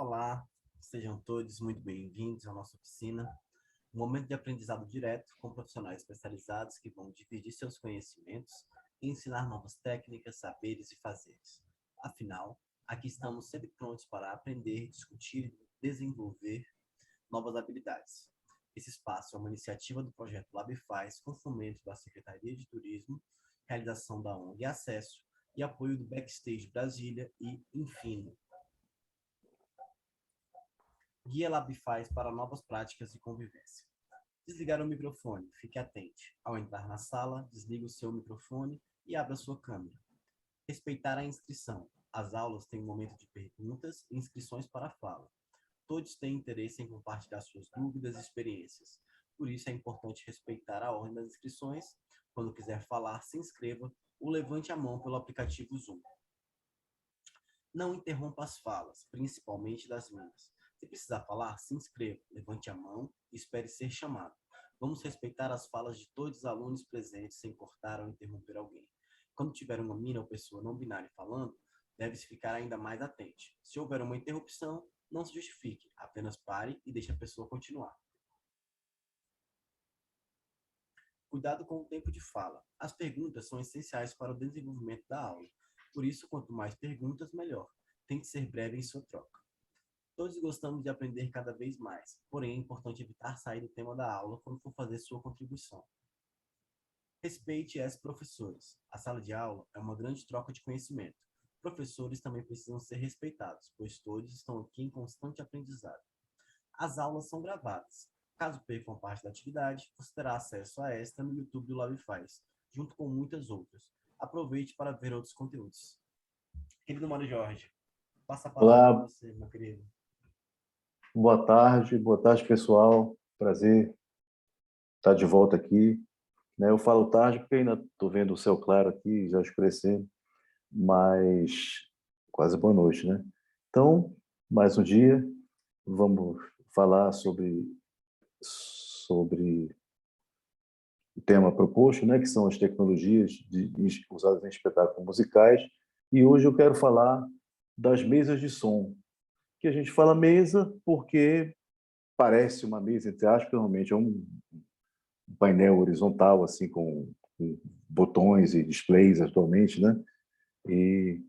Olá, sejam todos muito bem-vindos à nossa oficina, um momento de aprendizado direto com profissionais especializados que vão dividir seus conhecimentos e ensinar novas técnicas, saberes e fazeres. Afinal, aqui estamos sempre prontos para aprender, discutir e desenvolver novas habilidades. Esse espaço é uma iniciativa do projeto LabFaz com fomento da Secretaria de Turismo, realização da ONG Acesso e apoio do Backstage Brasília e Infino. Guia LabFaz para novas práticas de convivência. Desligar o microfone, fique atente. Ao entrar na sala, desligue o seu microfone e abra sua câmera. Respeitar a inscrição. As aulas têm um momento de perguntas e inscrições para a fala. Todos têm interesse em compartilhar suas dúvidas e experiências. Por isso é importante respeitar a ordem das inscrições. Quando quiser falar, se inscreva ou levante a mão pelo aplicativo Zoom. Não interrompa as falas, principalmente das minhas. Se precisar falar, se inscreva, levante a mão e espere ser chamado. Vamos respeitar as falas de todos os alunos presentes sem cortar ou interromper alguém. Quando tiver uma mina ou pessoa não binária falando, deve-se ficar ainda mais atente. Se houver uma interrupção, não se justifique, apenas pare e deixe a pessoa continuar. Cuidado com o tempo de fala. As perguntas são essenciais para o desenvolvimento da aula. Por isso, quanto mais perguntas, melhor. Tente ser breve em sua troca. Todos gostamos de aprender cada vez mais, porém é importante evitar sair do tema da aula quando for fazer sua contribuição. Respeite as professores. A sala de aula é uma grande troca de conhecimento. Professores também precisam ser respeitados, pois todos estão aqui em constante aprendizado. As aulas são gravadas. Caso perca uma parte da atividade, você terá acesso a esta no YouTube do LabFaz, junto com muitas outras. Aproveite para ver outros conteúdos. Querido Mário Jorge, passa a palavra para você, meu querido. Boa tarde, pessoal. Prazer estar de volta aqui. Eu falo tarde porque ainda estou vendo o céu claro aqui, já escurecendo, mas quase boa noite, né? Então, mais um dia, vamos falar sobre o tema proposto, né, que são as tecnologias usadas em espetáculos musicais, e hoje eu quero falar das mesas de som, que a gente fala mesa porque parece uma mesa, entre aspas, normalmente é um painel horizontal, assim, com botões e displays atualmente, né? E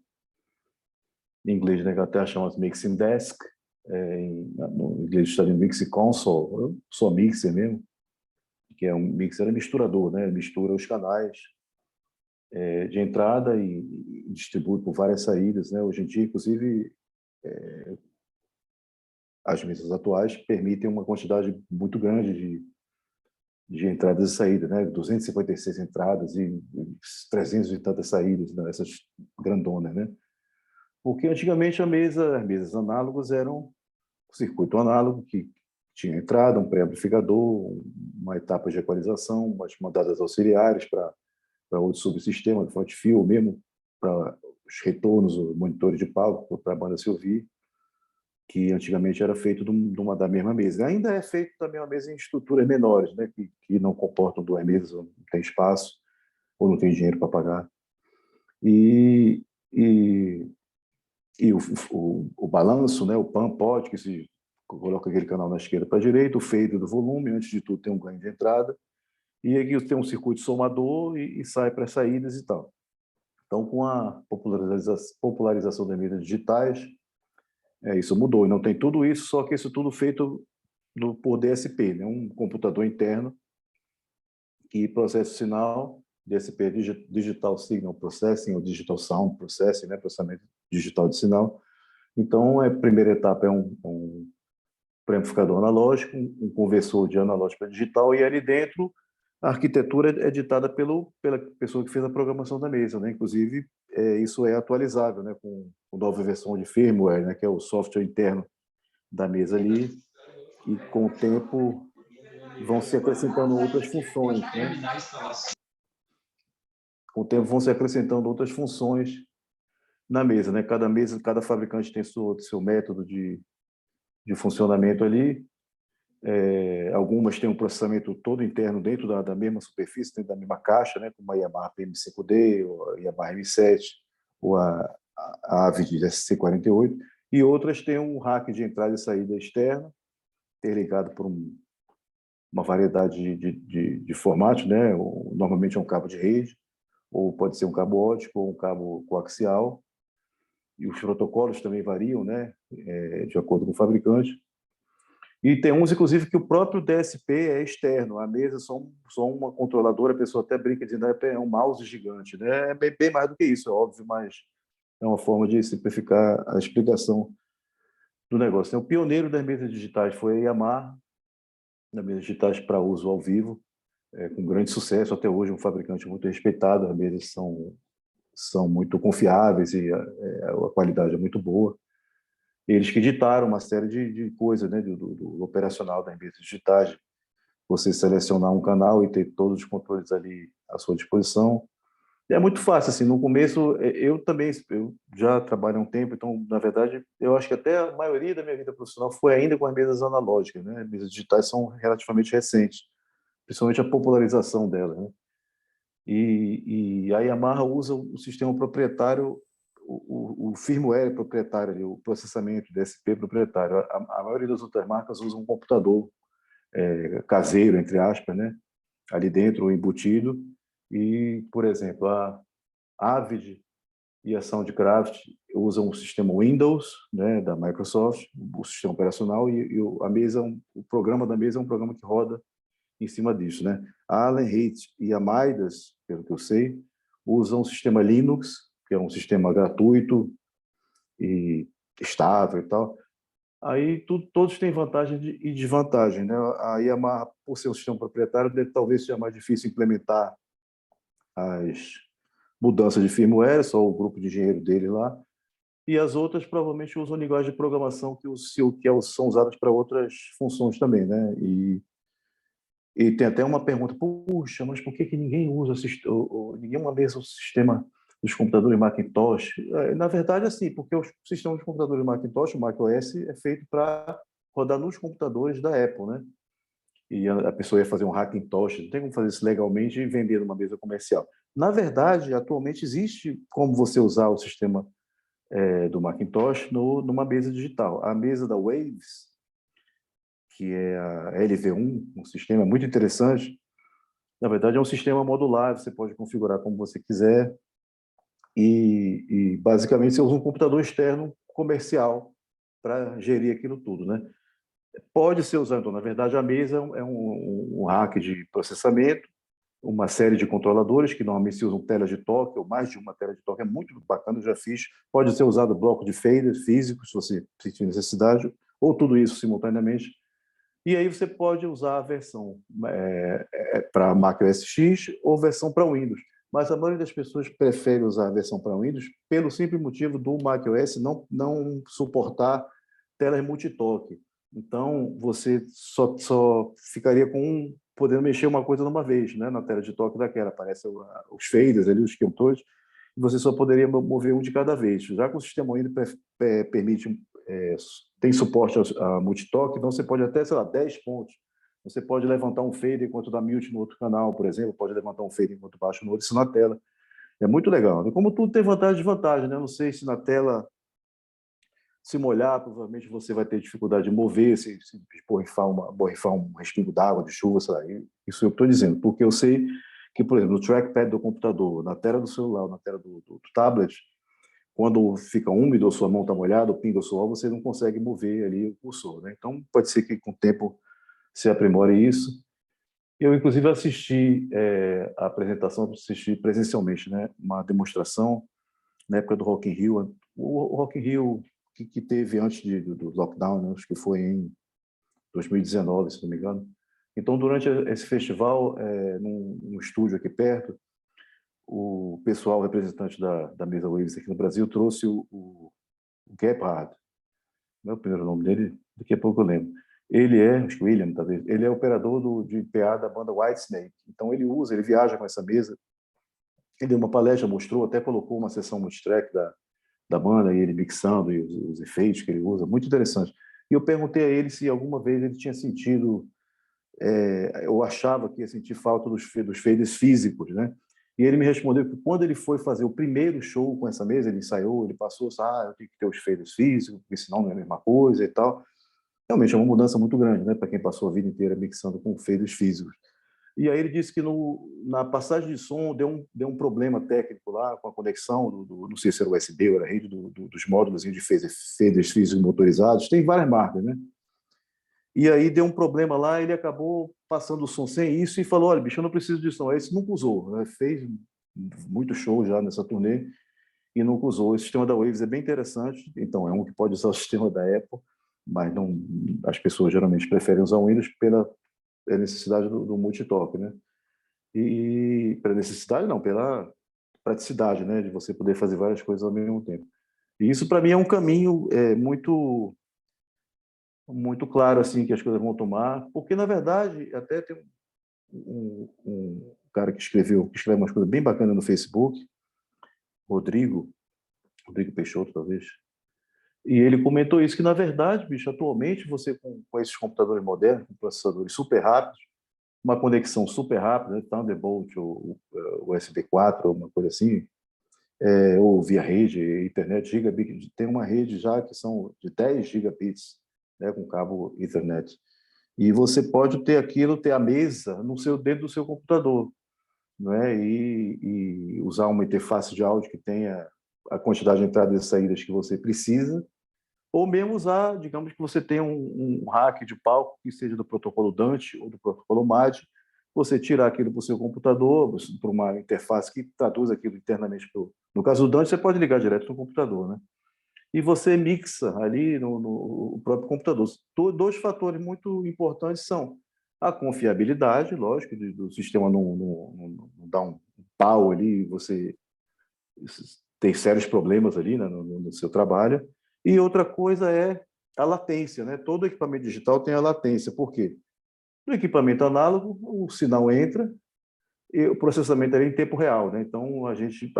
em inglês, na Inglaterra, chama de mixing desk, no inglês está de mixing console, eu sou mixer mesmo, que é um mixer, é misturador, né? Mistura os canais de entrada e distribui por várias saídas, né? Hoje em dia, inclusive, as mesas atuais permitem uma quantidade muito grande de entradas e saídas, né? 256 entradas e 300 e tantas saídas, né? Essas grandonas, né? Porque antigamente as mesas análogas eram o circuito análogo, que tinha entrada, um pré-amplificador, uma etapa de equalização, umas mandadas auxiliares para outro subsistema, de front field, mesmo para os retornos, os monitores de palco, para a banda se ouvir, que antigamente era feito da mesma mesa. Ainda é feito da mesma mesa em estruturas menores, né, que não comportam duas mesas, não tem espaço, ou não tem dinheiro para pagar. E o balanço, né, o pan-pod, que se coloca aquele canal na esquerda para a direita, o fader do volume, antes de tudo tem um ganho de entrada, e aqui tem um circuito somador e sai para as saídas e tal. Então, com a popularização das mídias digitais, isso mudou. E não tem tudo isso, só que isso tudo feito por DSP, né? Um computador interno que processa o sinal, DSP, Digital Signal Processing, ou Digital Sound Processing, né? Processamento digital de sinal. Então, a primeira etapa é um pré-amplificador analógico, um conversor de analógico para digital, e ali dentro a arquitetura é ditada pela pessoa que fez a programação da mesa, né? Inclusive, isso é atualizável, né? Com nova versão de firmware, né? Que é o software interno da mesa ali, e com o tempo vão se acrescentando outras funções, né? Com o tempo vão se acrescentando outras funções na mesa, né? Cada fabricante tem seu método de funcionamento ali. Algumas têm um processamento todo interno dentro da mesma superfície, dentro da mesma caixa, né, como a Yamaha PM5D, ou a Yamaha M7, ou a Avid SC48, e outras têm um rack de entrada e saída externa, interligado por uma variedade de formatos, né? Normalmente é um cabo de rede, ou pode ser um cabo óptico ou um cabo coaxial, e os protocolos também variam, né? De acordo com o fabricante. E tem uns, inclusive, que o próprio DSP é externo, a mesa é só uma controladora, a pessoa até brinca dizendo que é um mouse gigante, né? É bem mais do que isso, é óbvio, mas é uma forma de simplificar a explicação do negócio. O pioneiro das mesas digitais foi a Yamaha, das mesas digitais para uso ao vivo, com grande sucesso, até hoje um fabricante muito respeitado, as mesas são muito confiáveis e a qualidade é muito boa. Eles que ditaram uma série de coisas, né, do operacional das mesas digitais, você selecionar um canal e ter todos os controles ali à sua disposição. É muito fácil, assim, no começo, eu já trabalho há um tempo, então, na verdade, eu acho que até a maioria da minha vida profissional foi ainda com as mesas analógicas, né? As mesas digitais são relativamente recentes, principalmente a popularização delas, né? E a Yamaha usa o sistema proprietário, o firmware proprietário, ali, o processamento DSP proprietário. A maioria das outras marcas usa um computador caseiro, entre aspas, né? Ali dentro, embutido. E, por exemplo, a Avid e a Soundcraft usam o sistema Windows, né, da Microsoft, o sistema operacional, a mesa, o programa da mesa é um programa que roda em cima disso, né? A Allen Heath e a Midas, pelo que eu sei, usam o sistema Linux, que é um sistema gratuito e estável e tal. Aí todos têm vantagem e desvantagem, né? A Yamaha, por ser um sistema proprietário, talvez seja mais difícil implementar as mudanças de firmware, só o grupo de engenheiro dele lá. E as outras provavelmente usam linguagem de programação são usadas para outras funções também, né? E tem até uma pergunta, puxa, mas por que ninguém usa ninguém uma vez o sistema dos computadores Macintosh? Na verdade, assim, porque o sistema dos computadores Macintosh, o macOS, é feito para rodar nos computadores da Apple, né? E a pessoa ia fazer um Hackintosh, não tem como fazer isso legalmente e vender numa mesa comercial. Na verdade, atualmente existe como você usar o sistema do Macintosh numa mesa digital. A mesa da Waves, que é a LV1, um sistema muito interessante. Na verdade, é um sistema modular, você pode configurar como você quiser e basicamente você usa um computador externo comercial para gerir aquilo tudo, né? Pode ser usado, então, na verdade, a mesa é um rack de processamento, uma série de controladores que normalmente se usam telas de toque ou mais de uma tela de toque, é muito bacana, eu já fiz. Pode ser usado bloco de fader físico, se você sentir necessidade, ou tudo isso simultaneamente. E aí você pode usar a versão para Mac OS X ou versão para Windows. Mas a maioria das pessoas prefere usar a versão para Windows pelo simples motivo do Mac OS não suportar telas multitoque. Então, você só ficaria podendo mexer uma coisa de uma vez, né, na tela de toque daquela. Aparecem os faders ali, os cantores, e você só poderia mover um de cada vez. Já que o sistema Windows permite tem suporte a multitoque, então você pode até, sei lá, 10 pontos. Você pode levantar um fader enquanto dá mute no outro canal, por exemplo, pode levantar um fader enquanto baixa no outro, isso na tela. É muito legal. Como tudo tem vantagem e desvantagem, né? Eu não sei se na tela se molhar, provavelmente você vai ter dificuldade de mover, se borrifar um respingo d'água, de chuva, sei lá. Isso eu estou dizendo, porque eu sei que, por exemplo, no trackpad do computador, na tela do celular, na tela do tablet, quando fica úmido ou sua mão está molhada, ou pinga o suor, você não consegue mover ali o cursor, né? Então, pode ser que com o tempo se aprimore isso. Eu, inclusive, assisti a apresentação, assisti presencialmente, né? Uma demonstração na época do Rock in Rio. O Rock in Rio que teve antes do lockdown, né? Acho que foi em 2019, se não me engano. Então, durante esse festival, num estúdio aqui perto, o pessoal representante da mesa Waves aqui no Brasil trouxe o Gebhard, não é o primeiro nome dele, daqui a pouco eu lembro. Ele acho que William, talvez, ele é operador de PA da banda Whitesnake. Então ele viaja com essa mesa. Ele deu uma palestra, mostrou, até colocou uma sessão multitrack da banda, e ele mixando e os efeitos que ele usa, muito interessante. E eu perguntei a ele se alguma vez ele tinha sentido, eu achava que ia sentir falta dos faders físicos, né? E ele me respondeu que quando ele foi fazer o primeiro show com essa mesa, ele ensaiou, ele passou, eu tenho que ter os faders físicos, porque senão não é a mesma coisa e tal. Realmente é uma mudança muito grande, né, para quem passou a vida inteira mixando com faders físicos. E aí ele disse que na passagem de som deu um problema técnico lá com a conexão, não sei se era USB ou era a rede dos módulos de faders físicos motorizados, tem várias marcas, né? E aí deu um problema lá, ele acabou passando o som sem isso e falou, olha, bicho, eu não preciso disso não. Aí esse nunca usou, né? Fez muito show já nessa turnê e nunca usou. Esse sistema da Waves é bem interessante, então é um que pode usar o sistema da Apple, mas não, as pessoas geralmente preferem usar o Windows pela necessidade do multitalk, né? E pela necessidade não, pela praticidade, né, de você poder fazer várias coisas ao mesmo tempo. E isso para mim é um caminho muito claro assim que as coisas vão tomar, porque na verdade até tem um cara que escreve umas coisas bem bacanas no Facebook, Rodrigo Peixoto talvez, e ele comentou isso que na verdade, bicho, atualmente você com esses computadores modernos, com processadores super rápidos, uma conexão super rápida, né, Thunderbolt ou USB 4, uma coisa assim, ou via rede, internet gigabit, tem uma rede já que são de 10 gigabits, né, com cabo Ethernet. E você pode ter a mesa dentro do seu computador, não é? E usar uma interface de áudio que tenha a quantidade de entradas e saídas que você precisa, ou mesmo usar, digamos que você tenha um rack de palco que seja do protocolo Dante ou do protocolo MAD, você tirar aquilo para o seu computador, para uma interface que traduz aquilo internamente para no caso do Dante, você pode ligar direto no computador, né? E você mixa ali no próprio computador. Dois fatores muito importantes são a confiabilidade, lógico, do sistema não dar um pau ali, você tem sérios problemas ali, né, no seu trabalho. E outra coisa é a latência, né? Todo equipamento digital tem a latência. Por quê? No equipamento análogo, o sinal entra e o processamento é em tempo real, né? Então a gente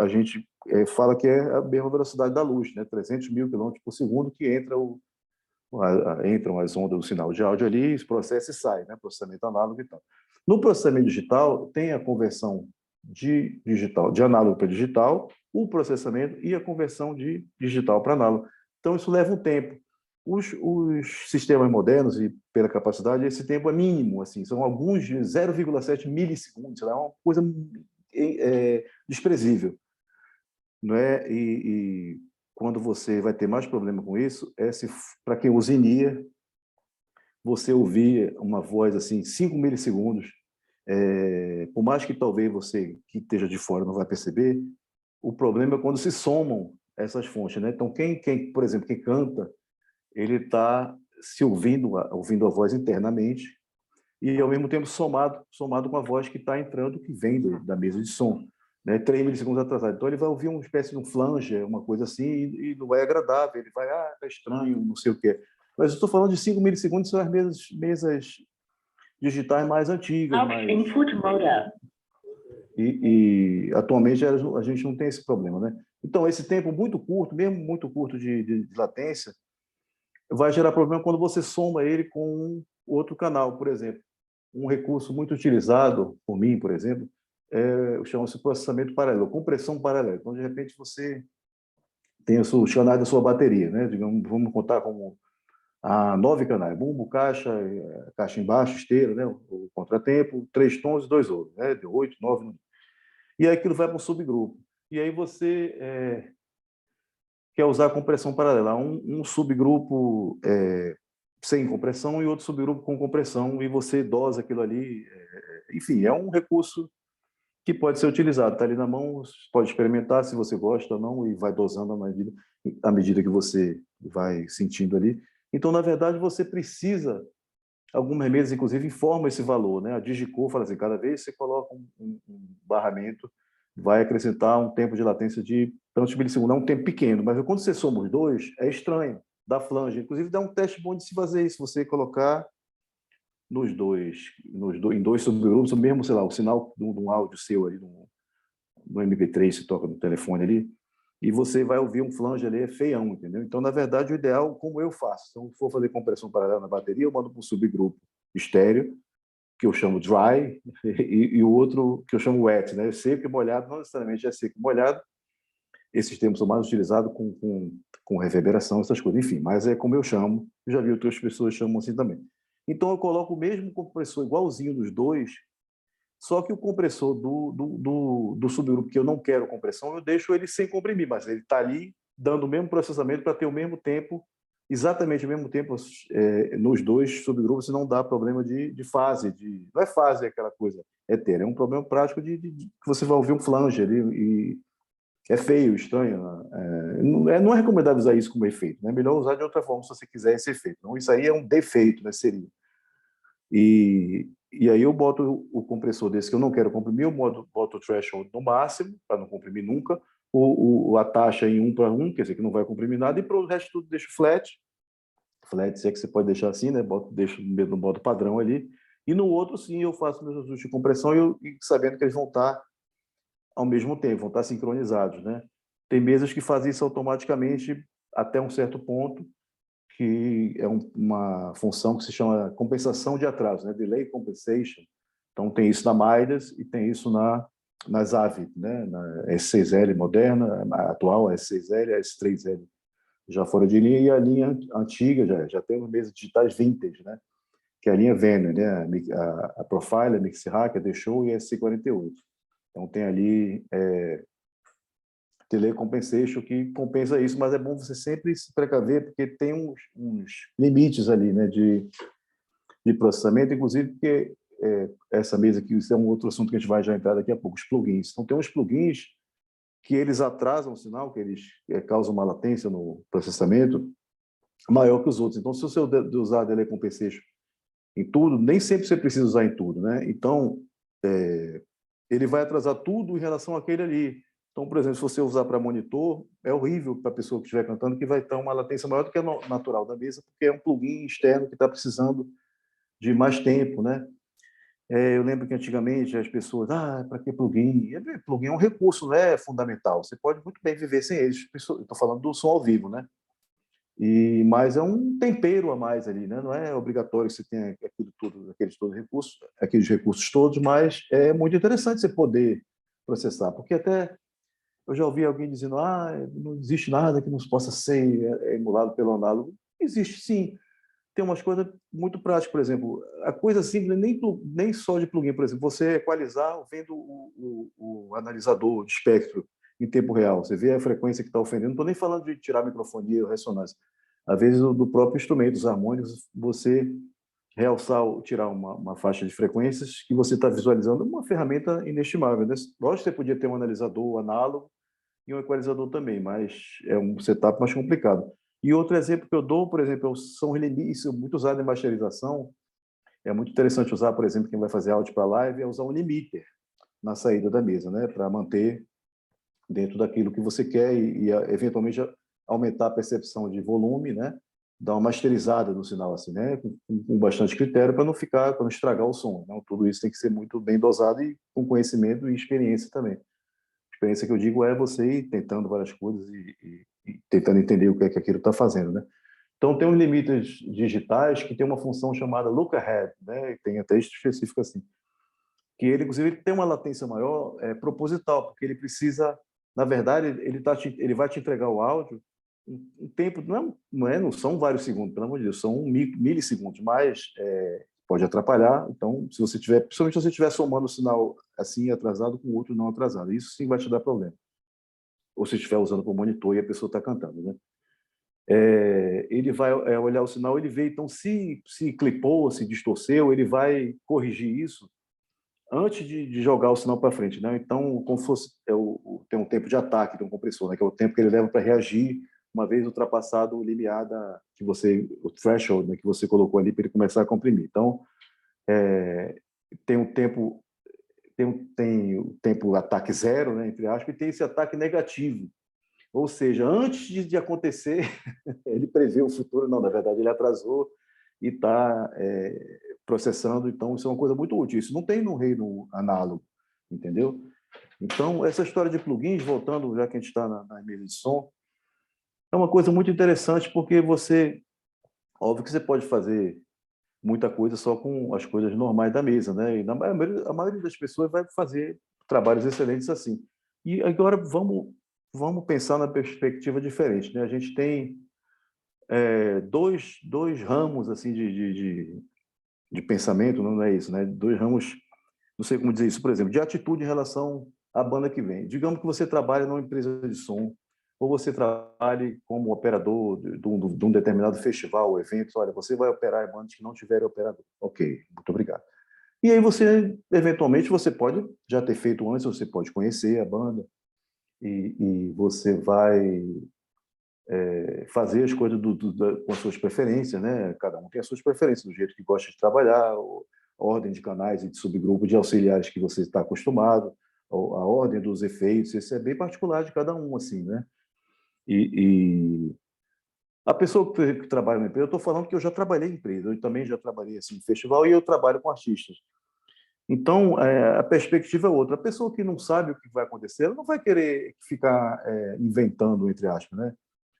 fala que é a mesma velocidade da luz, né? 300 mil quilômetros por segundo que entram as ondas do sinal de áudio ali, se processa e sai, né? Processamento análogo e tal. No processamento digital tem a conversão de análogo para digital, o processamento e a conversão de digital para análogo. Então isso leva um tempo. Os sistemas modernos e pela capacidade esse tempo é mínimo, assim, são alguns de 0,7 milissegundos, é uma coisa desprezível, não é? E quando você vai ter mais problema com isso é se para quem usa in-ear você ouvir uma voz assim 5 milissegundos, por mais que talvez você que esteja de fora não vai perceber, o problema é quando se somam essas fontes, né? Então por exemplo, quem canta, ele está se ouvindo a voz internamente e ao mesmo tempo somado com a voz que está entrando, que vem da mesa de som, né? 3 milissegundos atrasado. Então ele vai ouvir uma espécie de um flanger, uma coisa assim, e não é agradável. Ele vai, tá estranho, não sei o quê. Mas eu estou falando de 5 milissegundos, são as mesas digitais mais antigas, e atualmente a gente não tem esse problema, né? Então esse tempo muito curto, mesmo muito curto de latência, vai gerar problema quando você soma ele com outro canal, por exemplo. Um recurso muito utilizado por mim, por exemplo, chama-se processamento paralelo, compressão paralela. Então, de repente, você tem os canais da sua bateria, né? Digamos, vamos contar como 9 canais, bumbo, caixa, caixa embaixo, esteira, né? O contratempo, 3 tons e 2 outros, né? De 8, 9. E aí aquilo vai para um subgrupo. E aí você quer usar a compressão paralela. Um subgrupo sem compressão e outro subgrupo com compressão, e você dosa aquilo ali. Enfim, é um recurso que pode ser utilizado. Está ali na mão, pode experimentar se você gosta ou não, e vai dosando à medida que você vai sentindo ali. Então, na verdade, você precisa, algumas mesas, inclusive, informam esse valor, né? A Digicor fala assim, cada vez que você coloca um barramento, vai acrescentar um tempo de latência de tantos milissegundos. É um tempo pequeno, mas quando você soma os dois, é estranho, dá flange. Inclusive, dá um teste bom de se fazer isso, você colocar em dois subgrupos, o mesmo, sei lá, o sinal de um áudio seu ali, no MP3, se toca no telefone ali, e você vai ouvir um flange ali, é feião, entendeu? Então, na verdade, o ideal, como eu faço, então, se for fazer compressão paralela na bateria, eu mando para um subgrupo estéreo, que eu chamo dry, e o outro que eu chamo wet, né? Seco e molhado, não necessariamente é seco e molhado. Esses termos são mais utilizados com reverberação, essas coisas. Enfim, mas é como eu chamo. Eu já vi outras pessoas chamam assim também. Então, eu coloco o mesmo compressor igualzinho dos dois, só que o compressor do subgrupo que eu não quero compressão, eu deixo ele sem comprimir, mas ele está ali dando o mesmo processamento para ter o mesmo tempo, exatamente o mesmo tempo nos dois subgrupos, e não dá problema de fase. Não é fase aquela coisa etérea, é um problema prático que você vai ouvir um flange ali e é feio, estranho. Não é recomendável usar isso como efeito, né? É melhor usar de outra forma se você quiser esse efeito. Então, isso aí é um defeito, né? Seria. E aí eu boto o compressor desse que eu não quero comprimir, eu boto o threshold no máximo, para não comprimir nunca, a taxa em 1:1, quer dizer, que não vai comprimir nada, e para o resto tudo deixo flat. Flat, se é que você pode deixar assim, né? Deixo no modo padrão ali. E no outro, sim, eu faço meus ajustes de compressão e sabendo que eles vão estar ao mesmo tempo, vão estar sincronizados, né? Tem mesas que fazem isso automaticamente até um certo ponto, que é uma função que se chama compensação de atraso, né? Delay compensation. Então, tem isso na Midas e tem isso nas AVI, né? Na S6L moderna, a atual, a S6L, a S3L já fora de linha, e a linha antiga, já temos mesas digitais vintage, né? Que é a linha Venue, né? A Profile, a Mixhack, a The Show e a S48. Então, tem ali delay compensation que compensa isso, mas é bom você sempre se precaver, porque tem uns limites ali, né, de processamento, inclusive porque essa mesa aqui, isso é um outro assunto que a gente vai já entrar daqui a pouco, os plugins. Então, tem uns plugins que eles atrasam o sinal, que eles causam uma latência no processamento maior que os outros. Então, se você usar delay compensation em tudo, nem sempre você precisa usar em tudo, né? Então, ele vai atrasar tudo em relação àquele ali. Então, por exemplo, se você usar para monitor, é horrível para a pessoa que estiver cantando, que vai ter uma latência maior do que a natural da mesa, porque é um plugin externo que está precisando de mais tempo, né? Eu lembro que antigamente as pessoas, para que plugin? Plugin é um recurso, não é fundamental. Você pode muito bem viver sem eles. Estou falando do som ao vivo, né? Mas é um tempero a mais ali, né? Não é obrigatório que você tenha aqueles recursos todos, mas é muito interessante você poder processar, porque até eu já ouvi alguém dizendo, não existe nada que não possa ser emulado pelo análogo. Existe sim. Tem umas coisas muito práticas, por exemplo, a coisa simples, nem só de plugin, por exemplo, você equalizar vendo o analisador de espectro em tempo real. Você vê a frequência que está ofendendo. Não estou nem falando de tirar microfonia ou ressonância. Às vezes, do próprio instrumento, os harmônicos, você realçar ou tirar uma faixa de frequências que você está visualizando, uma ferramenta inestimável, né? Lógico que você podia ter um analisador análogo e um equalizador também, mas é um setup mais complicado. E outro exemplo que eu dou, por exemplo, é o som limite, muito usado em masterização. É muito interessante usar, por exemplo, quem vai fazer áudio para live, é usar um limiter na saída da mesa, né? Para manter dentro daquilo que você quer e eventualmente aumentar a percepção de volume, né? Dar uma masterizada no sinal, assim, né? Com bastante critério para não estragar o som. Então, tudo isso tem que ser muito bem dosado e com conhecimento e experiência também. Experiência que eu digo é você ir tentando várias coisas e tentando entender o que é que aquilo está fazendo, né? Então, tem os limites digitais que tem uma função chamada look ahead, né? Tem até específico assim, que ele, inclusive, ele tem uma latência maior proposital, porque ele precisa, na verdade, ele vai te entregar o áudio um tempo, não são vários segundos, pelo amor de Deus, são milissegundos, mas pode atrapalhar. Então, principalmente se você estiver somando o sinal assim atrasado com o outro não atrasado, isso sim vai te dar problema. Ou se estiver usando para o monitor e a pessoa está cantando, né? Ele vai olhar o sinal, ele vê, então, se clipou, se distorceu, ele vai corrigir isso antes de jogar o sinal para frente, né? Então, como se fosse, tem um tempo de ataque de um compressor, né? Que é o tempo que ele leva para reagir uma vez ultrapassado o limiar o threshold, né? Que você colocou ali para ele começar a comprimir. Então, tem um tempo tem o tempo ataque zero, né? Entre aspas, e tem esse ataque negativo. Ou seja, antes de acontecer, ele prevê o futuro. Não, na verdade, ele atrasou e está processando. Então, isso é uma coisa muito útil. Isso não tem no reino análogo, entendeu? Então, essa história de plugins, voltando, já que a gente está na mesa de som, é uma coisa muito interessante, porque óbvio que você pode fazer muita coisa só com as coisas normais da mesa, né? E a maioria das pessoas vai fazer trabalhos excelentes assim. E agora vamos pensar na perspectiva diferente, né? A gente tem dois ramos assim de pensamento, não é isso, né? Dois ramos, não sei como dizer isso, por exemplo, de atitude em relação à banda que vem. Digamos que você trabalha numa empresa de som, ou você trabalhe como operador de um determinado festival ou evento. Olha, você vai operar bandas que não tiverem operador. Ok, muito obrigado. E aí você, eventualmente, você pode já ter feito antes, você pode conhecer a banda e você vai fazer as coisas com as suas preferências, né? Cada um tem as suas preferências, do jeito que gosta de trabalhar, a ordem de canais e de subgrupo de auxiliares que você está acostumado, a ordem dos efeitos, isso é bem particular de cada um, assim, né? E a pessoa que trabalha na empresa, eu estou falando que eu já trabalhei em empresa, eu também já trabalhei assim, em festival e eu trabalho com artistas. Então, a perspectiva é outra. A pessoa que não sabe o que vai acontecer, ela não vai querer ficar inventando, entre aspas, né?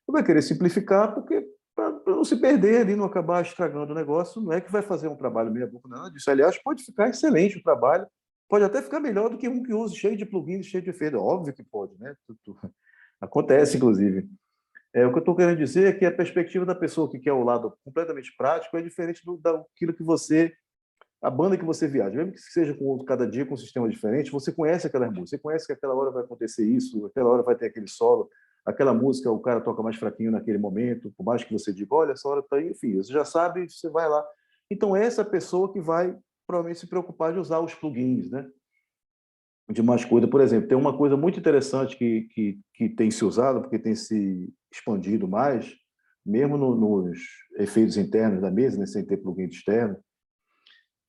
Ela vai querer simplificar porque para não se perder ali, não acabar estragando o negócio, não é que vai fazer um trabalho meia boca, nada disso. Aliás, pode ficar excelente o trabalho, pode até ficar melhor do que um que use cheio de plugins, cheio de efeito. Óbvio que pode, né? Acontece, inclusive. O que eu estou querendo dizer é que a perspectiva da pessoa que quer o lado completamente prático é diferente daquilo que você, a banda que você viaja, mesmo que seja com cada dia com um sistema diferente, você conhece aquelas músicas, você conhece que aquela hora vai acontecer isso, aquela hora vai ter aquele solo, aquela música o cara toca mais fraquinho naquele momento, por mais que você diga, olha, essa hora está aí, enfim, você já sabe, você vai lá. Então, essa pessoa que vai provavelmente se preocupar de usar os plugins, né? De mais coisa. Por exemplo, tem uma coisa muito interessante que tem se usado, porque tem se expandido mais, mesmo nos efeitos internos da mesa, né, sem ter plugin externo,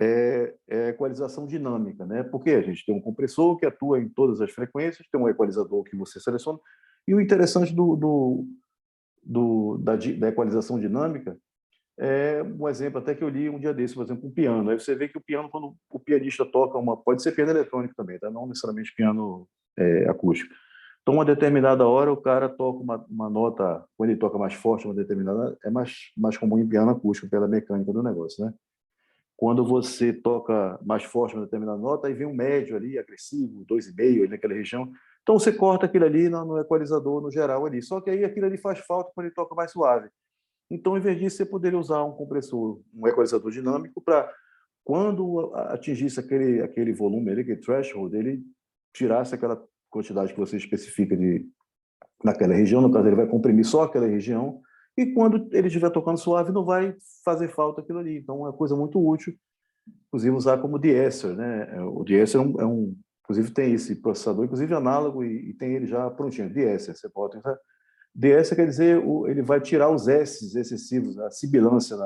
é a equalização dinâmica, né? Porque a gente tem um compressor que atua em todas as frequências, tem um equalizador que você seleciona, e o interessante da equalização dinâmica um exemplo até que eu li um dia desse, por exemplo, um piano. Aí você vê que o piano, quando o pianista toca pode ser piano eletrônico também, tá? Não necessariamente piano acústico. Então, uma determinada hora, o cara toca uma nota, quando ele toca mais forte, uma determinada, é mais comum em piano acústico, pela mecânica do negócio, né? Quando você toca mais forte uma determinada nota, aí vem um médio ali, agressivo, 2,5 ali naquela região. Então, você corta aquilo ali no equalizador, no geral ali. Só que aí aquilo ali faz falta quando ele toca mais suave. Então, em vez disso, você poderia usar um compressor, um equalizador dinâmico para, quando atingisse aquele volume, aquele threshold, ele tirasse aquela quantidade que você especifica naquela região. No caso, ele vai comprimir só aquela região, e quando ele estiver tocando suave, não vai fazer falta aquilo ali. Então, é uma coisa muito útil, inclusive, usar como de-esser, né? O de-esser inclusive, tem esse processador, inclusive análogo, e tem ele já prontinho, de-esser. Você pode usar. DS quer dizer, ele vai tirar os S's excessivos, a sibilância.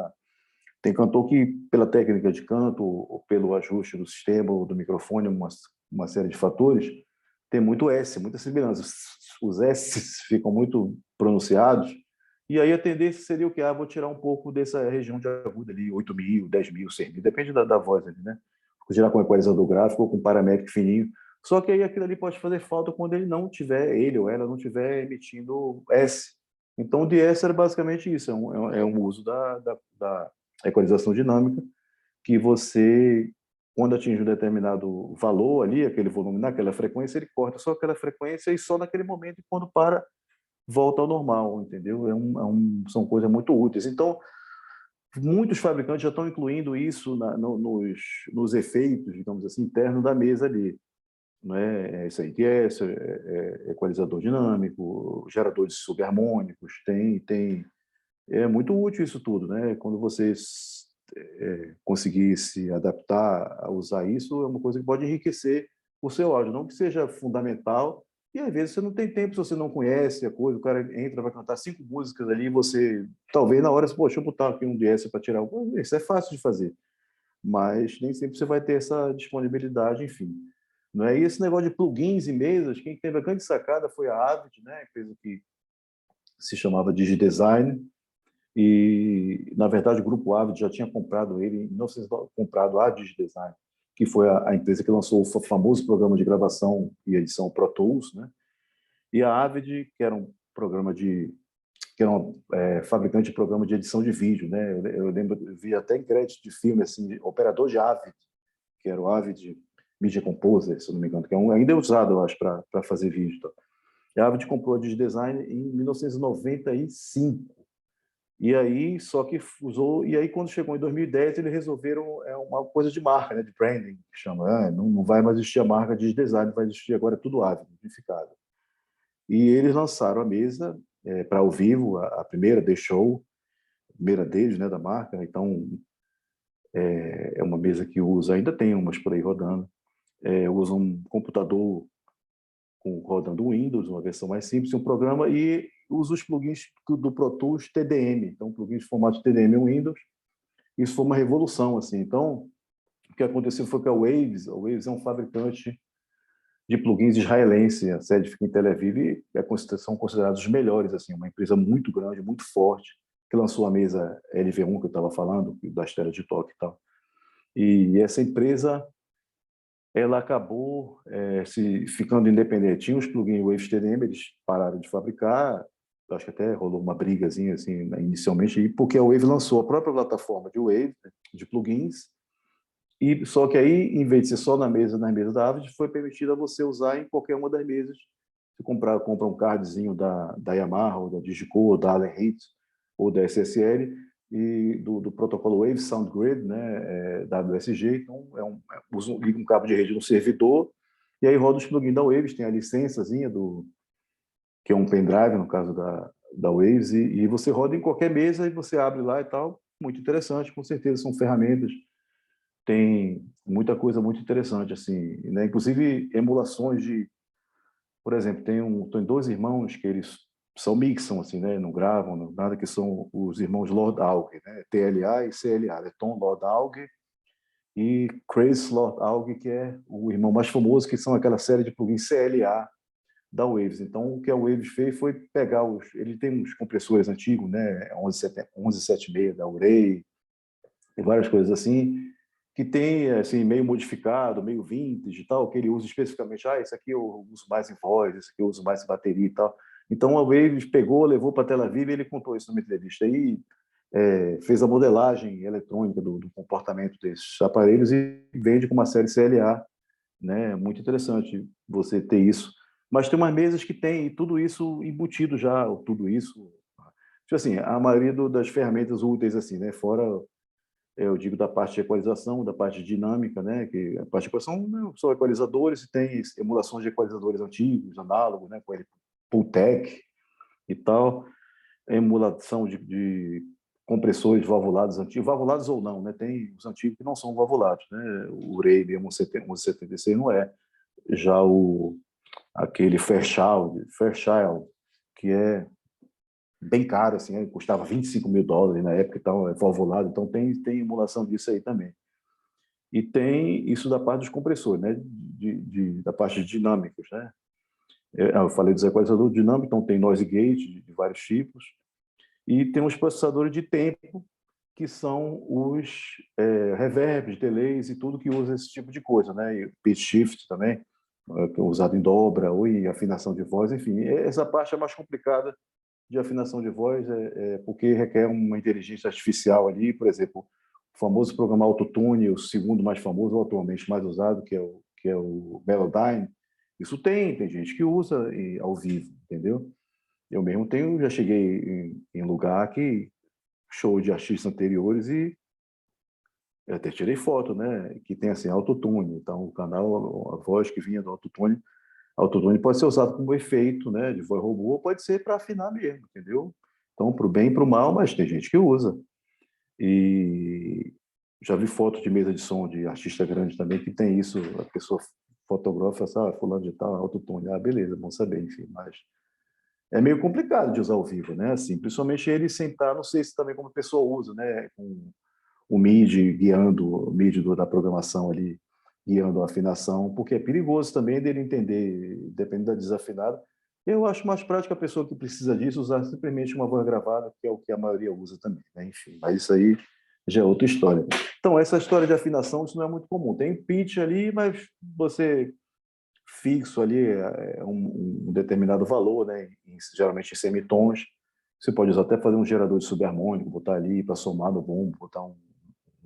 Tem cantor que, pela técnica de canto, ou pelo ajuste do sistema, ou do microfone, uma série de fatores, tem muito S, muita sibilância. Os S's ficam muito pronunciados, e aí a tendência seria o quê? Vou tirar um pouco dessa região de agudo ali, 8.000, 10.000, 100.000, depende da voz ali, né? Vou tirar com equalizador gráfico ou com paramétrico fininho. Só que aí aquilo ali pode fazer falta quando ele ou ela não estiver emitindo S. Então, o DS era basicamente isso, é um uso da equalização dinâmica, que você, quando atinge um determinado valor ali, aquele volume naquela frequência, ele corta só aquela frequência e só naquele momento, e quando para, volta ao normal, entendeu? São coisas muito úteis. Então, muitos fabricantes já estão incluindo isso nos efeitos, digamos assim, internos da mesa ali. Né? Isso aí, equalizador dinâmico, geradores subharmônicos, é muito útil isso tudo, né? Quando você conseguir se adaptar a usar isso, é uma coisa que pode enriquecer o seu áudio, não que seja fundamental, e às vezes você não tem tempo, se você não conhece a coisa, o cara entra, vai cantar 5 músicas ali, e você, talvez na hora, poxa, deixa eu botar aqui um DS para tirar algo, isso é fácil de fazer, mas nem sempre você vai ter essa disponibilidade, enfim. Não é? E esse negócio de plugins e mesas, quem teve a grande sacada foi a Avid, né? A empresa que se chamava DigiDesign, e, na verdade, o grupo Avid já tinha comprado ele em 1909, comprado a DigiDesign, que foi a empresa que lançou o famoso programa de gravação e edição Pro Tools, né? E a Avid, que era um programa de que era uma fabricante de programa de edição de vídeo, né? Eu lembro, eu vi até em crédito de filme, assim, operador de Avid, que era o Avid Media Composer, se eu não me engano, que ainda é usado, eu acho, para fazer vídeo. Tá? A Avid comprou a DigiDesign em 1995. E aí, só que usou, e aí quando chegou em 2010, eles resolveram uma coisa de marca, né, de branding, que chama, não vai mais existir a marca DigiDesign, vai existir agora tudo Avid, unificado. E eles lançaram a mesa para ao vivo, a primeira The Show, a primeira deles, né, da marca. Então, é uma mesa que usa, ainda tem umas por aí rodando, usa um computador rodando Windows, uma versão mais simples, um programa, e usa os plugins do Pro Tools TDM, então plugins de formato TDM Windows. Isso foi uma revolução, assim. Então, o que aconteceu foi que a Waves é um fabricante de plugins israelense, a sede fica em Tel Aviv, e são considerados os melhores, assim, uma empresa muito grande, muito forte, que lançou a mesa LV1 que eu estava falando, da Estéreo de Toque e tal. E essa empresa, ela acabou ficando independente. Tinha os plugins Waves TDM, eles pararam de fabricar, acho que até rolou uma brigazinha assim, inicialmente, porque a Wave lançou a própria plataforma de Wave, de plugins, e só que aí, em vez de ser só nas mesas da Avid, foi permitido a você usar em qualquer uma das mesas. Você compra um cardzinho da Yamaha, ou da Digico, ou da Allen Heath, ou da SSL, e do protocolo Wave Sound Grid, né, WSG, então liga um cabo de rede no servidor, e aí roda os plugins da Waves, tem a licençazinha que é um pendrive, no caso da Waves, e você roda em qualquer mesa e você abre lá e tal. Muito interessante, com certeza são ferramentas, tem muita coisa muito interessante, assim, né? Inclusive emulações por exemplo, tem dois irmãos que eles mixam, assim, né? Não gravam, nada, que são os irmãos Lord Alge, né? TLA e CLA, né? Tom Lord Alge e Chris Lord Alge, que é o irmão mais famoso, que são aquela série de plugins CLA da Waves. Então, o que a Waves fez foi pegar ele tem uns compressores antigos, né? 1176 da Urei, e várias coisas assim, que tem assim meio modificado, meio vintage e tal, que ele usa especificamente, esse aqui eu uso mais em voz, esse aqui eu uso mais em bateria e tal. Então a Waves pegou, levou para Tel Aviv e ele contou isso numa entrevista aí, fez a modelagem eletrônica do comportamento desses aparelhos e vende com uma série CLA, né? Muito interessante você ter isso. Mas tem umas mesas que tem tudo isso embutido já, tudo isso. Tipo assim, a maioria das ferramentas úteis, assim, né? Fora, eu digo, da parte de equalização, da parte dinâmica, né? Que a parte de equalização, né, são equalizadores e tem emulações de equalizadores antigos, análogos, né? Com ele, Pultec e tal. Emulação de compressores valvulados antigos, valvulados ou não, né? Tem os antigos que não são valvulados, né? O Rave 1176 não é. Já aquele Fairchild, que é bem caro, assim, custava $25.000 na época e tal, valvulado, então tem emulação disso aí também. E tem isso da parte dos compressores, né? Da parte de dinâmicos, né? Eu falei dos equalizadores dinâmicos, então tem noise gate de vários tipos, e tem os processadores de tempo, que são os reverbs, delays e tudo que usa esse tipo de coisa, né? E pitch shift também, que é usado em dobra ou em afinação de voz, enfim. Essa parte é mais complicada de afinação de voz, porque requer uma inteligência artificial ali, por exemplo, o famoso programa Autotune, o segundo mais famoso, ou atualmente mais usado, que é o Melodyne. Isso tem gente que usa ao vivo, entendeu? Eu mesmo já cheguei em lugar que show de artistas anteriores e eu até tirei foto, né? Que tem assim autotune. Então o canal, a voz que vinha do autotune pode ser usado como efeito, né? De voz robô, ou pode ser para afinar mesmo, entendeu? Então para o bem e para o mal, mas tem gente que usa. E já vi foto de mesa de som de artista grande também que tem isso. A pessoa fotografa, sabe, fulano de tal, autotune. Ah, beleza, bom saber, enfim, mas é meio complicado de usar ao vivo, né? Assim, principalmente ele sentar, não sei se também como a pessoa usa, né? Com o MIDI guiando, o MIDI da programação ali, guiando a afinação, porque é perigoso também dele entender, dependendo da desafinada. Eu acho mais prático a pessoa que precisa disso usar simplesmente uma voz gravada, que é o que a maioria usa também, né? Enfim, mas isso aí já é outra história. Então, essa história de afinação, isso não é muito comum. Tem pitch ali, mas você fixo ali um determinado valor, né? Geralmente em semitons, Você pode usar até fazer um gerador de subharmônico, botar ali para somar no bumbo, botar uma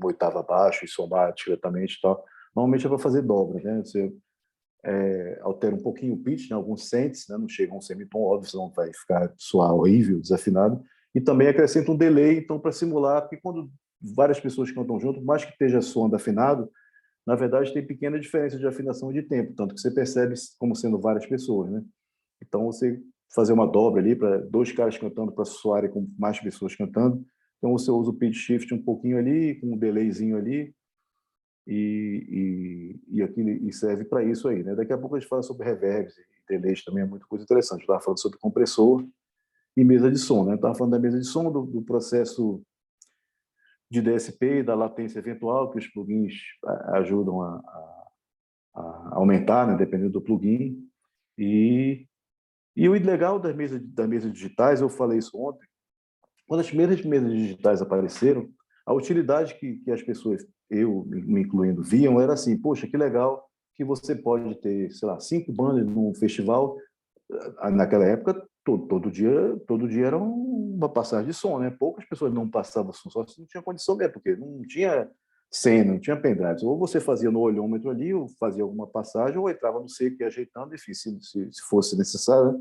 oitava abaixo e somar diretamente e tal. Normalmente é para fazer dobra, né? Você altera um pouquinho o pitch, né? Alguns cents, né? Não chega a um semitom, óbvio, senão vai ficar soar horrível, desafinado. E também acrescenta um delay, então, para simular, porque quando várias pessoas cantam junto, por mais que esteja soando afinado, na verdade tem pequena diferença de afinação e de tempo, tanto que você percebe como sendo várias pessoas, né? Então, você fazer uma dobra ali para dois caras cantando para soarem com mais pessoas cantando, então você usa o pitch shift um pouquinho ali, com um delayzinho ali, e serve para isso aí, né? Daqui a pouco a gente fala sobre reverbs e delays, também é muita coisa interessante. Eu estava falando sobre compressor e mesa de som, né? Estava falando da mesa de som, do processo de DSP e da latência eventual que os plugins ajudam a aumentar, né? Dependendo do plugin. E o legal das mesas digitais, eu falei isso ontem, quando as primeiras mesas digitais apareceram, a utilidade que as pessoas, eu me incluindo, viam era assim, poxa, que legal que você pode ter, sei lá, 5 bandas num festival. Naquela época, todo dia era uma passagem de som, né? Poucas pessoas não passavam som, só se não tinha condição mesmo, porque não tinha cena, não tinha pendrives. Ou você fazia no olhômetro ali, ou fazia alguma passagem, ou entrava no seco e ajeitando, enfim, se fosse necessário, né?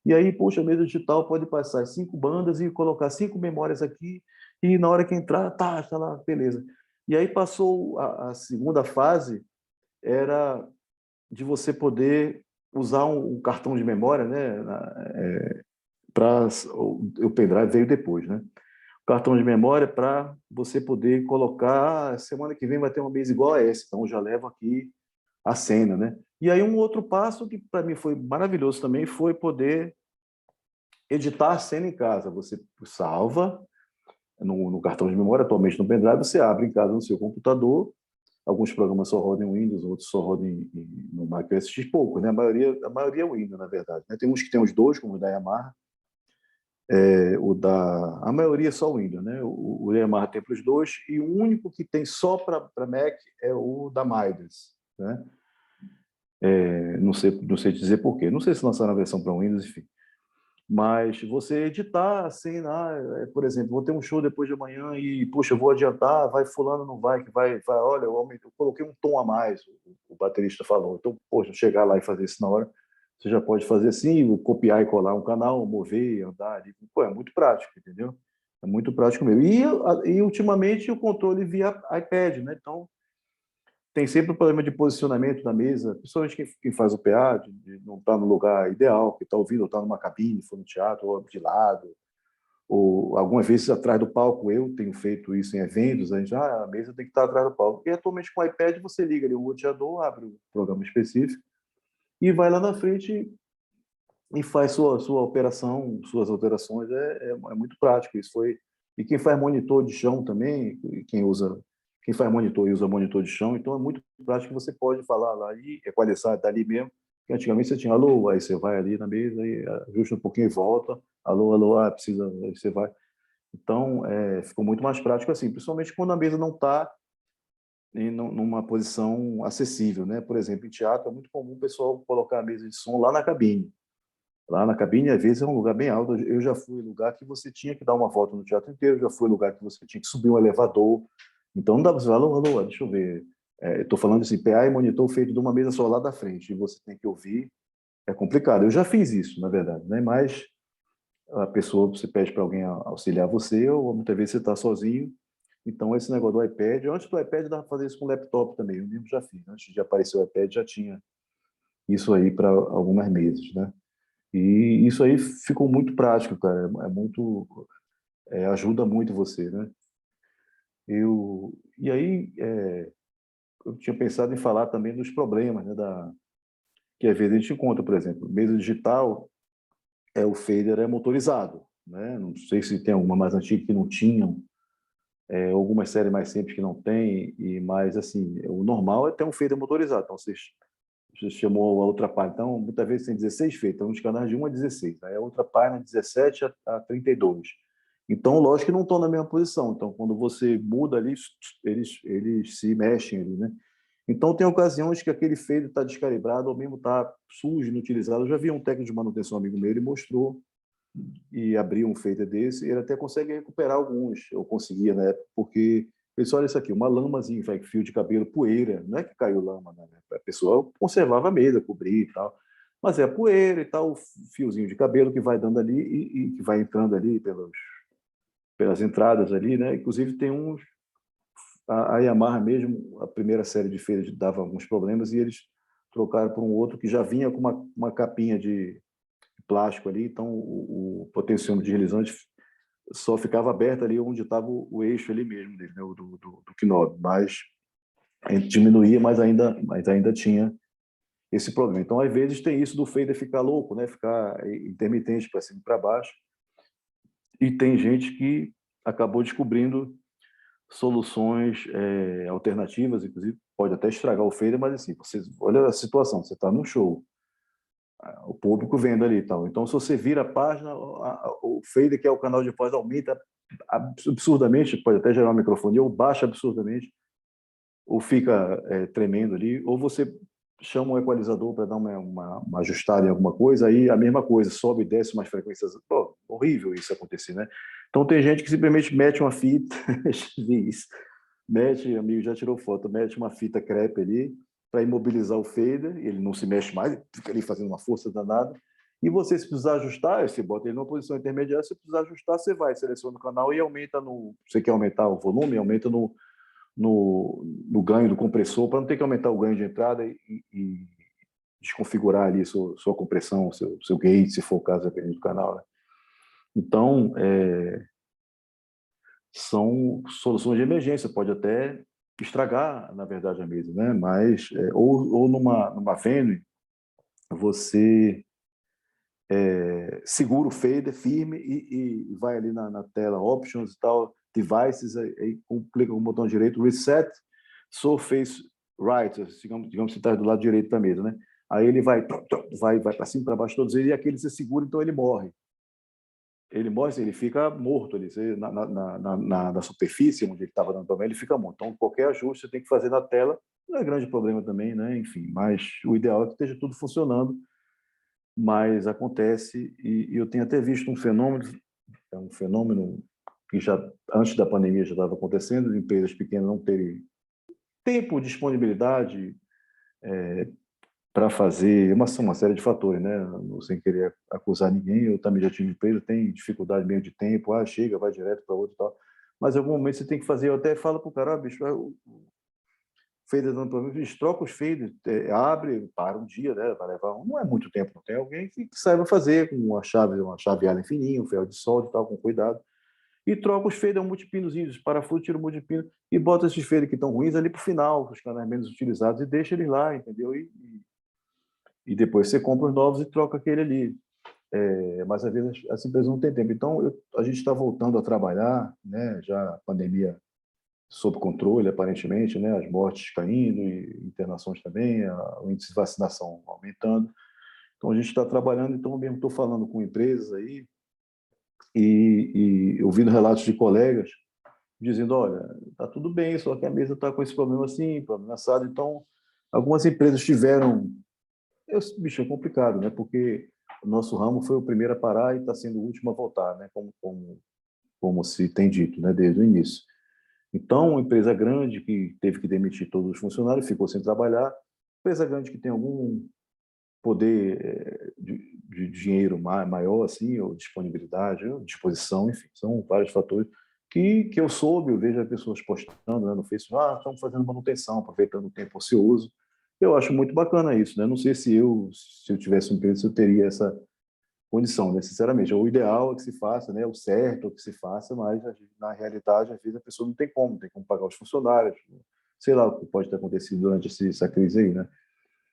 E aí, poxa, a mesa digital pode passar 5 bandas e colocar 5 memórias aqui, e na hora que entrar, tá lá, beleza. E aí passou a segunda fase, era de você poder usar um cartão de memória, né? Para o pendrive veio depois, né? O cartão de memória para você poder colocar, semana que vem vai ter uma mesa igual a essa, então já levo aqui a cena, né? E aí um outro passo que para mim foi maravilhoso também foi poder editar a cena em casa. Você salva no cartão de memória, atualmente no pendrive, você abre em casa no seu computador. Alguns programas só rodam em Windows, outros só rodam no Mac OS X, pouco, né? A maioria é Windows, na verdade, né? Tem uns que tem os dois, como o da Yamaha, a maioria é só Windows, né? O Yamaha tem para os dois, e o único que tem só para Mac é o da Midas, né? Não sei dizer por quê. Não sei se lançaram a versão para Windows, enfim. Mas você editar assim, por exemplo, vou ter um show depois de amanhã e, puxa, eu vou adiantar, vai fulano, não vai, que vai, olha, eu coloquei um tom a mais, o baterista falou. Então, poxa, chegar lá e fazer isso na hora, você já pode fazer assim, copiar e colar um canal, mover, andar ali. Pô, é muito prático, entendeu? É muito prático mesmo. E ultimamente o controle via iPad, né? Então, tem sempre o problema de posicionamento da mesa, principalmente quem faz o PA, de não estar no lugar ideal, que está ouvindo, ou está numa cabine, for no teatro, ou de lado, ou algumas vezes atrás do palco. Eu tenho feito isso em eventos, a gente, a mesa tem que estar atrás do palco. E atualmente com o iPad você liga ali o roteador, abre o programa específico e vai lá na frente e faz sua operação, suas alterações. É muito prático. Isso foi. E quem faz monitor de chão também, quem faz monitor e usa monitor de chão, então é muito prático que você pode falar lá e equalizar dali mesmo. Que antigamente você tinha alô, aí você vai ali na mesa e ajusta um pouquinho e volta. Alô, alô, precisa, aí você vai. Então, ficou muito mais prático assim, principalmente quando a mesa não está numa posição acessível, né? Por exemplo, em teatro é muito comum o pessoal colocar a mesa de som lá na cabine. Lá na cabine, às vezes, é um lugar bem alto. Eu já fui em lugar que você tinha que dar uma volta no teatro inteiro, já fui em lugar que você tinha que subir um elevador. Então, não dá para você falar, alô, alô, deixa eu ver. Estou falando assim, PA e monitor feito de uma mesa só lá da frente, e você tem que ouvir. É complicado. Eu já fiz isso, na verdade, né? Mas a pessoa, você pede para alguém auxiliar você, ou muitas vezes você está sozinho. Então, esse negócio do iPad, antes do iPad, dava para fazer isso com o laptop também. Eu mesmo já fiz. Antes de aparecer o iPad, já tinha isso aí para algumas mesas, né? E isso aí ficou muito prático, cara. Ajuda muito você, né? E aí eu tinha pensado em falar também dos problemas, né? Que às vezes a gente encontra, por exemplo, mesa digital, o fader é motorizado, né? Não sei se tem alguma mais antiga que não tinham, algumas séries mais simples que não tem, mas assim, o normal é ter um fader motorizado. Então você chamou a outra página. Então, muitas vezes tem 16 feitos. Então, nos canais de 1 a 16. Aí a outra página, 17 a 32. Então, lógico que não estão na mesma posição. Então, quando você muda ali, eles se mexem ali, né? Então, tem ocasiões que aquele fader está descalibrado ou mesmo está sujo, inutilizado. Eu já vi um técnico de manutenção, amigo meu, ele mostrou e abrir um fader desse, ele até consegue recuperar alguns, eu conseguia na época, porque ele olha isso aqui, uma lamazinha, fio de cabelo, poeira, não é que caiu lama, né? A pessoa conservava a mesa, cobria e tal, mas é poeira e tal, o fiozinho de cabelo que vai dando ali e que vai entrando ali pelas entradas ali, né? Inclusive tem uns, a Yamaha mesmo, a primeira série de feiras dava alguns problemas e eles trocaram por um outro que já vinha com uma capinha de plástico ali, então o potenciômetro deslizante só ficava aberto ali onde estava o eixo ali mesmo dele, né, do knob, mas a gente diminuía, mas ainda tinha esse problema. Então, às vezes, tem isso do fader ficar louco, né, ficar intermitente para cima e para baixo, e tem gente que acabou descobrindo soluções alternativas, inclusive pode até estragar o fader, mas assim, você olha a situação, você está no show, o público vendo ali e tal. Então, se você vira a página, o fader, que é o canal de voz, aumenta absurdamente, pode até gerar uma microfonia, ou baixa absurdamente, ou fica tremendo ali, ou você chama um equalizador para dar uma ajustada em alguma coisa, aí a mesma coisa, sobe e desce umas frequências. Pô, horrível isso acontecer, né? Então, tem gente que simplesmente mete uma fita, mete, amigo já tirou foto, mete uma fita crepe ali, para imobilizar o fader, ele não se mexe mais, fica ali fazendo uma força danada. E você, se precisar ajustar, você bota ele numa posição intermediária, se precisar ajustar, você vai, seleciona o canal e aumenta no. Você quer aumentar o volume, aumenta no ganho do compressor, para não ter que aumentar o ganho de entrada e desconfigurar ali sua compressão, seu gate, se for o caso, dependendo do canal. Né? Então, são soluções de emergência, pode até estragar, na verdade, a mesa, né? Mas, ou numa venue, você segura o fader firme e vai ali na tela Options e tal, Devices, aí clica com o botão direito, Reset Surface Right, digamos que você está do lado direito da mesa, né? Aí ele vai para cima, para baixo, todos eles, e aquele você segura, então ele morre. Ele morre, assim, ele fica morto ali, na superfície onde ele estava dando problema, ele fica morto. Então, qualquer ajuste você tem que fazer na tela, não é grande problema também, né? Enfim, mas o ideal é que esteja tudo funcionando, mas acontece, e eu tenho até visto um fenômeno que já antes da pandemia já estava acontecendo, de empresas pequenas não terem tempo, disponibilidade para fazer uma série de fatores, né? Sem querer acusar ninguém, eu também já tive empresa, tem dificuldade meio de tempo, chega, vai direto para outro e tal. Mas em algum momento você tem que fazer, eu até falo para o cara, bicho, fader dando problema, eles trocam os faders, abre, para um dia, né? Vai levar, não é muito tempo, não tem alguém que saiba fazer com uma chave Allen fininha, um ferro de solda e tal, com cuidado. E troca os faders, um multipinozinhos, parafuso, tira o multipino e bota esses faders que estão ruins ali para o final, os canais menos utilizados, e deixa eles lá, entendeu? E depois você compra os novos e troca aquele ali. Mas às vezes as empresas não têm tempo. Então, a gente está voltando a trabalhar, né? Já a pandemia sob controle, aparentemente, né? As mortes caindo, e internações também, o índice de vacinação aumentando. Então, a gente está trabalhando. Então, eu mesmo estou falando com empresas aí e ouvindo relatos de colegas dizendo, olha, está tudo bem, só que a mesa está com esse problema assim, problema assado. Então, algumas empresas tiveram... Bicho, é complicado, né? Porque o nosso ramo foi o primeiro a parar e está sendo o último a voltar, né? Como se tem dito, né? Desde o início. Então, uma empresa grande que teve que demitir todos os funcionários, ficou sem trabalhar, empresa grande que tem algum poder de dinheiro maior, assim, ou disponibilidade, ou disposição, enfim, são vários fatores que eu soube, eu vejo as pessoas postando, né, no Facebook, estamos fazendo manutenção, aproveitando o tempo ocioso. Eu acho muito bacana isso, né? Não sei se eu tivesse uma empresa, eu teria essa condição, né? Sinceramente, o ideal é que se faça, né? O certo é que se faça, mas na realidade, às vezes a pessoa não tem como pagar os funcionários, sei lá o que pode ter acontecido durante essa crise aí, né?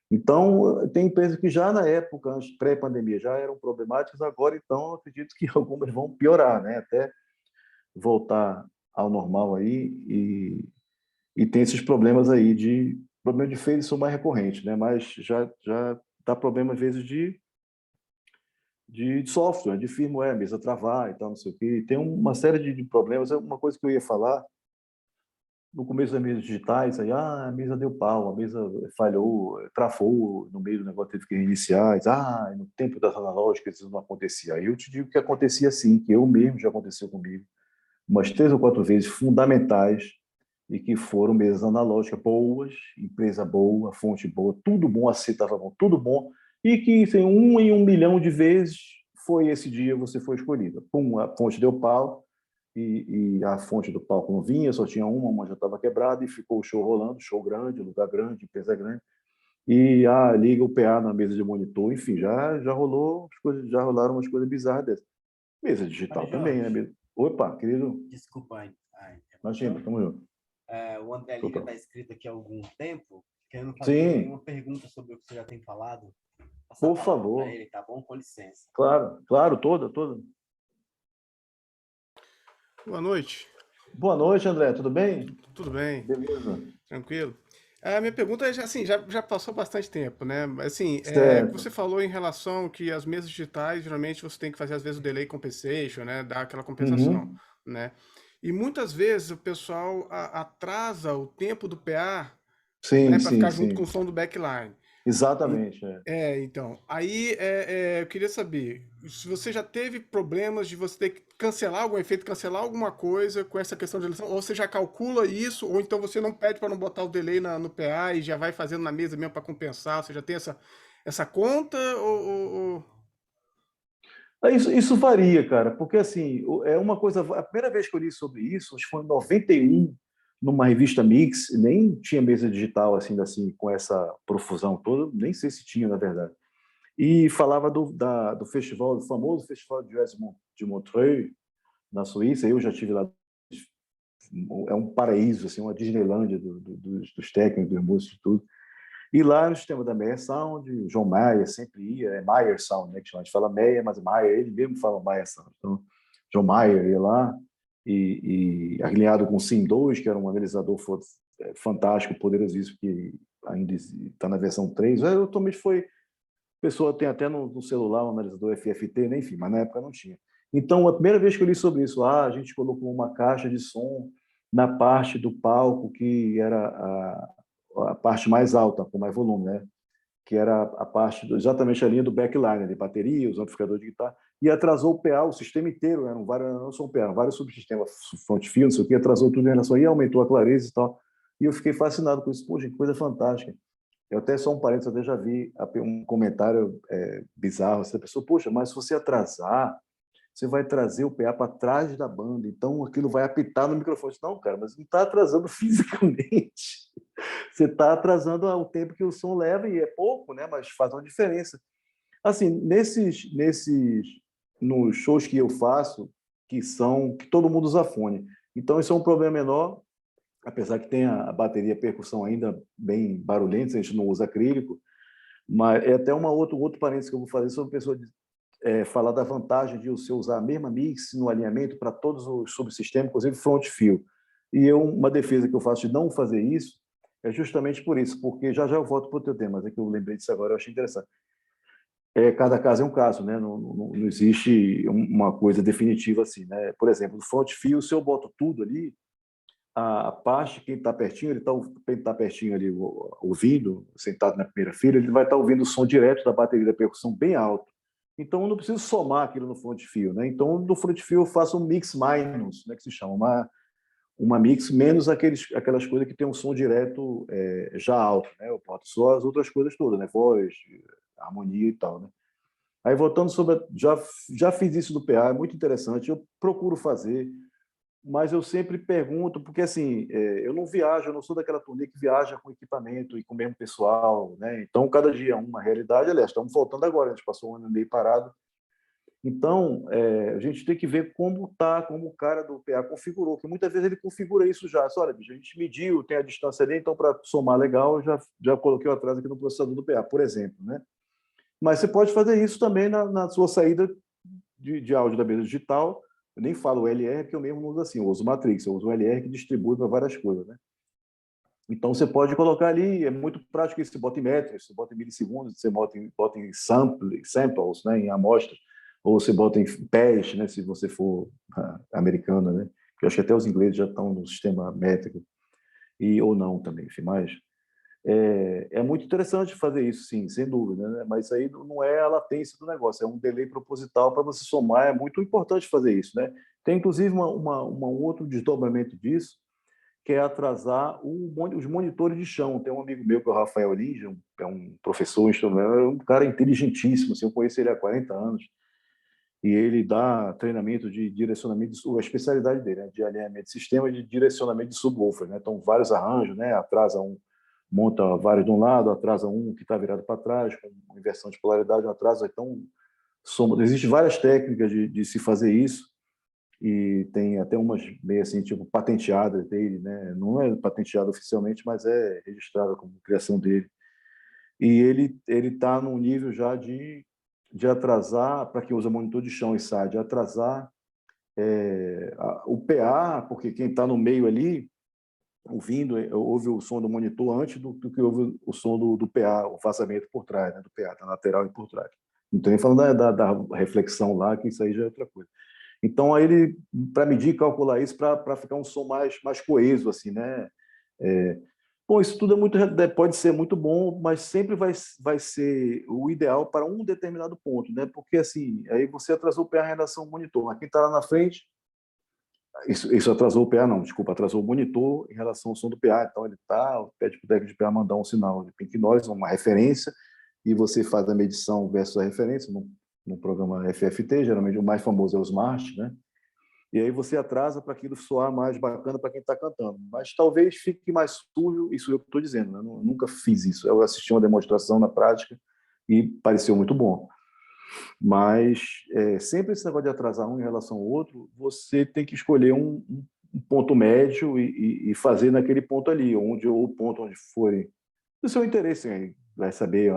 Então, tem empresas que já na época, pré-pandemia, já eram problemáticas, agora, então, acredito que algumas vão piorar, né? Até voltar ao normal aí e tem esses problemas aí problema de feios são mais recorrentes, né? Mas já dá problema às vezes de software, de firmware, mesa travar e tal, não sei o quê. Tem uma série de problemas. É uma coisa que eu ia falar no começo das mesas digitais, aí, a mesa deu pau, a mesa falhou, travou no meio do negócio, teve que reiniciar, no tempo das analógicas isso não acontecia. Aí eu te digo que acontecia sim, que eu mesmo já aconteceu comigo, umas 3 ou 4 vezes fundamentais, e que foram mesas analógicas boas, empresa boa, fonte boa, tudo bom, a C estava bom, tudo bom, e que assim, 1 em 1 milhão de vezes foi esse dia você foi escolhida. Pum, a fonte deu pau, e a fonte do palco não vinha, só tinha uma já estava quebrada, e ficou o show rolando, show grande, lugar grande, empresa grande, e liga o PA na mesa de monitor, enfim, já rolou já rolaram umas coisas bizarras dessas. Mesa digital Mas, também, Jorge, né? Opa, querido, desculpa a imagina, interrupção. tamo junto. O André Liga Opa. está inscrito aqui há algum tempo, querendo fazer Sim, uma pergunta sobre o que você já tem falado. Passar a por palavra para favor. ele, tá bom? Com licença. Claro, claro, toda. Boa noite, Boa noite, André, tudo bem? tudo bem? Beleza. Tranquilo? A minha pergunta é, assim, já passou bastante tempo, né? Mas, assim, o que Certo. você falou em relação que as mesas digitais, geralmente você tem que fazer, às vezes, o delay compensation, né? Dar aquela compensação, Uhum. né? E muitas vezes o pessoal atrasa o tempo do PA, Sim, né, para sim, ficar junto com o sim. som do backline. Exatamente. Então, aí eu queria saber se você já teve problemas de você ter que cancelar algum efeito, cancelar alguma coisa com essa questão de eleição, ou você já calcula isso, ou então você não pede para não botar o delay no PA e já vai fazendo na mesa mesmo para compensar, você já tem essa conta, Isso varia, cara, porque assim, é uma coisa. A primeira vez que eu li sobre isso, acho que foi em 91, numa revista Mix, nem tinha mesa digital assim, com essa profusão toda, nem sei se tinha, na verdade. E falava do festival, do famoso Festival de Jazz de Montreux, na Suíça. Eu já tive lá, é um paraíso, assim, uma Disneylândia dos técnicos, dos músicos, tudo. E lá no sistema da Meyer Sound, o João Maia sempre ia, é Meyer Sound, né, que chama, a gente fala Meyer, mas Mayer, ele mesmo fala Meyer Sound. Então, João Maia ia lá, e alinhado com o Sim 2, que era um analisador fantástico, poderosíssimo, que ainda está na versão 3. Atualmente foi, pessoa tem até no celular um analisador FFT, né? Enfim, mas na época não tinha. Então, a primeira vez que eu li sobre isso, a gente colocou uma caixa de som na parte do palco que era a parte mais alta, com mais volume, né? Que era a parte, exatamente a linha do backline, de bateria, os amplificadores de guitarra, e atrasou o PA, o sistema inteiro, eram vários, não só um PA, eram vários subsistemas, front field, não sei o que, atrasou tudo em relação, e aumentou a clareza e tal. E eu fiquei fascinado com isso. Poxa, que coisa fantástica. Eu até, só um parênteses, eu até já vi um comentário bizarro, essa pessoa, poxa, mas se você atrasar, você vai trazer o PA para trás da banda, então aquilo vai apitar no microfone. Não, cara, mas não está atrasando fisicamente. Você está atrasando o tempo que o som leva, e é pouco, né? Mas faz uma diferença. Assim, nos shows que eu faço, que todo mundo usa fone. Então, isso é um problema menor, apesar que tem a bateria percussão ainda bem barulhenta, a gente não usa acrílico, mas é até outro parênteses que eu vou fazer sobre a pessoa falar da vantagem de você usar a mesma mix no alinhamento para todos os subsistemas, inclusive front field. E uma defesa que eu faço de não fazer isso é justamente por isso, porque já eu volto para o teu tema, mas é que eu lembrei disso agora, eu achei interessante. Cada caso é um caso, né? Não existe uma coisa definitiva assim, né? Por exemplo, no front field, se eu boto tudo ali, a parte, quem está pertinho, ele está pertinho ali ouvindo, sentado na primeira fila, ele vai estar ouvindo o som direto da bateria da percussão bem alto. Então, eu não preciso somar aquilo no front field, né? Então, no front field, eu faço um mix minus, né, que se chama, uma mix menos aquelas coisas que tem um som direto já alto, né? Eu boto só as outras coisas todas, né? Voz, harmonia e tal, né? Aí, voltando sobre... Já fiz isso do PA, é muito interessante, eu procuro fazer, mas eu sempre pergunto, porque assim, eu não viajo, eu não sou daquela turnê que viaja com equipamento e com o mesmo pessoal, né? Então, cada dia é uma realidade. Aliás, estamos voltando agora, a gente passou um ano e meio parado. Então, a gente tem que ver como o cara do PA configurou, que muitas vezes ele configura isso já. Olha, bicho, a gente mediu, tem a distância ali, então para somar legal, eu já coloquei o atraso aqui no processador do PA, por exemplo, né? Mas você pode fazer isso também na sua saída de áudio da mesa digital. Eu nem falo LR, porque eu mesmo não uso assim, eu uso Matrix, eu uso o LR que distribui para várias coisas, né? Então, você pode colocar ali, é muito prático isso, você bota em metros, você bota em milissegundos, você bota em samples, né, em amostras, ou você bota em pés, né, se você for americano, né? Porque eu acho que até os ingleses já estão no sistema métrico. ou não também, enfim, mas é muito interessante fazer isso, sim, sem dúvida, né? Mas isso aí não é a latência do negócio, é um delay proposital para você somar, é muito importante fazer isso, né? Tem, inclusive, um outro desdobramento disso, que é atrasar os monitores de chão. Tem um amigo meu, que é o Rafael Lins, é um professor, é um cara inteligentíssimo, assim, eu conheço ele há 40 anos, e ele dá treinamento de direcionamento, a especialidade dele, né, de alinhamento de sistema de direcionamento de subwoofer, né? Então, vários arranjos, né? Atrasa monta vários de um lado, atrasa um que está virado para trás, com inversão de polaridade, atrasa, então, existem várias técnicas de se fazer isso, e tem até umas meio assim, tipo, patenteadas dele, né? Não é patenteado oficialmente, mas é registrada como criação dele. E ele está num nível já de atrasar, para quem usa monitor de chão e SAD, de atrasar o PA, porque quem está no meio ali, ouvindo, ouve o som do monitor antes do que ouve o som do PA, o vazamento por trás, né? Do PA, da lateral e por trás. Não estou nem falando da reflexão lá, que isso aí já é outra coisa. Então, aí ele, para medir e calcular isso, para ficar um som mais coeso, assim, né? Bom, isso tudo pode ser muito bom, mas sempre vai ser o ideal para um determinado ponto, né? Porque, assim, aí você atrasou o PA em relação ao monitor, mas quem está lá na frente, isso atrasou o PA, não, desculpa, atrasou o monitor em relação ao som do PA, então ele pede para o técnico de PA mandar um sinal de pink noise, uma referência, e você faz a medição versus a referência no programa FFT, geralmente o mais famoso é o Smart, né? E aí você atrasa para aquilo soar mais bacana para quem está cantando. Mas talvez fique mais sujo, isso eu estou dizendo, né? Eu nunca fiz isso. Eu assisti uma demonstração na prática e pareceu muito bom. Mas sempre esse negócio de atrasar um em relação ao outro, você tem que escolher um ponto médio e fazer naquele ponto ali, ou o ponto onde forem do seu interesse, né? Vai saber,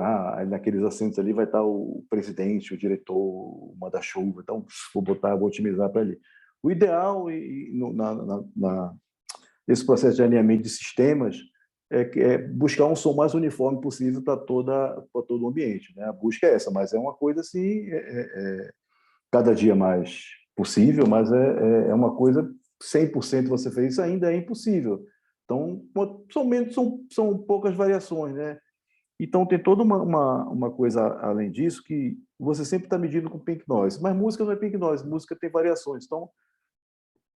naqueles assentos ali vai estar o presidente, o diretor, o manda-chuva, então vou otimizar para ali. O ideal nesse processo de alinhamento de sistemas é buscar um som mais uniforme possível para todo o ambiente, né? A busca é essa, mas é uma coisa assim, cada dia mais possível, mas é uma coisa 100% você fez isso ainda é impossível. Então, são poucas variações, né? Então, tem toda uma coisa além disso que você sempre está medindo com pink noise. Mas música não é pink noise, música tem variações. Então,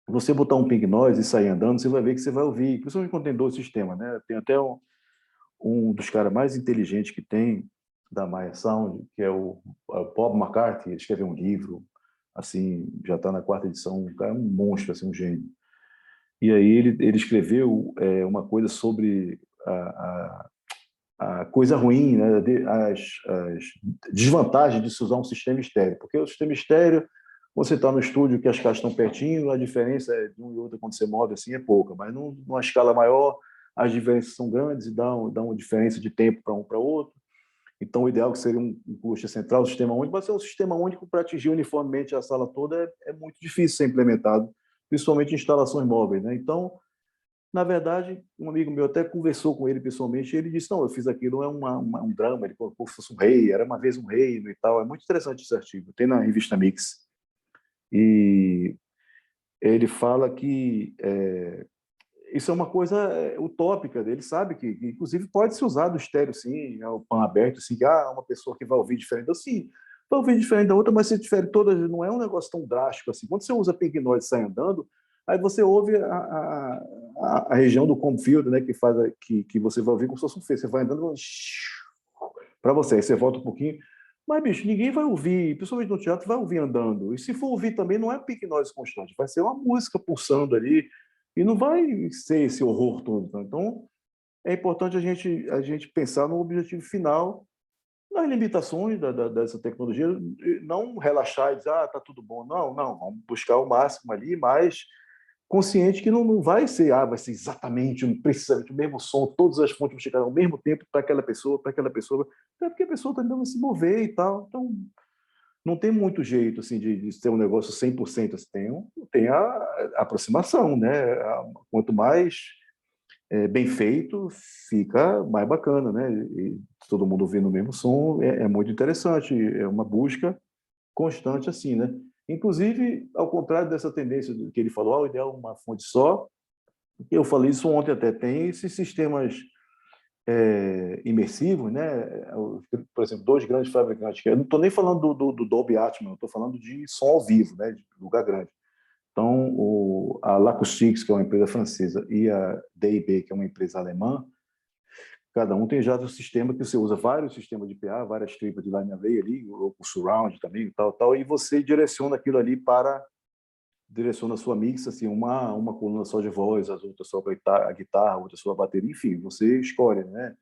você botar um pink noise e sair andando, você vai ver que você vai ouvir, principalmente quando tem dois sistemas, né? Tem até um dos caras mais inteligentes que tem, da Maya Sound, que é o Bob McCarthy, ele escreveu um livro, assim, já está na 4ª edição, um cara, um monstro, assim, um gênio. E aí ele escreveu uma coisa sobre a coisa ruim, né, as desvantagens de se usar um sistema estéreo, porque o sistema estéreo, você está no estúdio que as caixas estão pertinho, a diferença de um e outro quando você move assim é pouca, mas numa escala maior as diferenças são grandes e dá uma diferença de tempo para um para outro. Então, o ideal que seria um cluster central, um sistema único, mas ser um sistema único para atingir uniformemente a sala toda é muito difícil ser implementado, principalmente em instalações móveis, né? Então, na verdade, um amigo meu até conversou com ele pessoalmente, e ele disse, não, eu fiz aquilo, não é um drama, ele colocou que fosse um rei, era uma vez um reino e tal. É muito interessante esse artigo, tem na revista Mix. E ele fala que isso é uma coisa utópica dele, sabe? Que inclusive pode ser usado o estéreo, sim, o pan aberto, assim, uma pessoa que vai ouvir diferente, assim, vai ouvir diferente da outra, mas se difere todas, não é um negócio tão drástico assim. Quando você usa pink noise e sai andando, aí você ouve a região do comb field, né, que você vai ouvir como se fosse um fez. Você vai andando para você, aí você volta um pouquinho. Mas, bicho, ninguém vai ouvir, principalmente no teatro, vai ouvir andando. E se for ouvir também, não é pink noise constante, vai ser uma música pulsando ali, e não vai ser esse horror todo. Então, é importante a gente pensar no objetivo final, nas limitações dessa tecnologia, não relaxar e dizer, tá tudo bom. Não, vamos buscar o máximo ali, mas consciente que não vai ser, vai ser exatamente, precisamente o mesmo som, todas as fontes vão chegar ao mesmo tempo para aquela pessoa, até porque a pessoa está tentando se mover e tal. Então, não tem muito jeito assim, de ser um negócio 100%. Assim, tem a aproximação, né? Quanto mais bem feito, fica mais bacana, né? E todo mundo ouvindo o mesmo som é muito interessante, é uma busca constante assim, né? Inclusive, ao contrário dessa tendência que ele falou, o ideal é uma fonte só, Eu falei isso ontem até, tem esses sistemas imersivos, né? Por exemplo, dois grandes fabricantes, eu não estou nem falando do Dolby Atmos, eu estou falando de som ao vivo, né? De lugar grande. Então, a L'acoustics, que é uma empresa francesa, e a DIB, que é uma empresa alemã, cada um tem já o sistema que você usa vários sistemas de PA, várias tripas de line array ali, o surround também, tal, e você direciona aquilo ali direciona a sua mix, assim, uma coluna só de voz, as outras só a guitarra, outra só a bateria, enfim, você escolhe, né?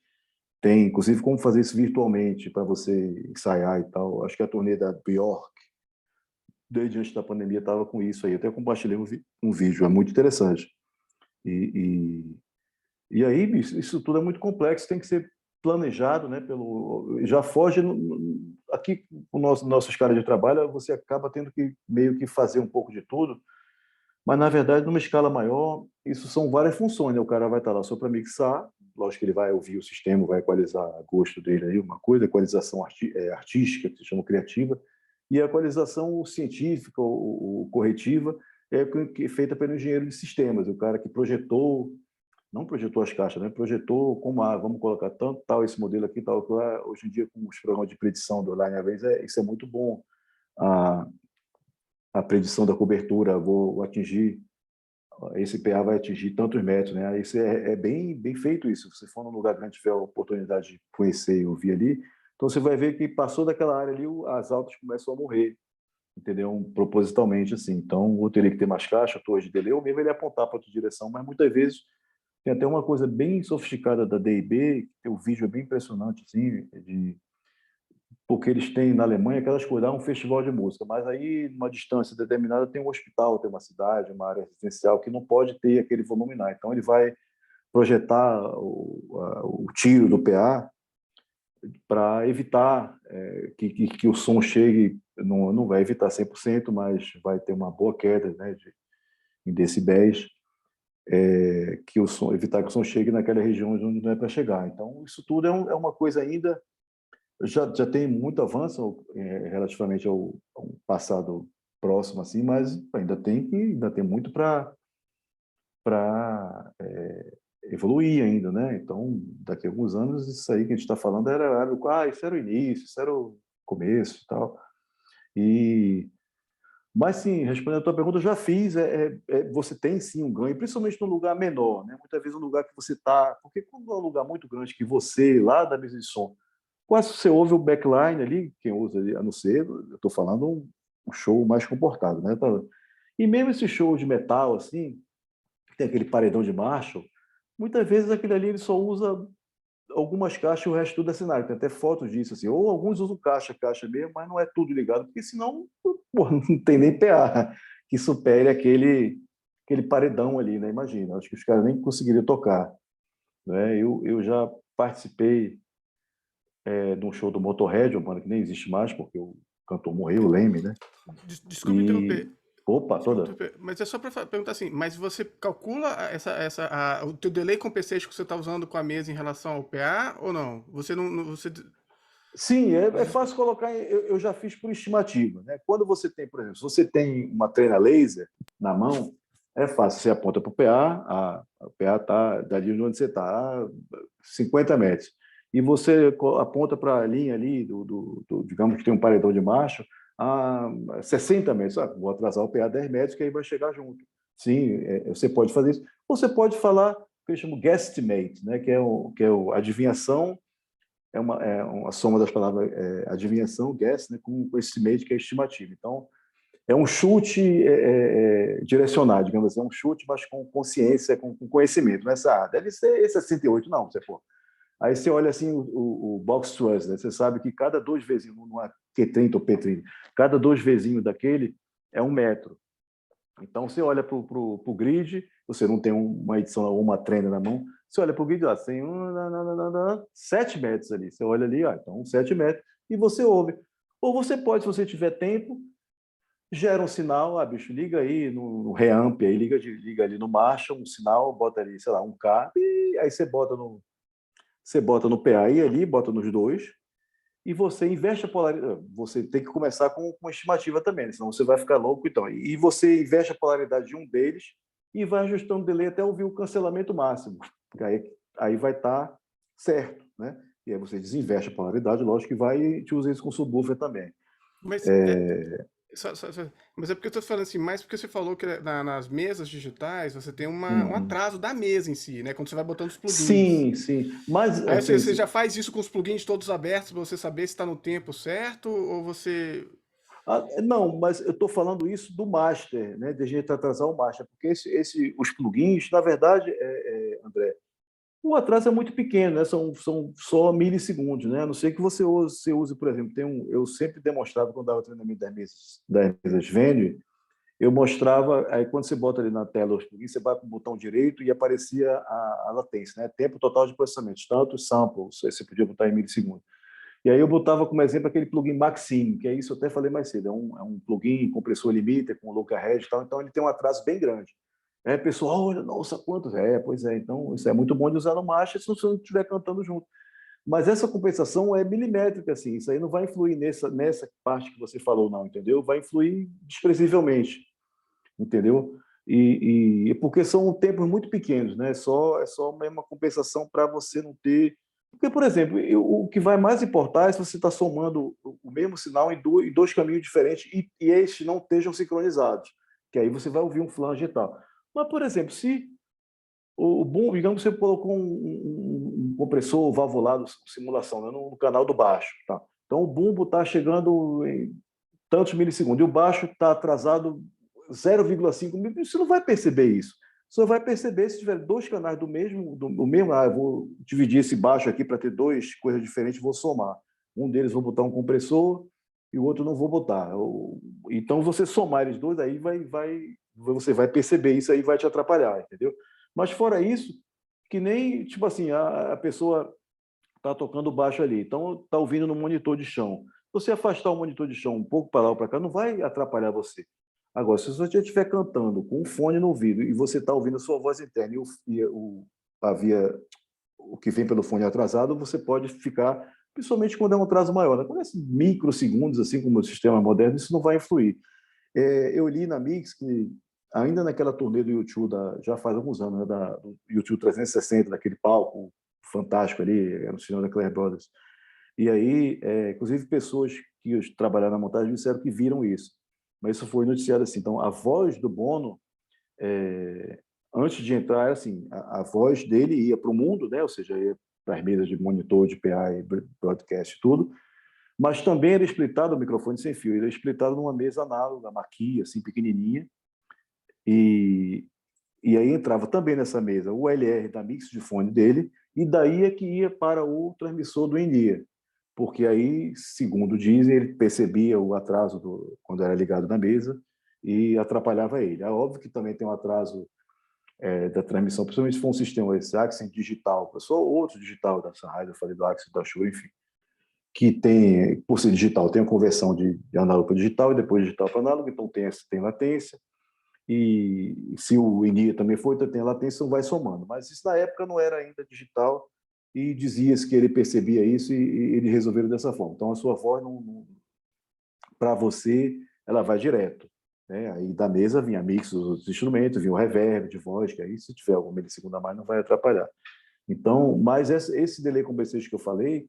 Tem, inclusive, como fazer isso virtualmente para você ensaiar e tal. Acho que a turnê da Björk, desde antes da pandemia, estava com isso aí. Eu até compartilhei um vídeo, é muito interessante. E aí, bicho, isso tudo é muito complexo, tem que ser planejado, né? Já foge aqui com nossos caras de trabalho, você acaba tendo que meio que fazer um pouco de tudo, mas na verdade, numa escala maior, isso são várias funções, né? O cara vai estar lá só para mixar, lógico que ele vai ouvir o sistema, vai equalizar a gosto dele aí, uma coisa, equalização artística, que se chama criativa, e a equalização científica ou corretiva é feita pelo engenheiro de sistemas, o cara que projetou, não projetou as caixas, né? Projetou como, vamos colocar tanto, tal, esse modelo aqui, tal. Hoje em dia, com os programas de predição do Line Arrays, isso é muito bom. A predição da cobertura, vou atingir, esse PA vai atingir tantos metros, né? Isso é bem feito isso. Se você for num lugar grande, tiver a oportunidade de conhecer e ouvir ali, então você vai ver que passou daquela área ali, as altas começam a morrer, entendeu? Propositalmente, assim. Então, eu teria que ter mais caixa, torre de delay, ou mesmo ele apontar para outra direção, mas muitas vezes tem até uma coisa bem sofisticada da DIB, que o vídeo é bem impressionante, assim, porque eles têm na Alemanha aquelas coisas, um festival de música, mas aí, numa distância determinada, tem um hospital, tem uma cidade, uma área residencial que não pode ter aquele volume lá. Então, ele vai projetar o tiro do PA para evitar que o som chegue, não vai evitar 100%, mas vai ter uma boa queda, né, em decibéis, que o som, evitar que o som chegue naquela região onde não é para chegar. Então, isso tudo é uma coisa ainda, já tem muito avanço relativamente ao passado próximo, assim, mas ainda tem muito para evoluir ainda, né? Então, daqui a alguns anos, isso aí que a gente está falando isso era o início, isso era o começo e tal. Mas, sim, respondendo a tua pergunta, eu já fiz. Você tem, sim, um ganho, principalmente num lugar menor, né? Muitas vezes um lugar que você está... Porque quando é um lugar muito grande que você, lá da mesa de som, quase você ouve o backline ali, quem usa ali, a não ser, eu estou falando um show mais comportado, né? E mesmo esse show de metal, assim, que tem aquele paredão de Marshall, muitas vezes aquele ali ele só usa algumas caixas e o resto tudo é cenário. Tem até fotos disso, assim. Ou alguns usam caixa mesmo, mas não é tudo ligado, porque senão, pô, não tem nem PA que supere aquele paredão ali, né? Imagina, acho que os caras nem conseguiriam tocar, né? Eu já participei de um show do Motorhead, uma banda que nem existe mais, porque o cantor morreu, o Leme, né? Desculpe E... interromper. Opa, Desculpe toda... interromper. Mas é só para perguntar assim, mas você calcula o teu delay compensation que você está usando com a mesa em relação ao PA ou não? Você não, você... Sim, é fácil colocar. Eu já fiz por estimativa, né? Quando você tem, por exemplo, se você tem uma trena laser na mão, é fácil. Você aponta para o PA, o PA está dali onde você está, 50 metros. E você aponta para a linha ali, digamos que tem um paredão de marcha, a 60 metros. Vou atrasar o PA 10 metros, que aí vai chegar junto. Sim, você pode fazer isso. Você pode falar, que eu chamo guesstimate, né? que é adivinhação, uma soma das palavras adivinhação, guess, né, com estimate, que é estimativa. Então, é um chute direcionado, digamos assim, é um chute, mas com consciência, com conhecimento. Nessa deve ser 68, não, você for. Aí você olha assim o box truss, né? Você sabe que cada dois vizinhos, numa Q30 ou P30, cada dois vizinhos daquele é 1 metro. Então, você olha para o grid, você não tem uma edição ou uma trena na mão, você olha para o grid, lá, tem 7 metros ali. Você olha ali, então 7 metros, e você ouve. Ou você pode, se você tiver tempo, gera um sinal, bicho, liga aí no reamp, aí liga ali no Marshall, um sinal, bota ali, sei lá, 1K, e aí você bota no PAI ali, bota nos dois, e você investe a polaridade. Você tem que começar com uma estimativa também, né? Senão você vai ficar louco. Então. E você investe a polaridade de um deles e vai ajustando o delay até ouvir o cancelamento máximo. Aí vai estar certo, né? E aí você desinveste a polaridade, lógico que vai e te usa isso com subwoofer também. Mas mas é porque eu tô falando assim, mais porque você falou que nas mesas digitais você tem um atraso da mesa em si, né? Quando você vai botando os plugins. Sim, sim. Mas Aí assim, você já faz isso com os plugins todos abertos para você saber se está no tempo certo ou você. não, mas eu estou falando isso do master, né? De a gente atrasar o master, porque os plugins, na verdade, André, o atraso é muito pequeno, né? São só milissegundos, né? A não ser que você use, por exemplo, eu sempre demonstrava quando dava treinamento das mesas Venue, eu mostrava, aí quando você bota ali na tela os plugins, você bate com o botão direito e aparecia a latência, né? Tempo total de processamento, tantos samples, você podia botar em milissegundos. E aí eu botava como exemplo aquele plugin Maxime, que é isso eu até falei mais cedo, é um plugin compressor limiter com local head e tal, então ele tem um atraso bem grande. Pessoal, olha, nossa, quantos? Pois é, então isso é muito bom de usar no master se você não estiver cantando junto. Mas essa compensação é milimétrica, assim, isso aí não vai influir nessa parte que você falou, não, entendeu? Vai influir desprezívelmente, entendeu? E porque são tempos muito pequenos, né? É só uma compensação para você não ter. Porque, por exemplo, o que vai mais importar é se você está somando o mesmo sinal em dois caminhos diferentes e estes não estejam sincronizados, que aí você vai ouvir um flange e tal. Mas, por exemplo, se o boom, digamos que você colocou um compressor valvulado, simulação, né, no canal do baixo, tá? Então o bumbo está chegando em tantos milissegundos e o baixo está atrasado 0,5 mil, você não vai perceber isso. Só vai perceber se tiver dois canais do mesmo, eu vou dividir esse baixo aqui para ter duas coisas diferentes, vou somar. Um deles vou botar um compressor e o outro não vou botar. Então, você somar eles dois, aí você vai perceber isso aí, vai te atrapalhar, entendeu? Mas fora isso, que nem, tipo assim, a pessoa está tocando baixo ali, então está ouvindo no monitor de chão. Você afastar o monitor de chão um pouco para lá ou para cá, não vai atrapalhar você. Agora, se você estiver cantando com um fone no ouvido e você está ouvindo a sua voz interna o que vem pelo fone atrasado, você pode ficar, principalmente quando é um atraso maior, né? Quando é microsegundos, assim como o sistema moderno, isso não vai influir. Eu li na Mix que, ainda naquela turnê do YouTube, já faz alguns anos, né, do YouTube 360, daquele palco fantástico ali, era no cinema da Clare Brothers. E aí, inclusive, pessoas que trabalharam na montagem disseram que viram isso. Mas isso foi noticiado assim. Então, a voz do Bono, antes de entrar, assim, a voz dele ia para o mundo, né? Ou seja, ia para as mesas de monitor, de PA e broadcast e tudo, mas também era splitado o microfone sem fio, ele era splitado numa mesa análoga, marquia, assim, pequenininha, e aí entrava também nessa mesa o LR da mix de fone dele, e daí é que ia para o transmissor do in-ear, porque aí, segundo dizem, ele percebia o atraso quando era ligado na mesa e atrapalhava ele. É óbvio que também tem um atraso da transmissão, principalmente se for um sistema esse Accent digital, só outro digital da Sennheiser, eu falei do Accent da Shure, enfim, que tem, por ser digital, tem a conversão de análogo para digital e depois digital para análogo, então tem latência. E se o in-ear também for, então tem a latência, então vai somando. Mas isso na época não era ainda digital e dizia-se que ele percebia isso e eles resolveram dessa forma. Então a sua voz, para você, ela vai direto. Né? Aí da mesa vinha mix dos outros instrumentos, vinha o reverb de voz, que aí se tiver alguma milissegundo a mais não vai atrapalhar. Então, mas esse delay compensation que eu falei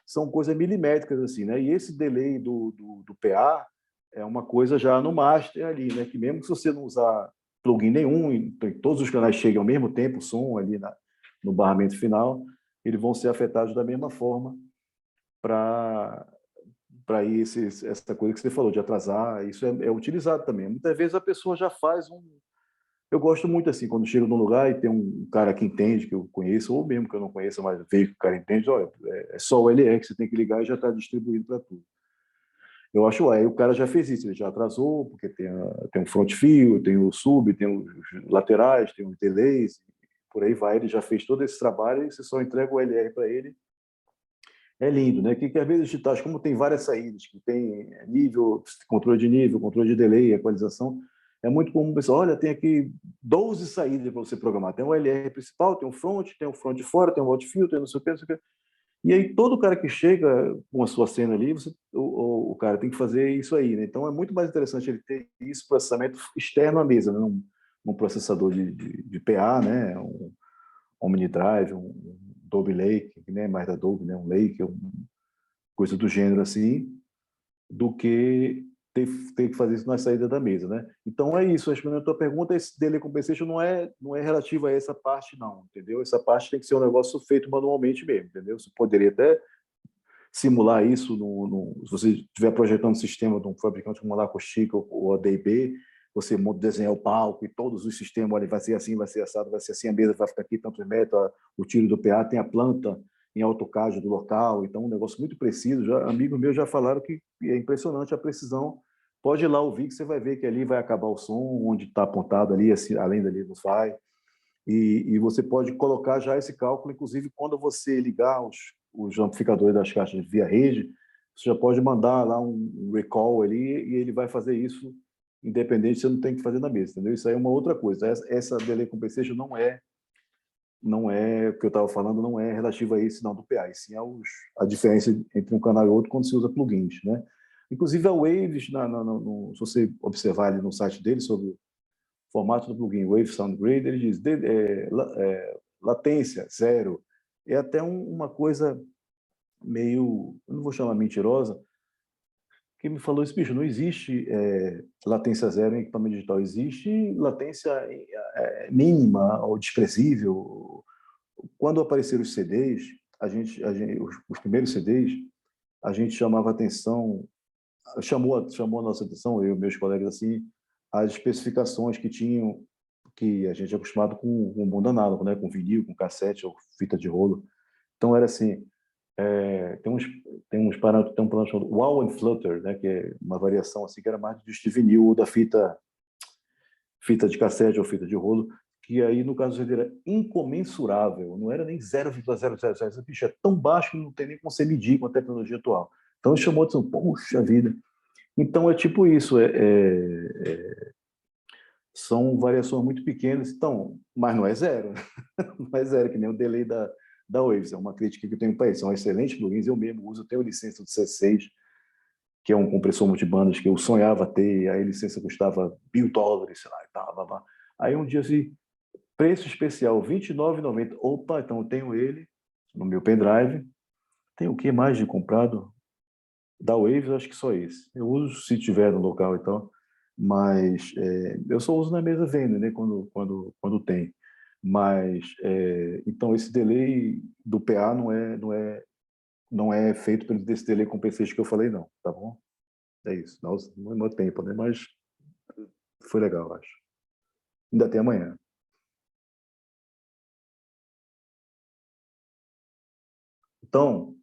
são coisas milimétricas assim, né? E esse delay do PA é uma coisa já no master ali, né? Que mesmo que você não usar plugin nenhum, então, todos os canais chegam ao mesmo tempo, o som ali no barramento final, eles vão ser afetados da mesma forma para ir essa coisa que você falou de atrasar. Isso é utilizado também. Muitas vezes a pessoa já faz eu gosto muito assim, quando chego num lugar e tem um cara que entende, que eu conheço, ou mesmo que eu não conheça, mas vejo que o cara entende, olha, é só o LR que você tem que ligar e já está distribuído para tudo. Eu acho, aí o cara já fez isso, ele já atrasou, porque tem um front fio, tem o sub, tem os laterais, tem os delays, por aí vai, ele já fez todo esse trabalho e você só entrega o LR para ele. É lindo, né? Que às vezes digitais, como tem várias saídas, que tem nível, controle de nível, controle de delay, equalização, é muito comum pensar, olha, tem aqui 12 saídas para você programar. Tem o LR principal, tem o front de fora, tem o outfield, tem não sei o que, não sei o que. E aí todo cara que chega com a sua cena ali, o cara tem que fazer isso aí, né? Então é muito mais interessante ele ter isso, processamento externo à mesa, né? um processador de PA, né? Um OmniDrive, um Adobe Lake, que nem é mais da Adobe, né? Um Lake, coisa do gênero assim, do que ter que fazer isso na saída da mesa, né? Então é isso. Respondendo a tua pergunta, esse Delay Compensation não é relativo a essa parte, não, entendeu? Essa parte tem que ser um negócio feito manualmente mesmo, entendeu? Você poderia até simular isso se você estiver projetando um sistema de um fabricante como a Acústica ou a D&B, você desenhar o palco e todos os sistemas, olha, vai ser assim, vai ser assado, vai ser assim, a mesa vai ficar aqui, tantos metros, o tiro do PA, tem a planta em AutoCAD do local, então um negócio muito preciso. Amigos meus já falaram que é impressionante a precisão. Pode ir lá ouvir que você vai ver que ali vai acabar o som, onde está apontado ali, assim, além dali não vai. E você pode colocar já esse cálculo, inclusive quando você ligar os amplificadores das caixas via rede, você já pode mandar lá um recall ali e ele vai fazer isso independente, você não tem que fazer na mesa, entendeu? Isso aí é uma outra coisa. Essa Delay Compensation não é o que eu estava falando, não é relativa a esse não do PA, e sim a diferença entre um canal e outro quando se usa plugins, né? Inclusive a Waves, se você observar ali no site dele sobre o formato do plugin Wave Sound Grid, ele diz latência zero. É até uma coisa meio, eu não vou chamar mentirosa, que me falou isso, bicho, não existe latência zero em equipamento digital, existe latência mínima ou desprezível. Quando apareceram os CDs, os primeiros CDs, a gente chamava atenção, chamou a nossa atenção, eu e meus colegas, assim, as especificações que tinham, que a gente é acostumado com o mundo análogo, né? Com vinil, com cassete ou fita de rolo. Então era assim, tem um plano chamado Wow and Flutter, né? Que é uma variação assim que era mais de vinil ou da fita de cassete ou fita de rolo, que aí no caso dele era incomensurável, não era nem 0,000, esse bicho é tão baixo que não tem nem como você medir com a tecnologia atual. Então chamou a atenção, poxa vida. Então é tipo isso, são variações muito pequenas, então, mas não é zero, não é zero, que nem o delay da Waves, é uma crítica que eu tenho para eles, são excelentes plugins, eu mesmo uso, tenho licença do C6, que é um compressor multibandas que eu sonhava ter, aí a licença custava $1.000, sei lá, e tal, blá, blá. Aí um dia assim, preço especial, R$29,90, opa, então eu tenho ele no meu pendrive, tem o que mais de comprado? Da Waves, acho que só esse. Eu uso se tiver no local e tal, mas eu só uso na mesa venda, né? Quando tem. Mas então esse delay do PA não é feito pelo desse delay compensation que eu falei, não, tá bom? É isso. Não é muito tempo, né? Mas foi legal, acho. Ainda tem amanhã. Então,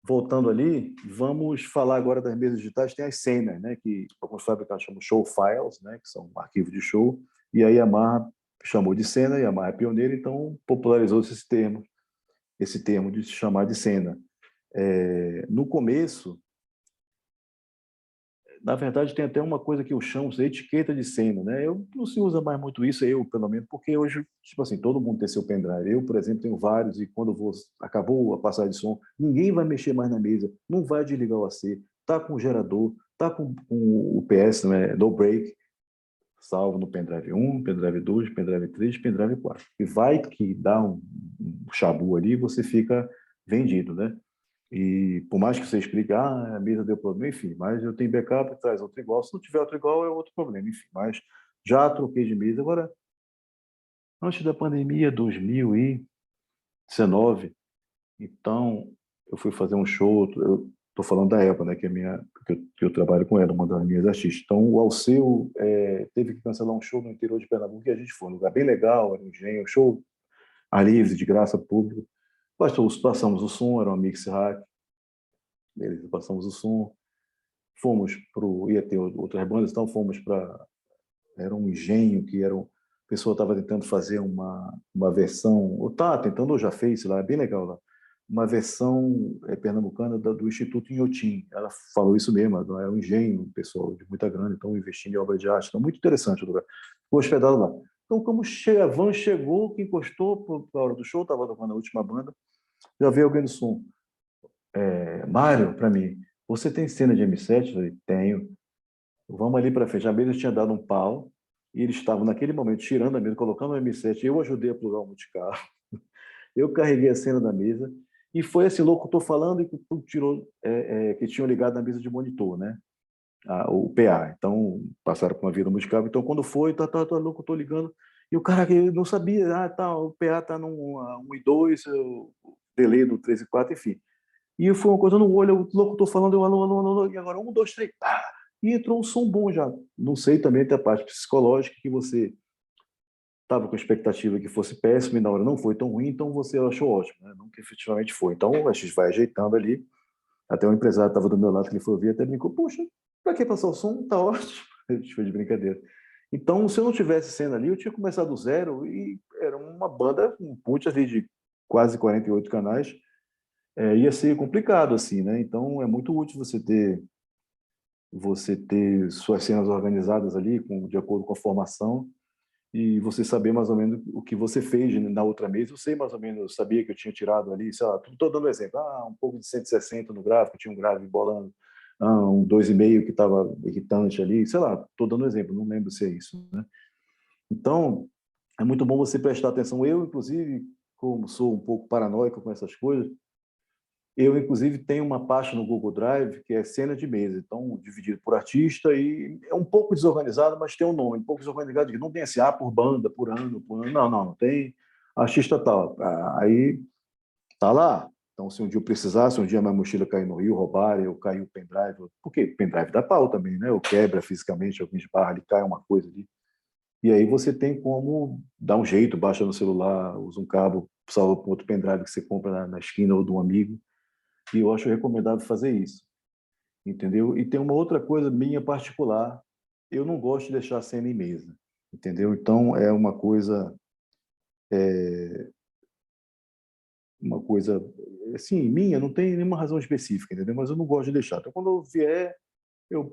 voltando ali, vamos falar agora das mesas digitais. Tem as cenas, né, que alguns fabricantes chamam show files, né, que são arquivos de show, e aí a Yamaha chamou de cena, e a Yamaha é pioneira, então popularizou esse termo de se chamar de cena. No começo, na verdade, tem até uma coisa que eu chamo de etiqueta de cena, né? Eu não se usa mais muito isso, eu pelo menos, porque hoje, tipo assim, todo mundo tem seu pendrive. Eu, por exemplo, tenho vários e quando acabou a passagem de som, ninguém vai mexer mais na mesa, não vai desligar o AC, tá com o gerador, tá com o PS, né? No break, salvo no pendrive 1, pendrive 2, pendrive 3, pendrive 4. E vai que dá um chabu ali, você fica vendido, né? E por mais que você explique, a mesa deu problema, enfim, mas eu tenho backup, traz outro igual. Se não tiver outro igual, é outro problema, enfim. Mas já troquei de mesa. Agora, antes da pandemia, 2019, então eu fui fazer um show, eu estou falando da Elba, né, que eu trabalho com ela, uma das minhas artistas. Então o Alceu teve que cancelar um show no interior de Pernambuco e a gente foi, um lugar bem legal, era um engenho, show ar livre, de graça, público. Passamos o som, era uma mix rack, beleza, passamos o som, ia ter outras bandas, então fomos para, era um engenho que a pessoa estava tentando fazer uma versão, ou tá tentando, ou já fez, sei lá, é bem legal lá, uma versão pernambucana do Instituto Inhotim. Ela falou isso mesmo, era um engenho, pessoal de muita grana, então investindo em obra de arte, então muito interessante o lugar. Ficou hospedado lá. Então, como a van chegou, que encostou para a hora do show, estava tocando a última banda, já veio alguém do som. Mário, para mim, você tem cena de M7? Eu falei, tenho. Vamos ali para frente. A mesa tinha dado um pau, e eles estavam naquele momento tirando a mesa, colocando o M7, eu ajudei a plugar o multicarro, eu carreguei a cena da mesa, e foi esse locutor falando e que tirou, que tinham ligado na mesa de monitor, né? O PA. Então, passaram por uma vida musical. Então, quando foi, locutor ligando, e o cara que não sabia, o PA tá no 1 e 2, o delay no 3 e 4, enfim. E foi uma coisa no olho, o locutor falando, eu, alô, alô, alô, e agora 1, 2, 3, pá! E entrou um som bom já. Não sei também tem a parte psicológica que você estava com a expectativa que fosse péssimo e na hora não foi tão ruim, então você achou ótimo, né? Não que efetivamente foi. Então a gente vai ajeitando ali. Até o empresário estava do meu lado, que ele foi ouvir, até brincou, poxa, para que passar o som? Tá ótimo. A gente foi de brincadeira. Então, se eu não tivesse cena ali, eu tinha começado do zero e era uma banda, um put ali de quase 48 canais, ia ser complicado, assim, né? Então, é muito útil você ter suas cenas organizadas ali, de acordo com a formação, e você saber mais ou menos o que você fez na outra mesa. Eu sei mais ou menos, eu sabia que eu tinha tirado ali, sei lá, estou dando exemplo, um pouco de 160 no gráfico, tinha um grave bolando, um 2,5 que estava irritante ali, sei lá, estou dando exemplo, não lembro se é isso, né? Então, é muito bom você prestar atenção. Eu, inclusive, como sou um pouco paranoico com essas coisas, eu, inclusive, tenho uma pasta no Google Drive que é cena de mesa, então, dividido por artista, e é um pouco desorganizado, mas tem um nome, um pouco desorganizado, não tem assim, por banda, por ano, não tem artista tal. Aí, tá lá. Então, se um dia eu precisar, se um dia minha mochila cair no rio, roubarem, eu cair o pendrive, porque pendrive dá pau também, né? Ou quebra fisicamente, alguém esbarra ali, cai uma coisa ali. E aí você tem como dar um jeito, baixa no celular, usa um cabo, salva para outro pendrive que você compra na esquina ou de um amigo, e eu acho recomendável fazer isso, entendeu? E tem uma outra coisa minha particular, eu não gosto de deixar a cena em mesa, entendeu? Então é uma coisa assim, minha, não tem nenhuma razão específica, entendeu? Mas eu não gosto de deixar. Então quando eu vier, eu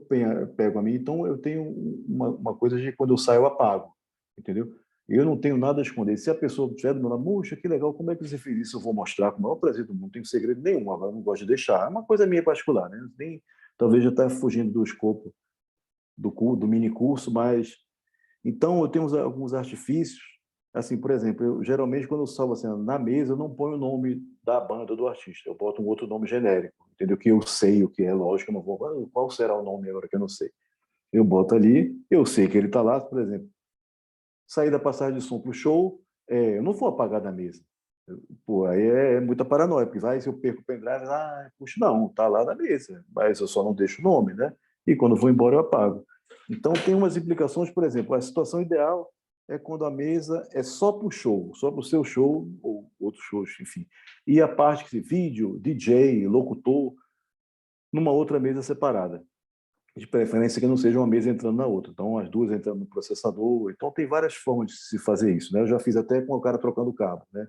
pego a minha. Então eu tenho uma coisa de quando eu saio eu apago, entendeu? Eu não tenho nada a esconder. Se a pessoa estiver do meu lado, puxa, que legal, como é que você fez isso? Eu vou mostrar com o maior prazer do mundo, não tenho segredo nenhum, agora eu não gosto de deixar. É uma coisa minha particular, né? Nem, talvez já está fugindo do escopo do mini curso, mas então eu tenho alguns artifícios, assim, por exemplo, eu geralmente quando eu salvo assim, na mesa, eu não ponho o nome da banda do artista, eu boto um outro nome genérico, entendeu? Que eu sei o que é, lógico, eu não vou, qual será o nome agora que eu não sei. Eu boto ali, eu sei que ele está lá, por exemplo, sair da passagem de som para o show, eu não vou apagar da mesa. Pô, aí é muita paranoia, porque vai, se eu perco o pendrive, puxa, não, tá lá na mesa, mas eu só não deixo o nome, né? E quando eu vou embora eu apago. Então tem umas implicações, por exemplo, a situação ideal é quando a mesa é só para o show, só para o seu show, ou outros shows, enfim. E a parte de vídeo, DJ, locutor, numa outra mesa separada. De preferência que não seja uma mesa entrando na outra. Então, as duas entrando no processador. Então, tem várias formas de se fazer isso, né? Eu já fiz até com o cara trocando o cabo, né?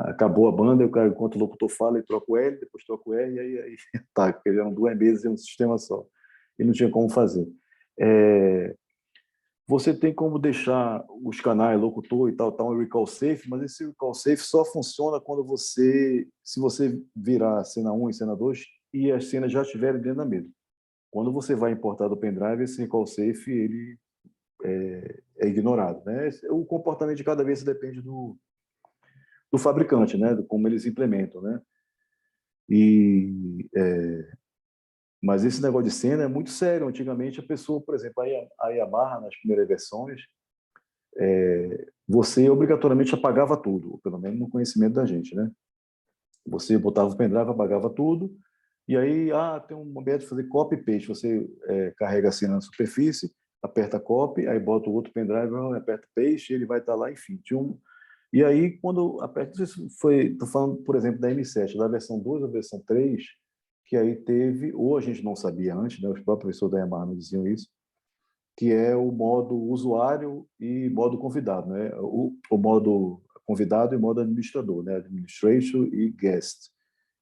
Acabou a banda, o cara, enquanto o locutor fala, ele troca o L, depois troca o R, e aí tá, porque eram duas mesas em um sistema só. E não tinha como fazer. Você tem como deixar os canais locutor e tal, um recall safe, mas esse recall safe só funciona quando se você virar cena 1 e cena 2 e as cenas já estiverem dentro da mesa. Quando você vai importar do pendrive, esse recall safe ele é ignorado, né? O comportamento de cada vez depende do fabricante, né? De como eles implementam, né? E mas esse negócio de cena é muito sério. Antigamente a pessoa, por exemplo, a Yamaha nas primeiras versões, você obrigatoriamente apagava tudo, pelo menos no conhecimento da gente, né? Você botava o pendrive, apagava tudo, e aí, tem um momento de fazer copy e paste. Você carrega a cena na superfície, aperta copy, aí bota o outro pendrive, aperta paste, ele vai estar lá, enfim. E aí, quando aperta, estou falando, por exemplo, da M7, da versão 2 ou versão 3, que aí teve, ou a gente não sabia antes, né, os próprios professores da Yamaha não diziam isso, que é o modo usuário e modo convidado, né? O modo convidado e modo administrador, né? Administration e guest.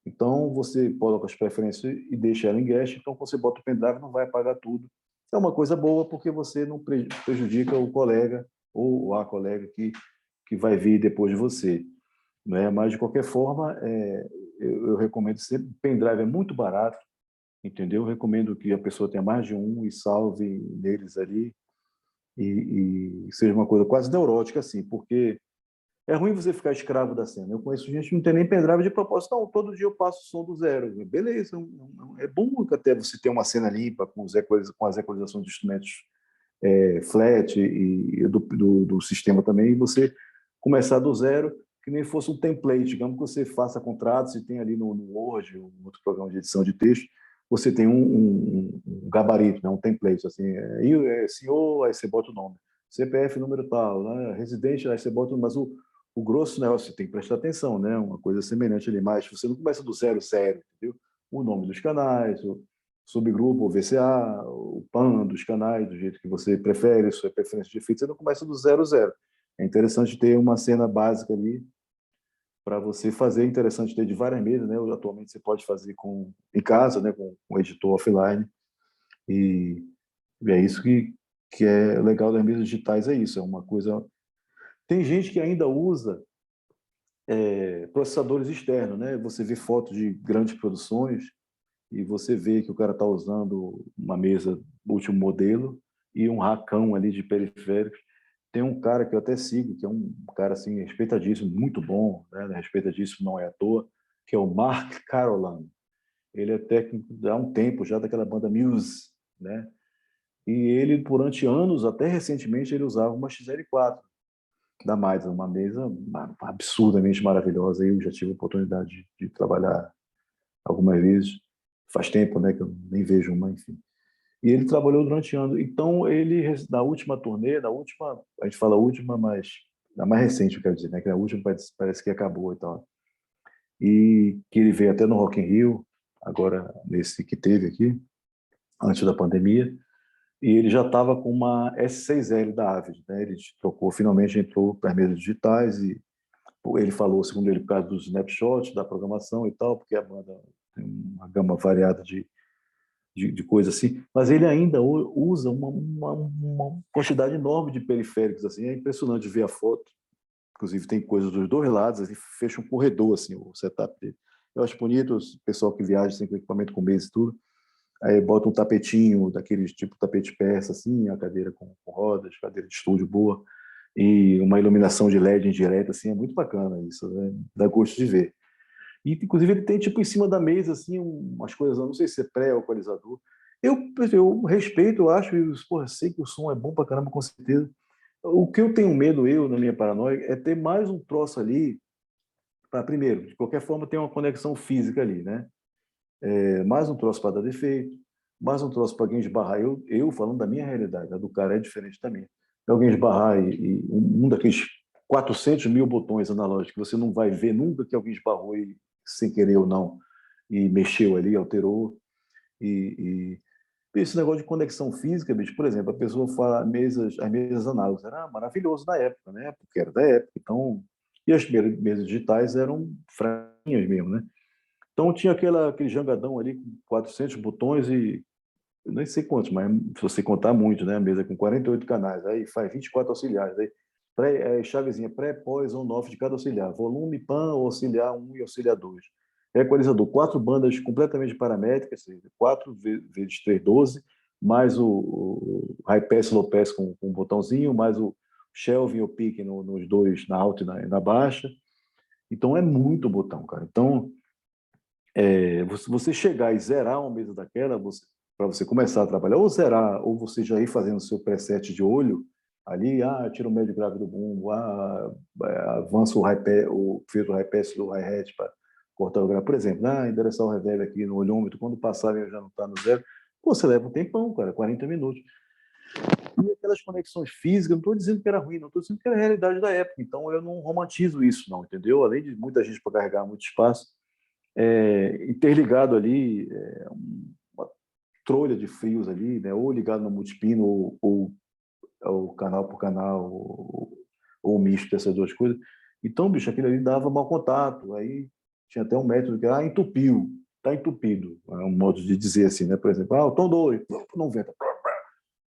Então, você coloca as preferências e deixa ela em guest, então você bota o pendrive não vai apagar tudo. É uma coisa boa porque você não prejudica o colega ou a colega que vai vir depois de você. Né? Mas, de qualquer forma, eu recomendo sempre, pendrive é muito barato, entendeu? Eu recomendo que a pessoa tenha mais de um e salve neles ali. e seja uma coisa quase neurótica, assim, porque é ruim você ficar escravo da cena. Eu conheço gente que não tem nem pendrive de propósito. Não, todo dia eu passo o som do zero. Beleza, é bom até você ter uma cena limpa com as equalizações de instrumentos flat e do sistema também, e você começar do zero, que nem fosse um template. Digamos que você faça contrato, se tem ali no Word, ou outro programa de edição de texto, você tem um gabarito, né, um template, assim, senhor, aí você bota o nome, CPF número tal, né, residente, aí você bota, mas o grosso, né, você tem que prestar atenção, né, uma coisa semelhante ali, mas você não começa do zero, entendeu? O nome dos canais, o subgrupo, o VCA, o PAN dos canais, do jeito que você prefere, sua preferência de efeito, você não começa do zero. É interessante ter uma cena básica ali para você fazer, é interessante ter de várias mesas, né? Atualmente você pode fazer em casa, né, com o editor offline, e é isso que é legal das mesas digitais, é isso, é uma coisa... Tem gente que ainda usa processadores externos, né? Você vê fotos de grandes produções e você vê que o cara está usando uma mesa último modelo e um racão ali de periféricos. Tem um cara que eu até sigo, que é um cara assim, respeitadíssimo, muito bom, né? Respeitadíssimo não é à toa, que é o Mark Carolan. Ele é técnico há um tempo já daquela banda Muse, né? E ele, durante anos, até recentemente, ele usava uma XL4 da Maiser, uma mesa absurdamente maravilhosa. Eu já tive a oportunidade de trabalhar algumas vezes. Faz tempo, né, que eu nem vejo uma, enfim. E ele trabalhou durante anos. Então, ele, na última turnê, a gente fala última, mas a mais recente, eu quero dizer, né, que a última parece que acabou e tal. E que ele veio até no Rock in Rio, agora nesse que teve aqui, antes da pandemia, e ele já estava com uma S6L da Avid, né? Ele trocou, finalmente entrou para as mesas digitais e ele falou, segundo ele, por causa dos snapshots, da programação e tal, porque a banda tem uma gama variada de coisas assim, mas ele ainda usa uma quantidade enorme de periféricos, assim, é impressionante ver a foto, inclusive tem coisas dos dois lados, assim, fecha um corredor, assim, o setup dele. Eu acho bonito o pessoal que viaja sem equipamento com mesa e tudo, aí bota um tapetinho, daqueles tipo tapete persa, assim, a cadeira com rodas, cadeira de estúdio boa, e uma iluminação de LED indireta, assim, é muito bacana isso, né? Dá gosto de ver. E, inclusive, ele tem, tipo, em cima da mesa, assim, umas coisas, não sei se é pré-equalizador. Eu respeito, eu acho, e, porra, sei que o som é bom pra caramba, com certeza. O que eu tenho medo, na minha paranoia, é ter mais um troço ali, para, primeiro, de qualquer forma, ter uma conexão física ali, né? Mais um troço para dar defeito, mais um troço para alguém esbarrar. Eu falando da minha realidade, a do cara é diferente também. Alguém esbarrar e um daqueles 400 mil botões analógicos que você não vai ver nunca que alguém esbarrou sem querer ou não, e mexeu ali, alterou. Esse negócio de conexão física, bicho, por exemplo, a pessoa fala as mesas análogas, era maravilhoso na época, né? Porque era da época. Então, e as mesas digitais eram fraquinhas mesmo, né? Então tinha aquele jangadão ali com 400 botões e eu nem sei quantos, mas se você contar muito, né? A mesa com 48 canais, aí faz 24 auxiliares, aí chavezinha pré, pós, on-off de cada auxiliar, volume, pan, auxiliar 1 e auxiliar 2. Equalizador, 4 bandas completamente paramétricas, 4 vezes 3, 12, mais o high pass, low pass com um botãozinho, mais o shelving e o pick nos dois, na alta e na baixa. Então é muito botão, cara. Então, você chegar e zerar uma mesa daquela, para você começar a trabalhar, ou zerar, ou você já ir fazendo o seu preset de olho ali, tira o médio grave do bumbo, avança o filtro high pass do hi-hat para cortar o grave, por exemplo, endereçar o reverb aqui no olhômetro, quando passar ele já não está no zero, pô, você leva um tempão, cara, 40 minutos. E aquelas conexões físicas, não estou dizendo que era ruim, não estou dizendo que era a realidade da época, então eu não romantizo isso, não, entendeu? Além de muita gente para carregar muito espaço, interligado ali, uma trolha de frios ali, né? Ou ligado no multipino, ou canal por canal, ou misto dessas duas coisas. Então, bicho, aquilo ali dava mau contato, aí tinha até um método que entupiu, está entupido, é um modo de dizer assim, né? Por exemplo, o tom 2, não venta.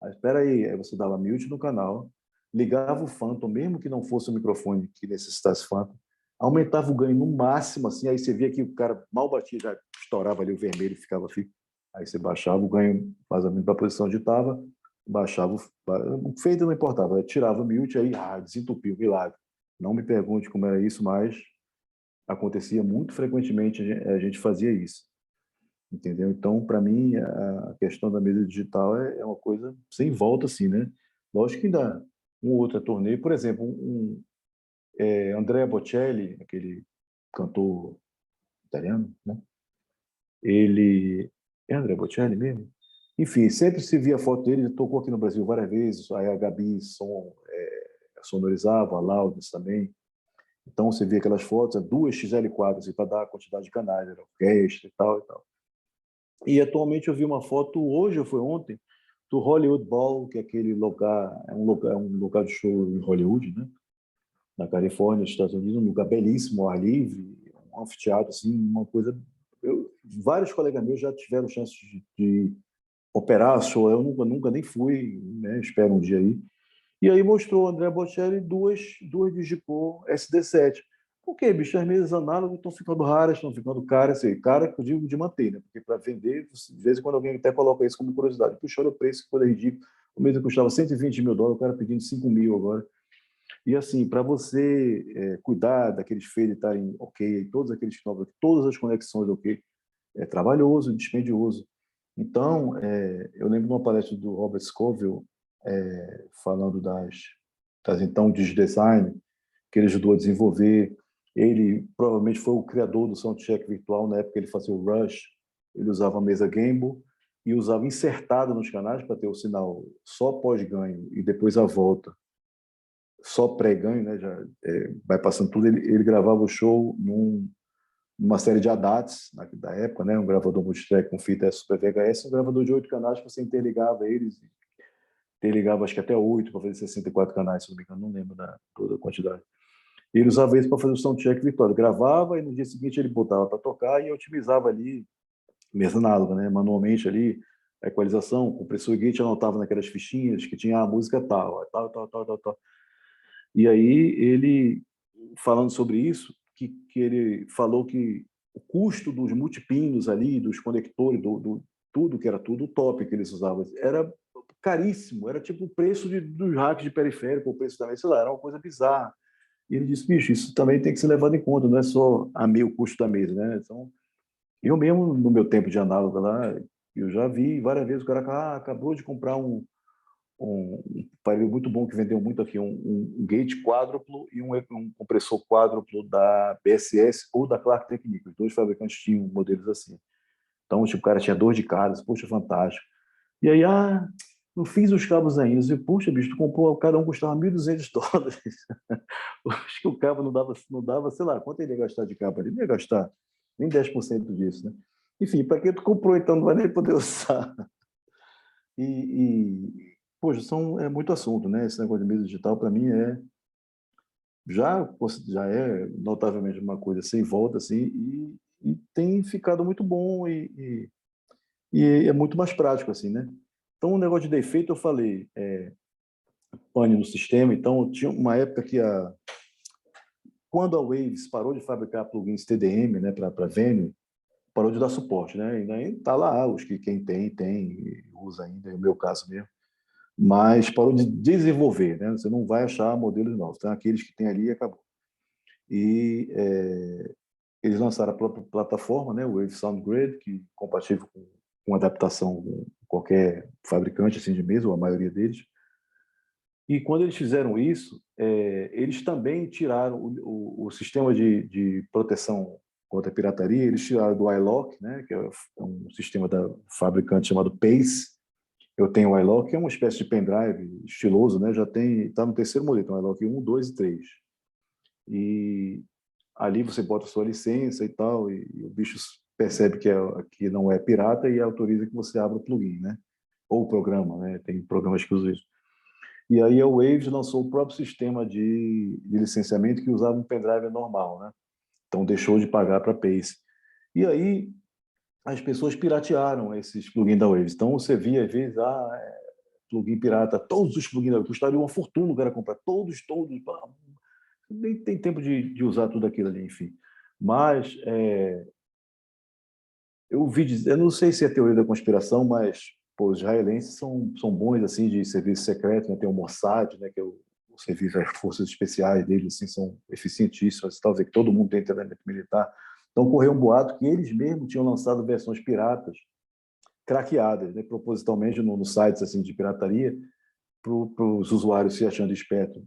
Aí, espera aí você dava mute no canal, ligava o Phantom, mesmo que não fosse o microfone que necessitasse Phantom, aumentava o ganho no máximo, assim, aí você via que o cara mal batia, já estourava ali o vermelho e ficava fixo. Aí você baixava o ganho, mais ou menos, para a posição onde estava, baixava o fade não importava, tirava o mute, aí desentupiu, milagre. Não me pergunte como era isso, mas acontecia muito frequentemente, a gente fazia isso, entendeu? Então, para mim, a questão da mesa digital é uma coisa sem volta, assim, né? Lógico que ainda um ou outro torneio, por exemplo, Andrea Bocelli, aquele cantor italiano, né? Ele é Andrea Bocelli mesmo? Enfim, sempre se via foto dele, ele tocou aqui no Brasil várias vezes, aí a Gabi sonorizava, a Laudes também. Então você via aquelas fotos, 2 XL4, assim, para dar a quantidade de canais, era orquestra e tal e tal. E atualmente eu vi uma foto, hoje ou foi ontem, do Hollywood Bowl, que é aquele lugar, é um lugar de show em Hollywood, né? Na Califórnia, nos Estados Unidos, um lugar belíssimo, ao ar livre, um anfiteatro, assim, uma coisa... vários colegas meus já tiveram chance de operar show, eu nunca nem fui, né? Espero um dia aí. E aí mostrou o André Bocelli duas Digicor SD7. Por quê, bicho? As mesas análogas estão ficando raras, estão ficando caras. Assim, cara que eu digo de manter, né? Porque para vender, de vez em quando alguém até coloca isso como curiosidade. Puxa, olha o preço, que coisa ridícula. O mesa custava $120 mil, o cara pedindo 5 mil agora. E assim, para você cuidar daqueles feios estarem ok, todos aqueles novos, todas as conexões ok, é trabalhoso, dispendioso. Então, eu lembro de uma palestra do Robert Scoville, falando das então Design, que ele ajudou a desenvolver. Ele provavelmente foi o criador do soundcheck virtual, na época ele fazia o Rush, ele usava a mesa Gimbal e usava insertado nos canais para ter o sinal só pós-ganho e depois a volta só pré-ganho, né? Já vai passando tudo. Ele gravava o show numa série de ADATs da época, né? Um gravador multitrack com fita Super VHS, um gravador de 8 canais que você interligava eles, interligava acho que até 8 para fazer 64 canais, se não me engano, não lembro da toda a quantidade. E ele usava isso para fazer o soundcheck virtual. Ele gravava e no dia seguinte ele botava para tocar e otimizava ali, mesa análoga, né? Manualmente ali, a equalização, o compressor gate anotava naquelas fichinhas que tinha a música tal, tal, tal, tal, tal, tal. E aí ele, falando sobre isso, que ele falou que o custo dos multipinos ali, dos conectores, tudo que era tudo, o top que eles usavam, era caríssimo, era tipo o preço dos racks de periférico, o preço também, sei lá, era uma coisa bizarra. E ele disse, bicho, isso também tem que ser levado em conta, não é só o custo da mesa, né? Então, eu mesmo, no meu tempo de análogo lá, eu já vi várias vezes o cara acabou de comprar um aparelho muito bom que vendeu muito aqui, um gate quádruplo e um compressor quádruplo da BSS ou da Clark Technique. Os dois fabricantes tinham modelos assim. Então, tipo, o cara tinha dor de casa, poxa, fantástico. E aí, não fiz os cabos ainda. Eu disse, poxa, bicho, tu comprou, cada um custava $1.200. Acho que o cabo não dava, sei lá, quanto ele ia gastar de cabo ali? Não ia gastar nem 10% disso, né? Enfim, para que tu comprou, então, não vai nem poder usar. Poxa, é muito assunto, né? Esse negócio de mídia digital, para mim, já é notavelmente uma coisa sem volta, assim, e tem ficado muito bom e é muito mais prático, assim, né? Então, o negócio de defeito, eu falei, pane no sistema. Então, tinha uma época que quando a Waves parou de fabricar plugins TDM, né, para Venue, parou de dar suporte, né? E aí tá lá, os que quem tem, usa ainda, é o meu caso mesmo. Mas parou de desenvolver, né? Você não vai achar modelos novos, tem aqueles que tem ali e acabou. E eles lançaram a própria plataforma, né? O Wave Sound Grid, que é compatível com adaptação com qualquer fabricante assim de mesa, ou a maioria deles. E quando eles fizeram isso, eles também tiraram o sistema de proteção contra a pirataria, eles tiraram do iLock, né? Que é um sistema da fabricante chamado Pace. Eu tenho o iLock, que é uma espécie de pendrive estiloso, né? Já está no terceiro modelo, então iLock 1, 2 e 3. E ali você bota a sua licença e tal, e o bicho percebe que não é pirata e autoriza que você abra o plugin, né? Ou o programa, né? Tem programas que usam isso. E aí a Waves lançou o próprio sistema de licenciamento que usava um pendrive normal, né? Então deixou de pagar para Pace. E aí as pessoas piratearam esses plugins da Waves. Então você via às vezes, plugin pirata, todos os plugins da Waves custariam uma fortuna o cara comprar, todos, nem tem tempo de usar tudo aquilo ali, enfim. Mas eu não sei se é teoria da conspiração, mas pô, os israelenses são bons assim de serviço secreto, né? Tem o Mossad, né, que é o serviço das forças especiais deles, assim, são eficientíssimos, talvez que todo mundo tem treinamento militar. Então correu um boato que eles mesmos tinham lançado versões piratas, craqueadas, né, propositalmente nos sites assim de pirataria, para os usuários se achando esperto,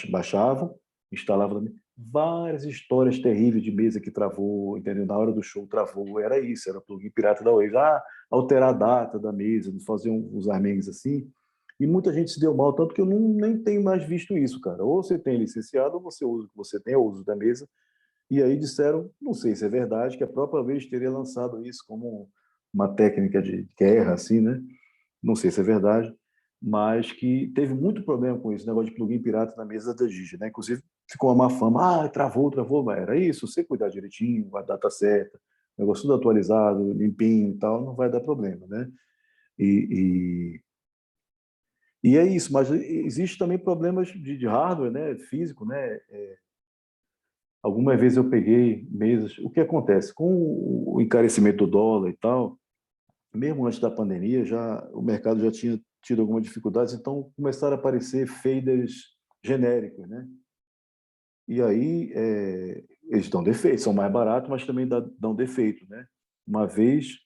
baixavam, instalavam várias histórias terríveis de mesa que travou, entendeu? Na hora do show travou, era isso, era plugin pirata da Waves. Alterar a data da mesa, fazer uns armengues assim, e muita gente se deu mal, tanto que eu nem tenho mais visto isso, cara. Ou você tem licenciado, ou você usa o que você tem, ou uso da mesa, e aí disseram, não sei se é verdade, que a própria Waves teria lançado isso como uma técnica de guerra, assim, né? Não sei se é verdade, mas que teve muito problema com isso, negócio de plugin pirata na mesa da Gigi, né? Inclusive ficou uma má fama, travou, mas era isso, você cuidar direitinho, a data certa, negócio tudo atualizado, limpinho e tal, não vai dar problema, né? E, e é isso, mas existe também problemas de hardware, né? Físico, né? Algumas vezes eu peguei mesas, o que acontece? Com o encarecimento do dólar e tal, mesmo antes da pandemia, o mercado já tinha tido algumas dificuldades, então começaram a aparecer faders genéricos, né? E aí eles dão defeito, são mais baratos, mas também dão defeito, né? Uma vez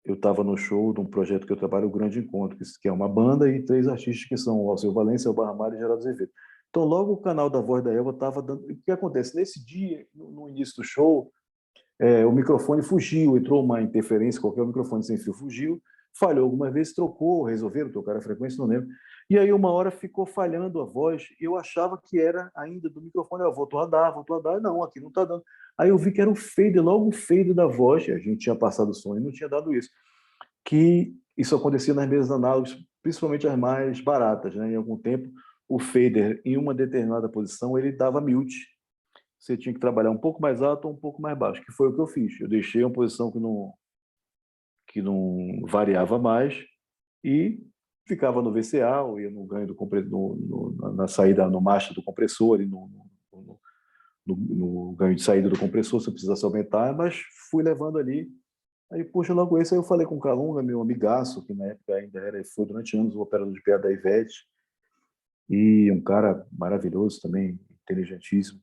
eu estava no show de um projeto que eu trabalho, o Grande Encontro, que é uma banda e 3 artistas que são o Alceu Valença, o Barramar e Geraldo Azevedo. Então, logo o canal da Voz da Elba estava dando... O que acontece? Nesse dia, no início do show, o microfone fugiu, entrou uma interferência, qualquer microfone sem fio fugiu, falhou algumas vezes, trocou, resolveram trocar a frequência, não lembro. E aí uma hora ficou falhando a voz, eu achava que era ainda do microfone, voltou a dar, não, aqui não está dando. Aí eu vi que era o fade, logo o fade da voz, a gente tinha passado o som e não tinha dado isso. Que isso acontecia nas mesas análogas, principalmente as mais baratas, né? Em algum tempo, o fader, em uma determinada posição, ele dava mute, você tinha que trabalhar um pouco mais alto ou um pouco mais baixo, que foi o que eu fiz. Eu deixei uma posição que não variava mais e ficava no VCA, ou ia no ganho do na saída, no master do compressor, e no ganho de saída do compressor, se eu precisasse aumentar, mas fui levando ali. Aí, puxa, logo esse, aí eu falei com o Calunga, meu amigaço, que na época ainda foi durante anos o operador de PA da Ivete, e um cara maravilhoso também, inteligentíssimo.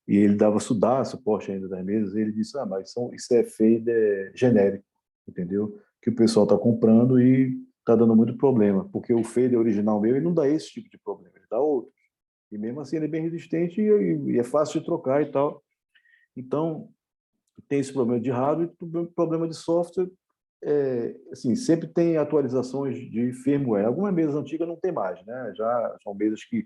E ele dava suporte ainda das mesas, e ele disse, mas isso é fader genérico, entendeu? Que o pessoal está comprando e está dando muito problema, porque o fader original meu, ele não dá esse tipo de problema, ele dá outro. E mesmo assim ele é bem resistente e é fácil de trocar e tal. Então, tem esse problema de hardware e problema de software. Assim, sempre tem atualizações de firmware. Algumas mesas antigas não tem mais, né? Já são mesas que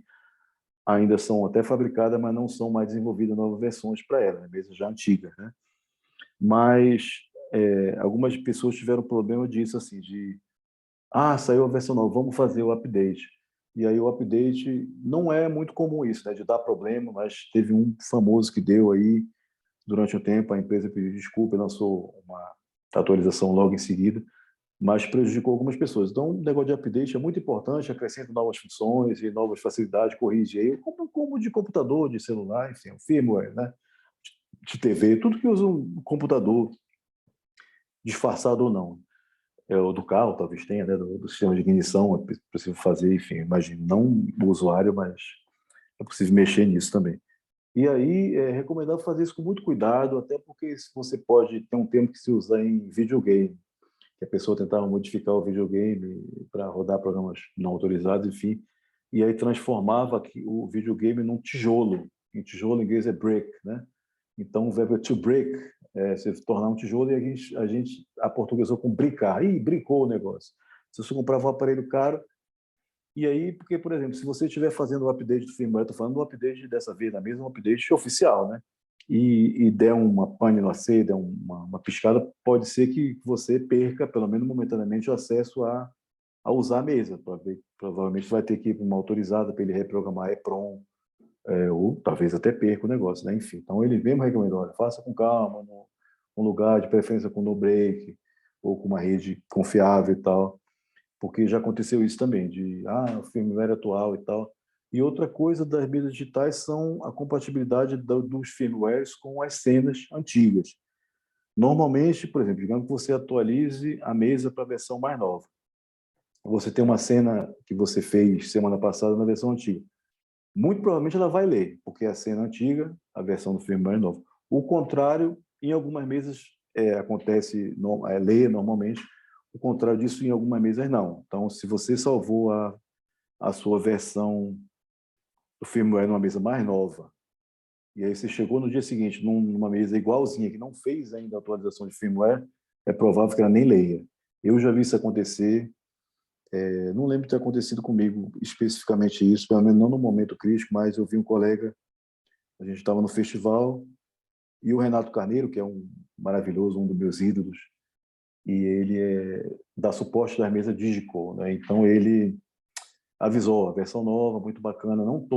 ainda são até fabricadas, mas não são mais desenvolvidas novas versões para ela, né? Mesas já antigas, né? Mas algumas pessoas tiveram problema disso, assim, saiu a versão nova, vamos fazer o update. E aí o update não é muito comum isso, né? De dar problema, mas teve um famoso que deu aí durante o tempo, a empresa pediu desculpa e lançou uma atualização logo em seguida, mas prejudicou algumas pessoas. Então, o negócio de update é muito importante, acrescenta novas funções e novas facilidades, corrige aí, como de computador, de celular, enfim, o firmware, né? De TV, tudo que usa um computador, disfarçado ou não. O do carro talvez tenha, né? Do sistema de ignição, é possível fazer, enfim, imagino, não o usuário, mas é possível mexer nisso também. E aí é recomendável fazer isso com muito cuidado, até porque você pode ter um termo que se usa em videogame, que a pessoa tentava modificar o videogame para rodar programas não autorizados, enfim, e aí transformava o videogame num tijolo. Em tijolo em inglês é brick, né? Então o verbo é to break, se tornar um tijolo, e a gente aportuguesou com brincar. Ih, brincou o negócio. Se você comprava um aparelho caro, e aí, porque, por exemplo, se você estiver fazendo o update do firmware, eu estou falando do update dessa vez, da mesma update oficial, né? E der uma pane no AC, der uma piscada, pode ser que você perca, pelo menos momentaneamente, o acesso a usar a mesa. Provavelmente vai ter que ir para uma autorizada para ele reprogramar EPROM, ou talvez até perca o negócio, né? Enfim, então ele mesmo recomendou, olha, faça com calma, num lugar de preferência com no break, ou com uma rede confiável e tal, porque já aconteceu isso também, o firmware atual e tal. E outra coisa das mídias digitais são a compatibilidade dos firmwares com as cenas antigas. Normalmente, por exemplo, digamos que você atualize a mesa para a versão mais nova. Você tem uma cena que você fez semana passada na versão antiga. Muito provavelmente ela vai ler, porque é a cena antiga, a versão do firmware nova. O contrário, em algumas mesas acontece, lê normalmente, o contrário disso em algumas mesas não. Então, se você salvou a sua versão do firmware numa mesa mais nova, e aí você chegou no dia seguinte numa mesa igualzinha, que não fez ainda a atualização de firmware, é provável que ela nem leia. Eu já vi isso acontecer, não lembro de ter acontecido comigo especificamente isso, pelo menos não no momento crítico, mas eu vi um colega, a gente estava no festival, e o Renato Carneiro, que é um maravilhoso, um dos meus ídolos, e ele dá suporte das mesas Digital, né? Então ele avisou a versão nova, muito bacana, não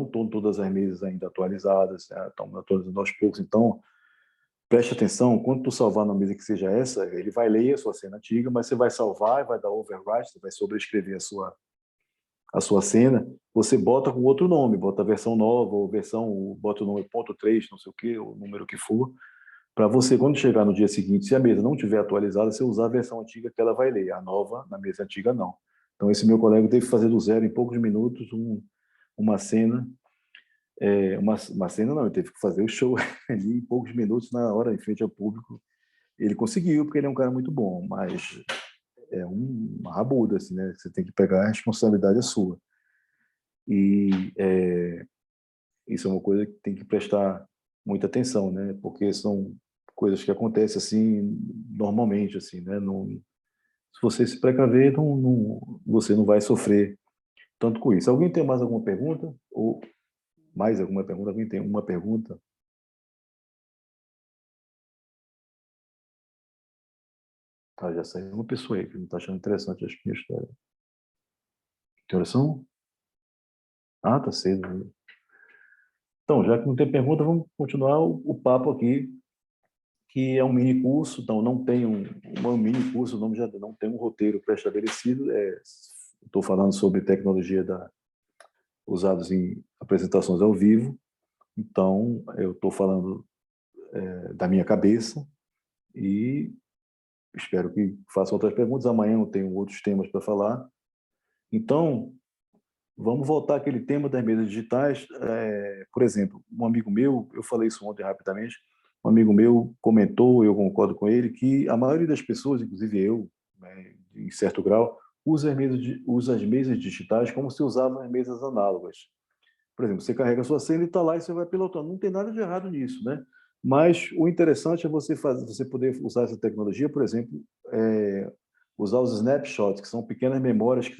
estão todas as mesas ainda atualizadas, estão atualizando aos poucos, então preste atenção, quando tu salvar na mesa que seja essa, ele vai ler a sua cena antiga, mas você vai salvar, vai dar overwrite, você vai sobrescrever a sua cena, você bota com outro nome, bota a versão nova, ou bota o nome ponto 3, não sei o que, o número que for, para você, quando chegar no dia seguinte, se a mesa não tiver atualizada, você usar a versão antiga que ela vai ler, a nova na mesa antiga não. Então, esse meu colega teve que fazer do zero, em poucos minutos, uma cena, uma cena não, ele teve que fazer o show ali em poucos minutos, na hora, em frente ao público. Ele conseguiu, porque ele é um cara muito bom, mas é uma rabuda, assim, né? Você tem que pegar, a responsabilidade é sua. E isso é uma coisa que tem que prestar muita atenção, né? Porque são coisas que acontecem assim normalmente, assim, né? Não, se você se precaver, você não vai sofrer tanto com isso. Alguém tem mais alguma pergunta? Ou mais alguma pergunta? Alguém tem uma pergunta? Ah, já saiu uma pessoa aí que não está achando interessante a minha história. Tem oração? Ah, tá cedo, né? Então, já que não tem pergunta, vamos continuar o papo aqui, que é um mini curso, então não tem um mini curso, o nome já não tem um roteiro pré-estabelecido, estou falando sobre tecnologia usados em apresentações ao vivo, então eu estou falando da minha cabeça e espero que façam outras perguntas. Amanhã eu tenho outros temas para falar. Então, vamos voltar àquele tema das mesas digitais. Por exemplo, um amigo meu, eu falei isso ontem rapidamente, um amigo meu comentou, eu concordo com ele, que a maioria das pessoas, inclusive eu, né, em certo grau, usa as mesas digitais como se usavam as mesas análogas. Por exemplo, você carrega a sua senha e está lá e você vai pilotando. Não tem nada de errado nisso, né? Mas o interessante é você poder usar essa tecnologia, por exemplo, usar os snapshots, que são pequenas memórias que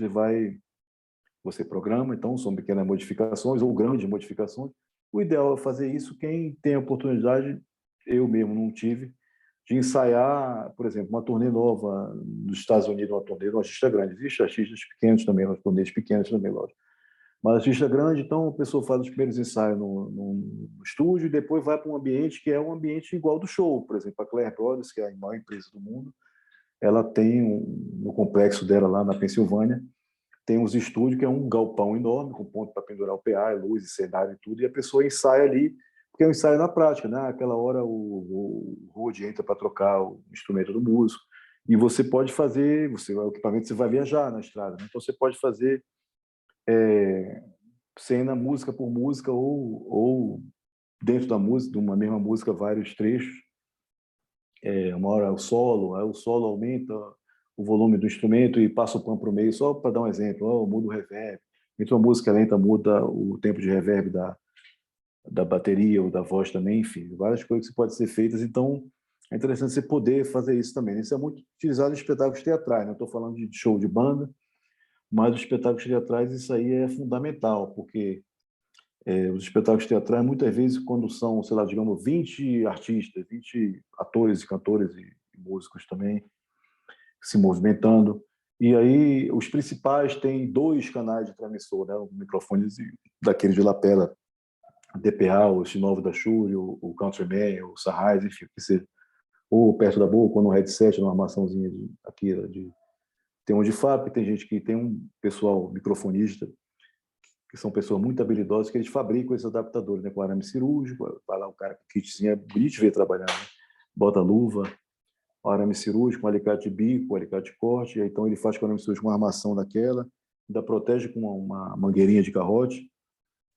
você programa, então são pequenas modificações ou grandes modificações. O ideal é fazer isso quem tem a oportunidade, eu mesmo não tive, de ensaiar, por exemplo, uma turnê nova nos Estados Unidos, uma turnê de um artista grande. Existem artistas pequenos também, turnês pequenos também, lógico. Mas artista grande, então a pessoa faz os primeiros ensaios no estúdio e depois vai para um ambiente que é um ambiente igual do show. Por exemplo, a Claire Brothers, que é a maior empresa do mundo, ela tem no complexo dela lá na Pensilvânia, tem uns estúdios que é um galpão enorme, com ponto para pendurar o PA, luz, cenário e tudo, e a pessoa ensaia ali, porque é um ensaio na prática, né? Aquela hora o Rode entra para trocar o instrumento do músico, e você pode fazer, o equipamento você vai viajar na estrada, né? Então você pode fazer cena música por música ou dentro da música, de uma mesma música, vários trechos. Uma hora é o solo, aí o solo aumenta o volume do instrumento e passa o pano para o meio, só para dar um exemplo, muda o reverb. Então a música lenta muda o tempo de reverb da bateria ou da voz também, enfim, várias coisas que podem ser feitas. Então é interessante você poder fazer isso também. Isso é muito utilizado em espetáculos teatrais, não estou falando de show de banda, mas os espetáculos teatrais isso aí é fundamental, porque os espetáculos teatrais, muitas vezes, quando são, sei lá, digamos, 20 artistas, 20 atores e cantores e músicos também se movimentando, e aí os principais têm 2 canais de transmissor, né? O microfone daquele de lapela, DPA, o X9 da Shure, o Countryman, o Sennheiser, enfim, que seja, ou perto da boca, ou no headset, numa armaçãozinha tem um de fábrica, tem gente que tem um pessoal microfonista que são pessoas muito habilidosas, que eles fabricam esses adaptadores, né, com arame cirúrgico, vai lá o cara com kitzinho, é bonito de ver trabalhando, né? bota luva, um arame cirúrgico, um alicate de bico, um alicate de corte, e aí, então ele faz com o arame cirúrgico uma armação daquela, ainda protege com uma mangueirinha de garrote,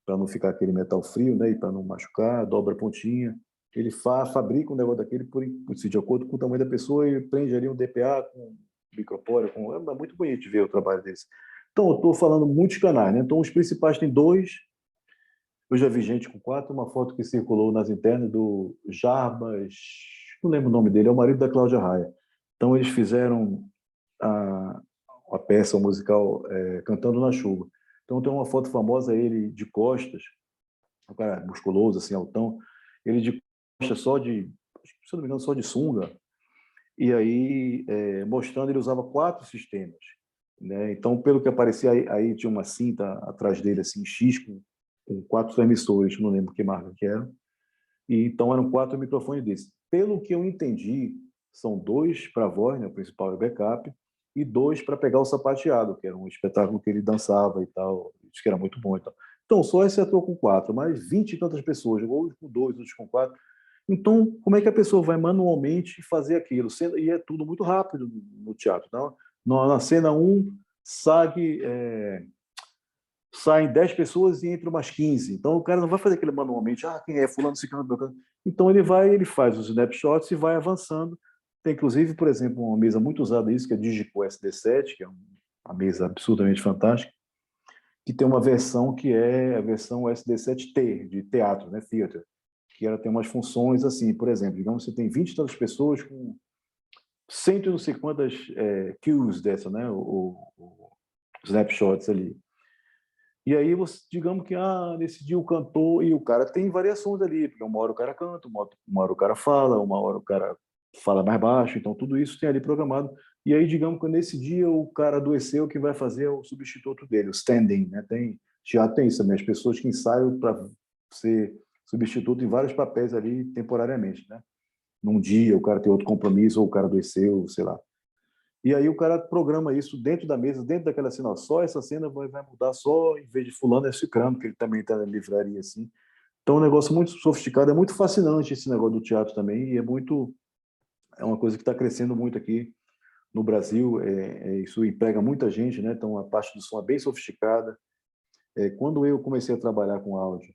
para não ficar aquele metal frio, né, e para não machucar, dobra a pontinha. Ele fabrica um negócio daquele de acordo com o tamanho da pessoa e prende ali um DPA com micropólio, é muito bonito de ver o trabalho deles. Então, eu estou falando muitos canais, né? Então, os principais tem 2, eu já vi gente com 4, uma foto que circulou nas internas do Jarbas, não lembro o nome dele, é o marido da Cláudia Raia. Então, eles fizeram a peça musical Cantando na Chuva. Então, tem uma foto famosa, ele de costas, um cara musculoso, assim, altão, ele de costas só de, se não me engano, só de sunga, e aí mostrando, ele usava 4 sistemas, né? Então, pelo que aparecia, aí tinha uma cinta atrás dele, assim, X, com 4 transmissores, não lembro que marca que era, e então eram 4 microfones desses. Pelo que eu entendi, são 2 para voz, né, o principal é o backup, e 2 para pegar o sapateado, que era um espetáculo que ele dançava e tal, disse que era muito bom e tal. Então, só esse ator com 4, mas 20 e tantas pessoas, ou com 2, outros com 4. Então, como é que a pessoa vai manualmente fazer aquilo? E é tudo muito rápido no teatro. Então, na cena 1, saem 10 pessoas e entram umas 15. Então, o cara não vai fazer aquilo manualmente. Quem é fulano, ciclano, beltrano. Então, ele faz os snapshots e vai avançando. Tem, inclusive, por exemplo, uma mesa muito usada isso, que é a Digico SD7, que é uma mesa absurdamente fantástica, que tem uma versão que é a versão SD7T, de teatro, né, theater, que ela tem umas funções assim, por exemplo, digamos que você tem 20 e tantas pessoas com cento e não sei quantas cues dessa, né, o snapshots ali. E aí, digamos que nesse dia o cantor, e o cara tem variações ali, porque uma hora o cara canta, uma hora o cara fala, uma hora o cara fala mais baixo, então tudo isso tem ali programado. E aí, digamos que nesse dia o cara adoeceu, que vai fazer o substituto dele, o stand-in, né? Teatro tem isso também, as pessoas que ensaiam para ser substituto em vários papéis ali temporariamente, né? Num dia o cara tem outro compromisso, ou o cara adoeceu, sei lá. E aí o cara programa isso dentro da mesa, dentro daquela cena, só essa cena vai mudar só, em vez de fulano é ciclano, que ele também está na livraria, assim. Então é um negócio muito sofisticado, é muito fascinante esse negócio do teatro também, e é uma coisa que está crescendo muito aqui no Brasil, isso emprega muita gente, né? Então a parte do som é bem sofisticada. Quando eu comecei a trabalhar com áudio,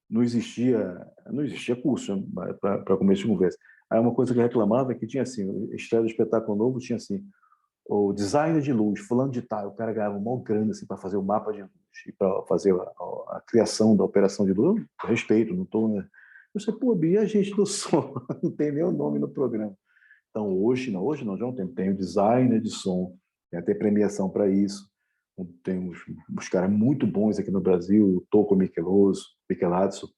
não existia curso, né, para começo de conversa. Aí uma coisa que eu reclamava é que tinha assim, estreia do espetáculo novo, tinha assim, o designer de luz, fulano de tal, o cara ganhava uma grana assim, para fazer o mapa de luz e para fazer a criação da operação de luz. Eu respeito, não estou. Né? Eu sei, pô, Bia, a gente do som, não tem nem o nome no programa. Então, hoje não, já não tem o designer de som, tem até premiação para isso. Tem uns caras muito bons aqui no Brasil, o Toco Micheladso,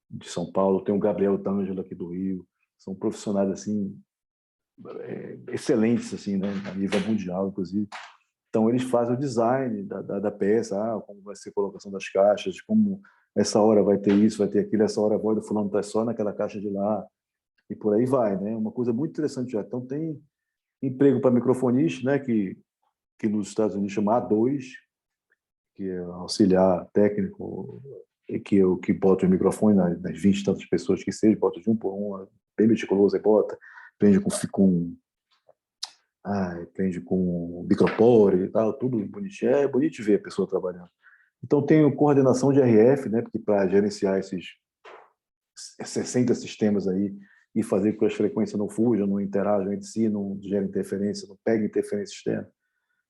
de São Paulo, tem o Gabriel D'Angelo aqui do Rio. São profissionais assim excelentes assim, né, a nível mundial, inclusive. Então eles fazem o design da peça, como vai ser a colocação das caixas, como essa hora vai ter isso, vai ter aquilo, essa hora a voz do fulano está só naquela caixa de lá e por aí vai, né? Uma coisa muito interessante já. Então tem emprego para microfonista, né, que nos Estados Unidos chama A2, que é auxiliar técnico, que bota o microfone nas 20 e tantas pessoas que seja, bota de um por um, bem meticuloso, e bota, prende prende com micropore e tal, tudo bonitinho. É bonito de ver a pessoa trabalhando. Então, tenho coordenação de RF, né, porque para gerenciar esses 60 sistemas aí e fazer com que as frequências não fujam, não interajam entre si, não gerem interferência, não peguem interferência externa.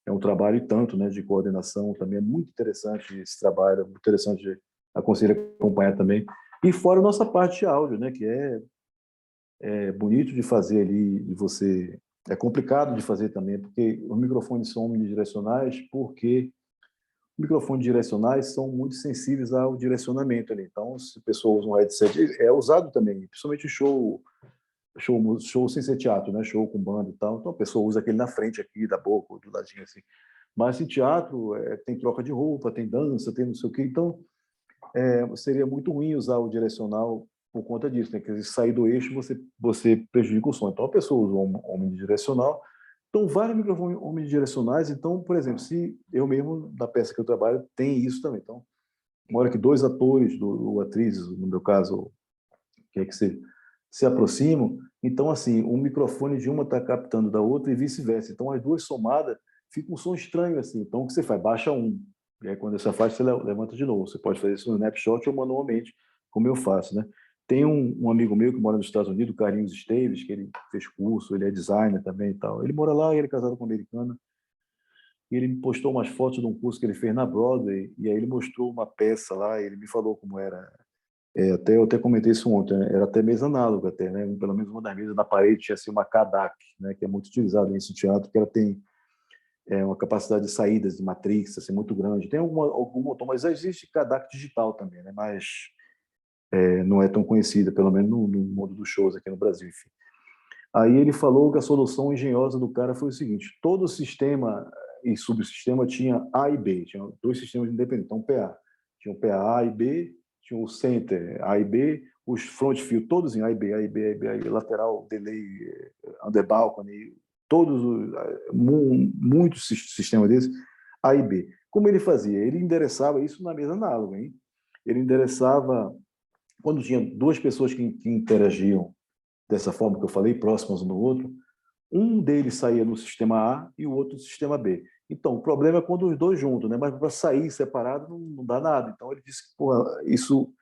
É um trabalho e tanto, né, de coordenação, também é muito interessante esse trabalho, é muito interessante, aconselho acompanhar também. E fora a nossa parte de áudio, né, que é bonito de fazer ali, de você... É complicado de fazer também, porque os microfones são omnidirecionais, porque os microfones direcionais são muito sensíveis ao direcionamento ali. Então, se a pessoa usa um headset, é usado também, principalmente em show sem ser teatro, né? Show com banda e tal. Então, a pessoa usa aquele na frente aqui, da boca, do ladinho assim. Mas em teatro, tem troca de roupa, tem dança, tem não sei o quê. Então, seria muito ruim usar o direcional por conta disso, né? Que sair do eixo, você prejudica o som. Então, a pessoa usa o omnidirecional. Então, vários microfones omnidirecionais. Então, por exemplo, se eu mesmo, na peça que eu trabalho, tem isso também. Então, uma hora que 2 atores ou atrizes, no meu caso, quer que seja, se aproximam, então, assim, o microfone de uma está captando da outra e vice-versa. Então, as duas somadas fica um som estranho, assim. Então, o que você faz? Baixa um. E aí, quando você faz, você levanta de novo. Você pode fazer isso no Snapshot ou manualmente, como eu faço, né? Tem um amigo meu que mora nos Estados Unidos, o Carlinhos Esteves, que ele fez curso, ele é designer também e tal. Ele mora lá, ele é casado com uma americana, e ele me postou umas fotos de um curso que ele fez na Broadway, e aí ele mostrou uma peça lá, e ele me falou como era. Eu até comentei isso ontem, né? Era até mesa análoga, até, né? Pelo menos uma das mesas na parede tinha assim, uma Kodak, né? Que é muito utilizada nesse teatro, que ela tem uma capacidade de saídas de matrix assim, muito grande. Tem algum botão, mas existe Kodak digital também, né? Mas não é tão conhecida, pelo menos no mundo dos shows aqui no Brasil, enfim. Aí ele falou que a solução engenhosa do cara foi o seguinte: todo sistema e subsistema tinha A e B, tinha dois sistemas independentes, então PA. Tinha o PA A e B, tinha o center A e B, os front field todos em A e B, A e B, A e B, A e B, lateral, delay, under balcony, todos, muitos sistemas desses, A e B. Como ele fazia? Ele endereçava isso na mesa análoga, hein? Ele endereçava, quando tinha duas pessoas que interagiam dessa forma que eu falei, próximas um do outro, um deles saía no sistema A e o outro no sistema B. Então, o problema é quando os dois juntos, né? Mas para sair separado não dá nada. Então, ele disse que porra, isso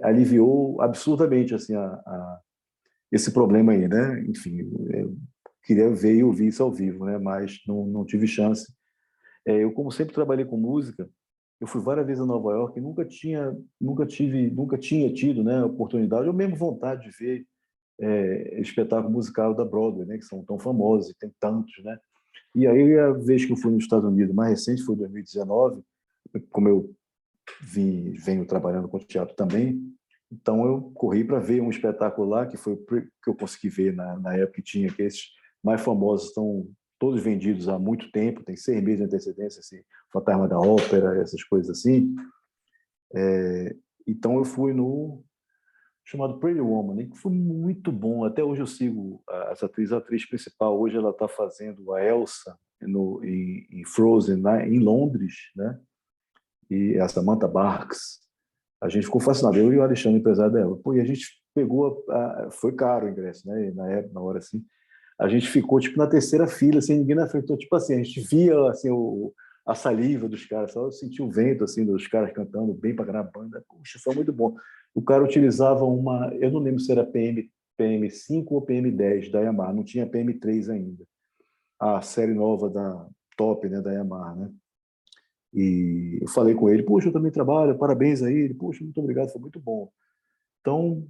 aliviou absurdamente assim, esse problema aí, né? Enfim, eu queria ver e ouvir isso ao vivo, né? Mas não tive chance. Eu, como sempre trabalhei com música, eu fui várias vezes a Nova York e nunca tinha tido, né, oportunidade ou mesmo vontade de ver espetáculo musical da Broadway, né, que são tão famosos e tem tantos, né? E aí a vez que eu fui nos Estados Unidos, mais recente foi 2019, como eu venho trabalhando com teatro também, então eu corri para ver um espetáculo lá que foi que eu consegui ver na época que tinha, que esses mais famosos estão todos vendidos há muito tempo, tem 6 meses de antecedência, assim, Fantasma da Ópera, essas coisas assim. Então eu fui no chamado Pretty Woman, né, que foi muito bom. Até hoje eu sigo essa atriz, a atriz principal. Hoje ela está fazendo a Elsa em Frozen, né, em Londres, né? E a Samantha Barks. A gente ficou fascinado, eu e o Alexandre, empresário dela. Pô, e a gente pegou, foi caro o ingresso, né? Na época, na hora assim. A gente ficou tipo na terceira fila, sem ninguém na frente. Então, tipo assim, a gente via assim a saliva dos caras, só sentia o vento assim dos caras cantando bem para a banda. Puxa, foi muito bom. O cara utilizava eu não lembro se era PM5 ou PM10 da Yamaha, não tinha PM3 ainda. A série nova da Top, né, da Yamaha, né? E eu falei com ele, puxa, eu também trabalho, parabéns aí. Ele, puxa, muito obrigado, foi muito bom. Então,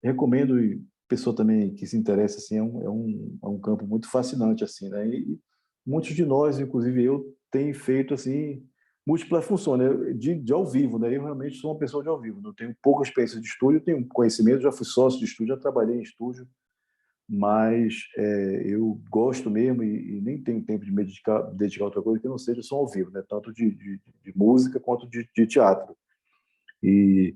recomendo, e pessoa também que se interessa, assim, é um campo muito fascinante, assim, né? E muitos de nós, inclusive eu, tem feito, assim, múltiplas funções, né? De ao vivo, né? Eu realmente sou uma pessoa de ao vivo, não tenho pouca experiência de estúdio, tenho conhecimento, já fui sócio de estúdio, já trabalhei em estúdio, mas eu gosto mesmo e nem tenho tempo de me dedicar a outra coisa que não seja só ao vivo, né? Tanto de música quanto de teatro. E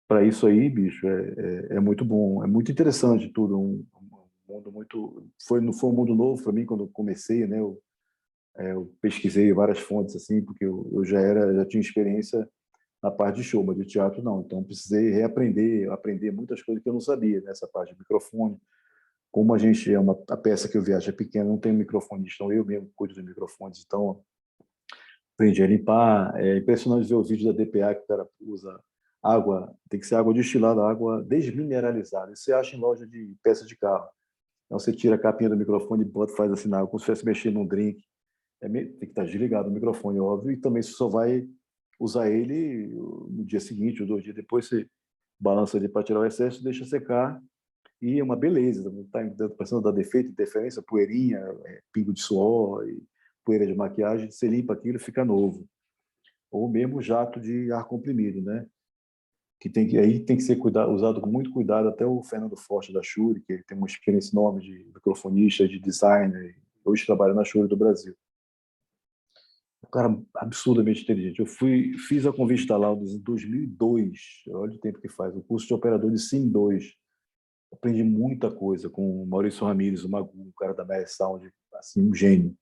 para isso aí, bicho, é muito bom, é muito interessante tudo, um mundo muito... Não foi um mundo novo para mim quando eu comecei, né? Eu pesquisei várias fontes, assim, porque eu já tinha experiência na parte de show, mas de teatro não. Então, precisei aprender muitas coisas que eu não sabia, nessa parte de microfone. Como a peça que eu viajo é pequena, não tem microfonista, então eu mesmo cuido dos microfones, então aprendi a limpar. É impressionante ver o vídeo da DPA que o cara usa água, tem que ser água destilada, água desmineralizada. Isso você acha em loja de peças de carro. Então você tira a capinha do microfone e bota, faz assim na água, como se estivesse mexendo num drink. Tem que estar desligado o microfone, óbvio, e também você só vai usar ele no dia seguinte ou 2 dias depois, você balança ele para tirar o excesso, deixa secar, e é uma beleza. Não está parecendo dar defeito, interferência, poeirinha, pingo de suor, e poeira de maquiagem, você limpa aquilo e fica novo. Ou mesmo jato de ar comprimido, né? Aí tem que ser usado com muito cuidado. Até o Fernando Forte da Shure, que ele tem uma experiência enorme de microfonista, de designer, hoje trabalha na Shure do Brasil. Um cara absurdamente inteligente. Fiz a Convite da Laudes em 2002, olha o tempo que faz, o curso de operador de SIM2. Aprendi muita coisa com o Maurício Ramírez, o Magu, um cara da BS Sound, assim, um gênio.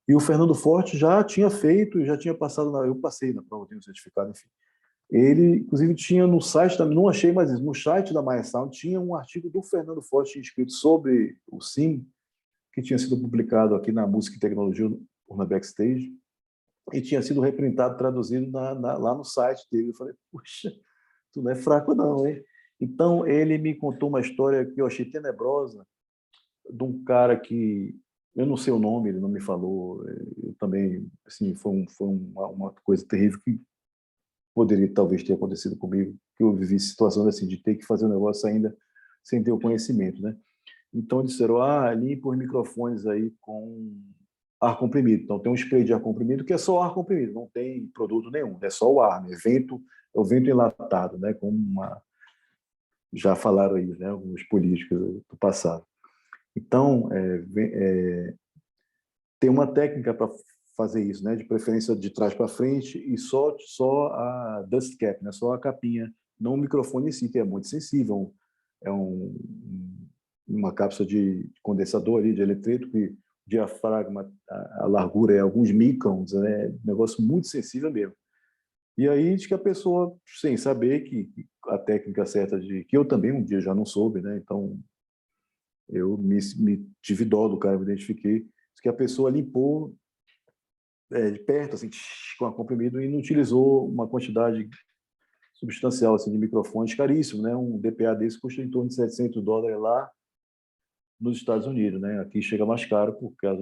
E o Fernando Forte já tinha feito, já tinha passado, eu passei na prova, tenho um certificado, enfim. Ele, inclusive, tinha no site, não achei mais isso, no site da MySound tinha um artigo do Fernando Forte escrito sobre o SIM, que tinha sido publicado aqui na Música e Tecnologia, na Backstage, e tinha sido reprintado, traduzido lá no site dele. Eu falei, puxa, tu não é fraco não, hein? Então, ele me contou uma história que eu achei tenebrosa, de um cara que, eu não sei o nome, ele não me falou, eu também, assim, foi uma coisa terrível que poderia talvez ter acontecido comigo, que eu vivi situações assim, de ter que fazer um negócio ainda sem ter o conhecimento, né? Então, disseram, limpa os microfones aí com ar comprimido. Então, tem um spray de ar comprimido que é só ar comprimido, não tem produto nenhum, é só o ar, né? É o vento enlatado, né? Como já falaram aí, né? Alguns políticos do passado. Então, tem uma técnica para fazer isso, né? De preferência de trás para frente e só a dust cap, né? Só a capinha, não o microfone em si, que é muito sensível. É uma cápsula de condensador ali, de eletrito, e o diafragma, a largura é alguns microns, né? Um negócio muito sensível mesmo. E aí diz que a pessoa, sem saber que a técnica certa que eu também um dia já não soube, né? Então eu me tive dó do cara, me identifiquei, diz que a pessoa limpou de perto, assim, com a comprimido, e não utilizou uma quantidade substancial assim, de microfones caríssimo, né? Um DPA desse custa em torno de $700 lá nos Estados Unidos, né? Aqui chega mais caro por causa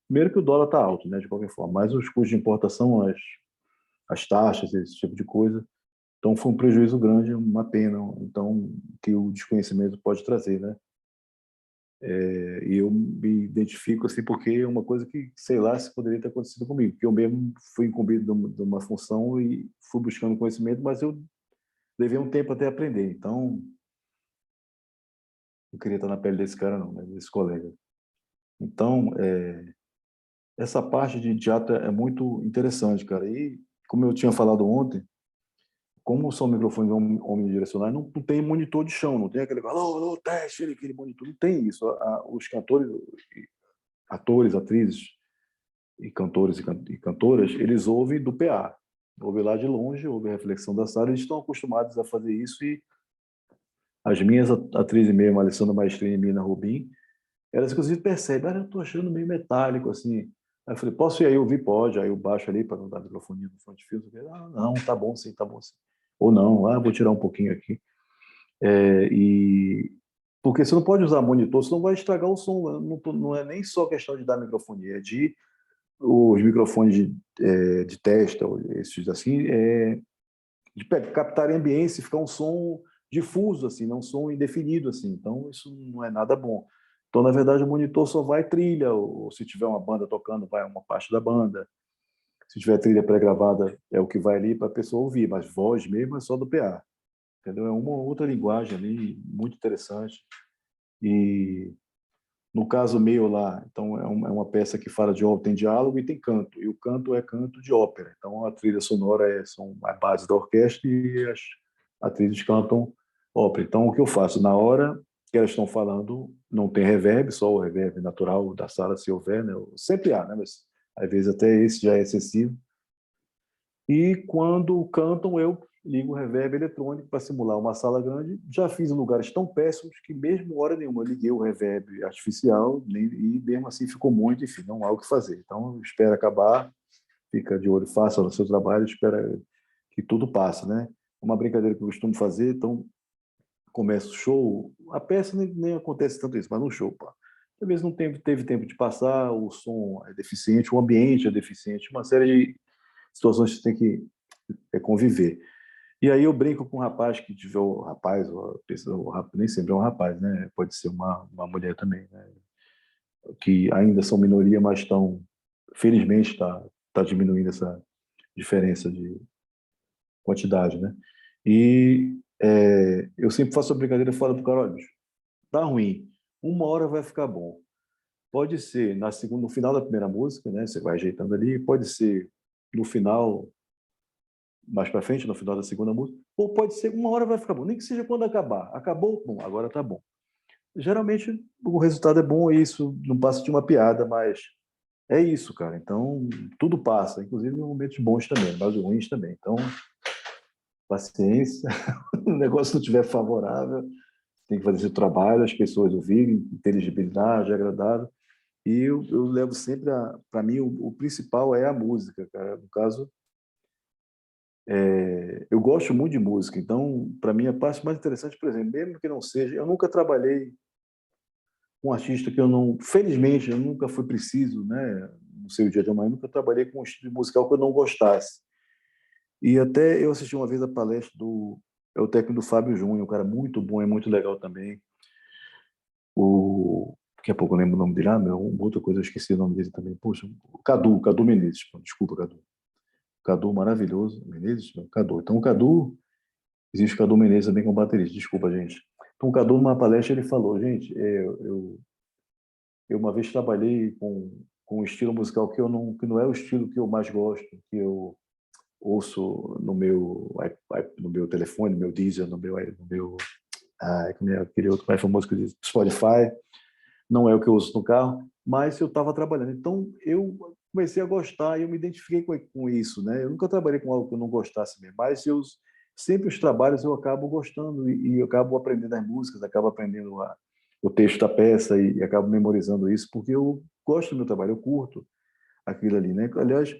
primeiro que o dólar está alto, né? De qualquer forma, mas os custos de importação, as taxas, esse tipo de coisa. Então foi um prejuízo grande, uma pena, então que o desconhecimento pode trazer, né? E eu me identifico assim porque é uma coisa que, sei lá, se poderia ter acontecido comigo, porque eu mesmo fui incumbido de uma função e fui buscando conhecimento, mas eu levei um tempo até aprender, então não queria estar na pele desse cara não, né, desse colega. Então, essa parte de teatro é muito interessante, cara, e como eu tinha falado ontem, como são microfones omnidirecionais, não tem monitor de chão, não tem aquele alô, alô, teste, aquele monitor, não tem isso. Os cantores, atores, atrizes, e cantores e cantoras, eles ouvem do PA, ouvem lá de longe, ouvem a reflexão da sala, eles estão acostumados a fazer isso e as minhas atrizes mesmo, a Alessandra Maestrini e a Mina Rubim, elas inclusive percebem, eu estou achando meio metálico, assim. Aí eu falei, posso ir aí ouvir? Pode. Aí eu baixo ali para não dar microfonia no front field. Não, tá bom sim, tá bom sim. Ou não, vou tirar um pouquinho aqui. Porque você não pode usar monitor, senão vai estragar o som. Não é nem só questão de dar microfonia, é de os microfones de testa, esses assim, de captar ambiência e ficar um som difuso, assim, não um som indefinido, assim. Então, isso não é nada bom. Então, na verdade, o monitor só vai trilha, ou se tiver uma banda tocando, vai uma parte da banda. Se tiver trilha pré-gravada, é o que vai ali para a pessoa ouvir, mas voz mesmo é só do PA. Entendeu? É uma outra linguagem ali, muito interessante. E no caso meu lá, então é uma peça que fala de ópera, tem diálogo e tem canto. E o canto é canto de ópera. Então a trilha sonora são a base da orquestra e as atrizes cantam ópera. Então o que eu faço? Na hora que elas estão falando, não tem reverb, só o reverb natural da sala, se houver, né? Sempre há, né? Mas às vezes até esse já é excessivo. E quando cantam, eu ligo o reverb eletrônico para simular uma sala grande. Já fiz em lugares tão péssimos que mesmo hora nenhuma eu liguei o reverb artificial e mesmo assim ficou muito, enfim, não há o que fazer. Então, espera acabar, fica de olho, faça o seu trabalho, espera que tudo passe, né? Uma brincadeira que eu costumo fazer, então começa o show, a peça nem acontece tanto isso, mas no show, pá. Às vezes não teve tempo de passar, o som é deficiente, o ambiente é deficiente, uma série de situações que você tem que conviver. E aí eu brinco com um rapaz que tiver o rapaz, nem sempre é um rapaz, né? Pode ser uma mulher também, né? Que ainda são minoria, mas estão, felizmente, tá diminuindo essa diferença de quantidade, né? E eu sempre faço a brincadeira e falo pro cara, olha, bicho, tá ruim, uma hora vai ficar bom. Pode ser no final da primeira música, né? Você vai ajeitando ali, pode ser no final mais para frente, no final da segunda música, ou pode ser uma hora vai ficar bom, nem que seja quando acabar. Acabou, bom, agora tá bom. Geralmente o resultado é bom, isso não passa de uma piada, mas é isso, cara. Então, tudo passa, inclusive momentos bons também, mas ruins também. Então, paciência. O negócio não estiver favorável, tem que fazer esse trabalho, as pessoas ouvirem, inteligibilidade, agradável. E eu levo sempre, para mim, o principal é a música, cara. No caso, eu gosto muito de música, então, para mim, a parte mais interessante, por exemplo, mesmo que não seja, eu nunca trabalhei com um artista que eu não, felizmente, eu nunca fui preciso, né? No seu dia de amanhã, nunca trabalhei com um estilo musical que eu não gostasse. E até eu assisti uma vez a palestra é o técnico do Fábio Júnior, um cara muito bom, é muito legal também. Daqui a pouco eu lembro o nome dele, outra coisa, eu esqueci o nome dele também. Poxa, o Cadu Menezes, desculpa, Cadu. Cadu maravilhoso, Menezes, não, Cadu. Então, o Cadu, existe o Cadu Menezes também como baterista, desculpa, gente. Então, o Cadu, numa palestra, ele falou, gente, eu uma vez trabalhei com um estilo musical que não é o estilo que eu mais gosto, que eu ouço no meu telefone, no meu Deezer, aquele outro mais famoso que diz Spotify, não é o que eu uso no carro, mas eu estava trabalhando. Então, eu comecei a gostar e eu me identifiquei com isso, né? Eu nunca trabalhei com algo que eu não gostasse mesmo, mas sempre os trabalhos eu acabo gostando e eu acabo aprendendo as músicas, acabo aprendendo o texto da peça e acabo memorizando isso, porque eu gosto do meu trabalho, eu curto aquilo ali, né? Aliás,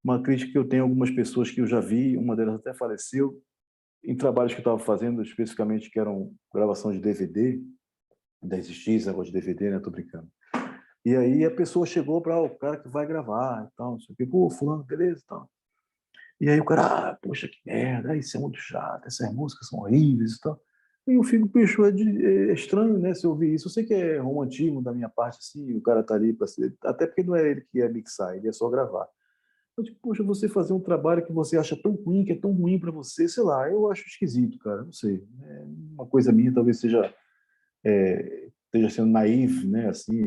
uma crítica que eu tenho a algumas pessoas que eu já vi, uma delas até faleceu, em trabalhos que eu estava fazendo, especificamente que eram gravação de DVD, ainda existia esse negócio de DVD, né? Tô brincando. E aí a pessoa chegou para o cara que vai gravar e tal, não sei o quê, pô, fulano, beleza e tal. E aí o cara, poxa, que merda, isso é muito chato, essas músicas são horríveis e tal. E eu fico, bicho, é estranho, né, se eu ouvir isso. Eu sei que é romantismo da minha parte, assim, o cara tá ali para ser... Até porque não é ele que ia mixar, ele é só gravar. Eu digo, poxa, você fazer um trabalho que você acha tão ruim, que é tão ruim para você, sei lá, eu acho esquisito, cara, não sei. É uma coisa minha, talvez esteja sendo naive, né, assim,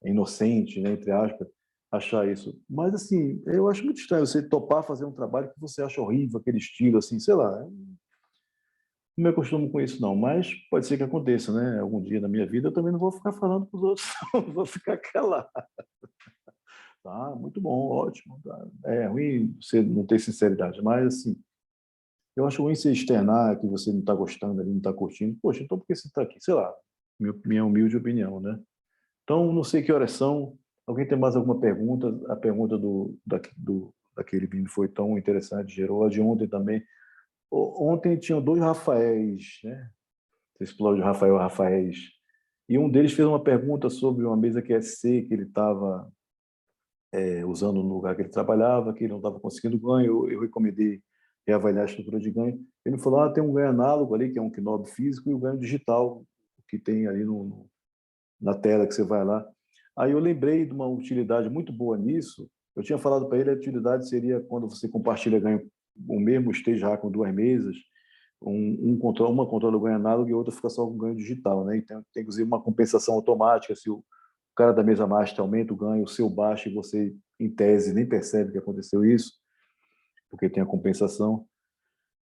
inocente, né, entre aspas, achar isso. Mas, assim, eu acho muito estranho você topar fazer um trabalho que você acha horrível, aquele estilo, assim, sei lá. Não me acostumo com isso, não. Mas pode ser que aconteça, né? Algum dia na minha vida eu também não vou ficar falando para os outros, não. Vou ficar calado. Tá, muito bom, ótimo. Tá. É ruim você não ter sinceridade, mas, assim, eu acho ruim você externar que você não está gostando ali, não está curtindo. Poxa, então por que você está aqui? Sei lá, minha humilde opinião, né? Então, não sei que horas são. Alguém tem mais alguma pergunta? A pergunta daquele vídeo foi tão interessante, gerou a de ontem também. Ontem tinham dois Rafaéis, né? Você explode o Rafael Rafaéis. E um deles fez uma pergunta sobre uma mesa QSC que ele estava usando no lugar que ele trabalhava, que ele não estava conseguindo ganho. Eu recomendei reavaliar a estrutura de ganho. Ele falou, tem um ganho análogo ali, que é um knob físico, e o ganho digital, que tem ali na tela que você vai lá. Aí eu lembrei de uma utilidade muito boa nisso. Eu tinha falado para ele a utilidade seria quando você compartilha ganho o mesmo stage com duas mesas, uma controla o ganho análogo e outra fica só com ganho digital, né? Então tem inclusive uma compensação automática. Se o cara da mesa master aumenta o ganho, o seu baixa e você, em tese, nem percebe que aconteceu isso, porque tem a compensação.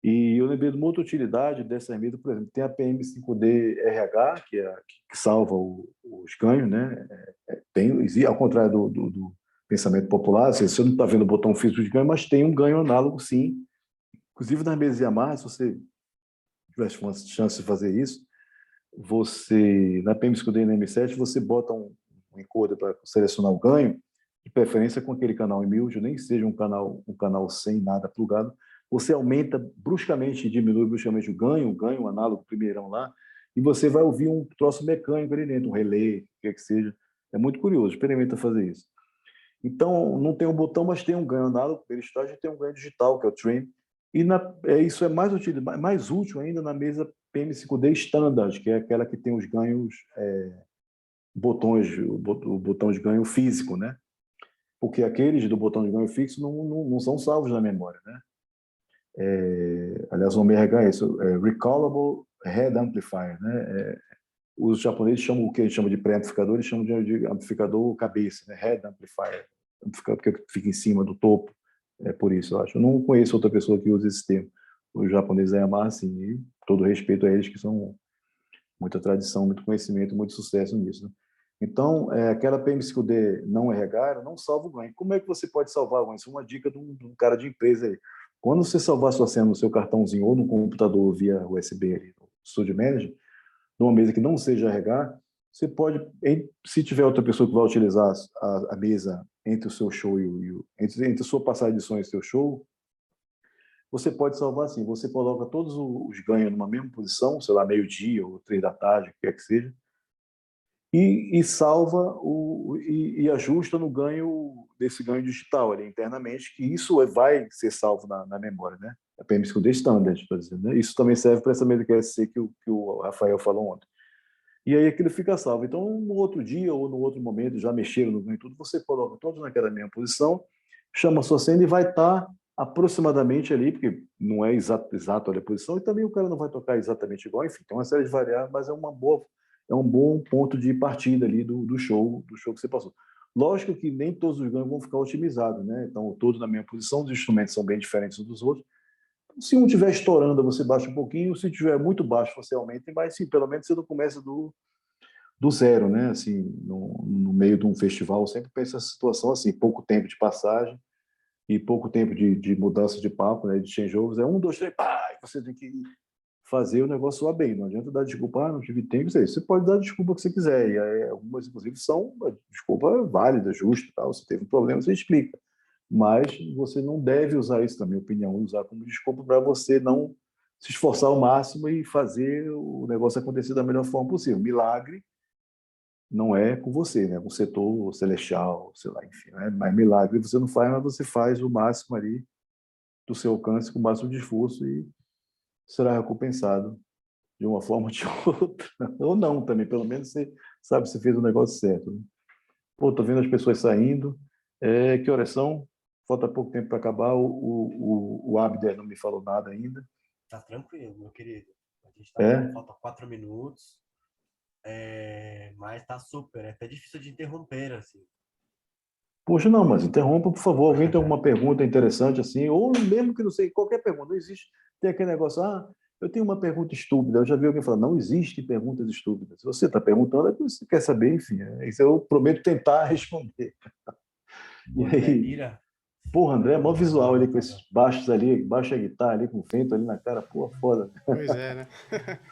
E eu lembrei de uma outra utilidade dessa herramienta, por exemplo, tem a PM5D RH, que que salva os ganhos, né? Ao contrário do pensamento popular, você não está vendo o botão físico de ganho, mas tem um ganho análogo, sim. Inclusive, nas mesas Yamaha, se você tivesse uma chance de fazer isso, na PM5D e na M7, você bota um encoder para selecionar o ganho, de preferência com aquele canal humilde, nem seja um canal sem nada plugado, você aumenta bruscamente e diminui bruscamente o ganho análogo primeirão lá, e você vai ouvir um troço mecânico ali dentro, um relé, o que seja. É muito curioso, experimenta fazer isso. Então, não tem um botão, mas tem um ganho análogo pelo estágio e tem um ganho digital, que é o trim. E isso é mais útil ainda na mesa PM5D Standard, que é aquela que tem os ganhos, o botão de ganho físico, né? Porque aqueles do botão de ganho fixo não são salvos na memória, né? Aliás, o nome RH é isso, Recallable Head Amplifier, né? Os japoneses chamam o que a gente chama de pré-amplificador, eles chamam de amplificador cabeça, né? Head Amplifier, amplificador porque fica em cima do topo, é por isso, eu acho. Eu não conheço outra pessoa que use esse termo. Os japoneses é Yamaha, assim, e todo respeito a eles, que são muita tradição, muito conhecimento, muito sucesso nisso, né? Então, aquela PM5D não RH, ela não salva o ganho. Como é que você pode salvar o ganho? Isso é uma dica de um cara de empresa aí. Quando você salvar sua senha no seu cartãozinho ou no computador via USB ali, no Studio Manager, numa mesa que não seja RH, você pode, se tiver outra pessoa que vai utilizar a mesa entre o seu show entre a sua passagem de som e o seu show, você pode salvar assim, você coloca todos os ganhos numa mesma posição, sei lá, meio-dia ou 3 da tarde, o que quer que seja, e salva e ajusta no ganho desse ganho digital ali internamente, que isso vai ser salvo na memória, né? A PMSQD Standard, estou dizendo, né? Isso também serve para essa mesa QSC que o Rafael falou ontem. E aí aquilo fica salvo. Então, no outro dia ou no outro momento, já mexeram no ganho e tudo, você coloca todos naquela mesma posição, chama a sua senha e vai estar aproximadamente ali, porque não é exato a posição, e também o cara não vai tocar exatamente igual, enfim, tem uma série de variáveis, mas é um bom ponto de partida ali do show que você passou. Lógico que nem todos os ganhos vão ficar otimizados, né? Então, todos na mesma posição, os instrumentos são bem diferentes uns dos outros. Se um estiver estourando, você baixa um pouquinho, se estiver muito baixo, você aumenta, mas sim, pelo menos você não começa do zero, né? Assim, no meio de um festival, eu sempre penso essa situação assim, pouco tempo de passagem e pouco tempo de mudança de palco, né? De changeovers, é 1, 2, 3, pá, e você tem que fazer o negócio soar bem, não adianta dar desculpa, não tive tempo, você pode dar a desculpa que você quiser, e aí, algumas, inclusive, são desculpa válida, justa, tal. Você teve um problema, você explica, mas você não deve usar isso, na minha opinião, usar como desculpa para você não se esforçar ao máximo e fazer o negócio acontecer da melhor forma possível. Milagre não é com você, né? Com o setor celestial, sei lá, enfim, né? Mas milagre você não faz, mas você faz o máximo ali do seu alcance, com o máximo de esforço, e será recompensado de uma forma ou de outra. Ou não também, pelo menos você sabe se fez o negócio certo, né? Pô, tô vendo as pessoas saindo. Que horas são? Falta pouco tempo para acabar. O Abder não me falou nada ainda. Tá tranquilo, meu querido. A gente tá É? falta 4 minutos, mas tá super. É até difícil de interromper, assim. Poxa, não, mas interrompa, por favor. Alguém tem alguma pergunta interessante assim? Ou mesmo que não sei, qualquer pergunta. Não existe. Tem aquele negócio, eu tenho uma pergunta estúpida. Eu já vi alguém falar, não existe perguntas estúpidas. Se você está perguntando, é porque você quer saber, enfim. Isso eu prometo tentar responder. O E André aí, Lira, porra, André, é mó visual ali com esses baixos ali, baixa a guitarra ali, com vento ali na cara, porra, foda. Pois é, né?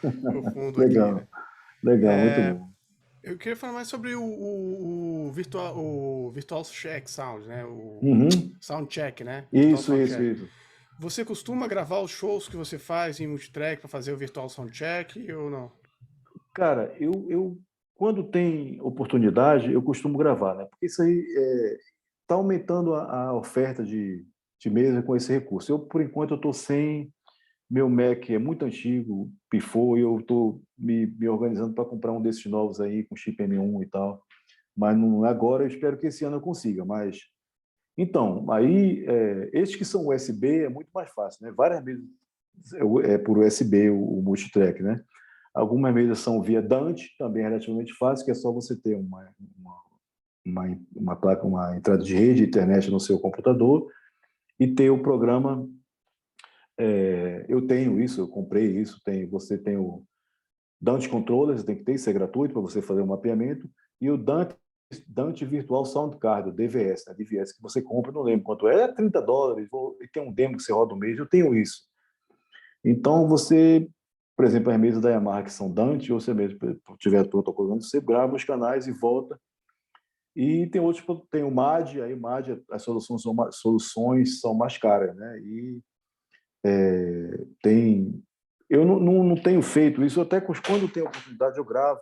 No fundo aqui, né? Legal, legal, muito É, bom. eu queria falar mais sobre o Virtual Check Sound, né? O Uhum. Soundcheck, né? Virtual Isso, Soundcheck. isso. Você costuma gravar os shows que você faz em multitrack para fazer o Virtual Soundcheck ou não? Cara, eu quando tem oportunidade, eu costumo gravar, né? Porque isso aí está aumentando a oferta de mesa com esse recurso. Eu, por enquanto, eu estou sem. Meu Mac é muito antigo, pifou, e eu estou me organizando para comprar um desses novos aí, com chip M1 e tal. Mas não agora, eu espero que esse ano eu consiga. Mas então, aí, esses que são USB é muito mais fácil, né? Várias mesas por USB o multitrack, né? Algumas mesas são via Dante, também é relativamente fácil, que é só você ter uma placa, uma entrada de rede, internet no seu computador e ter o programa. Eu tenho isso, eu comprei isso. Você tem o Dante Controller, você tem que ter, isso é gratuito para você fazer o mapeamento, e o Dante Virtual Sound Card, o DVS, né? DVS que você compra, não lembro quanto é $30, e tem um demo que você roda um mês, eu tenho isso. Então, você, por exemplo, as mesas da Yamaha que são Dante, ou você mesmo tiver protocolo, você grava os canais e volta. E tem outros, tem o MAD, aí o MAD, as soluções são mais caras, né? E tem... Eu não tenho feito isso, até quando tenho oportunidade eu gravo,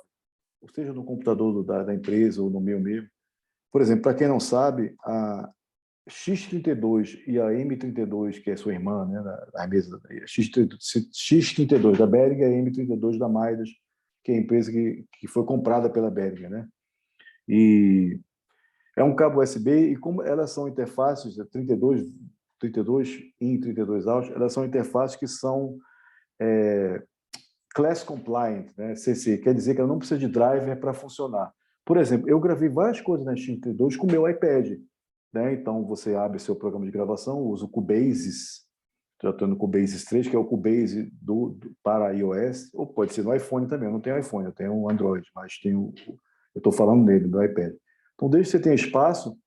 ou seja no computador da empresa ou no meu mesmo. Por exemplo, para quem não sabe, a X32 e a M32, que é sua irmã, né, a mesa X32 da Behringer e a M32 da Midas, que é a empresa que foi comprada pela Behringer, né? E é um cabo USB, e como elas são interfaces 32 in, 32 out, elas são interfaces que são class compliant, né? CC, quer dizer que ela não precisa de driver para funcionar. Por exemplo, eu gravei várias coisas na X32 com o meu iPad, né? Então, você abre seu programa de gravação, usa o Cubase, tratando o Cubase 3, que é o Cubase para iOS, ou pode ser no iPhone também. Eu não tenho iPhone, eu tenho um Android, mas eu estou falando nele, do iPad. Então, desde que você tenha espaço,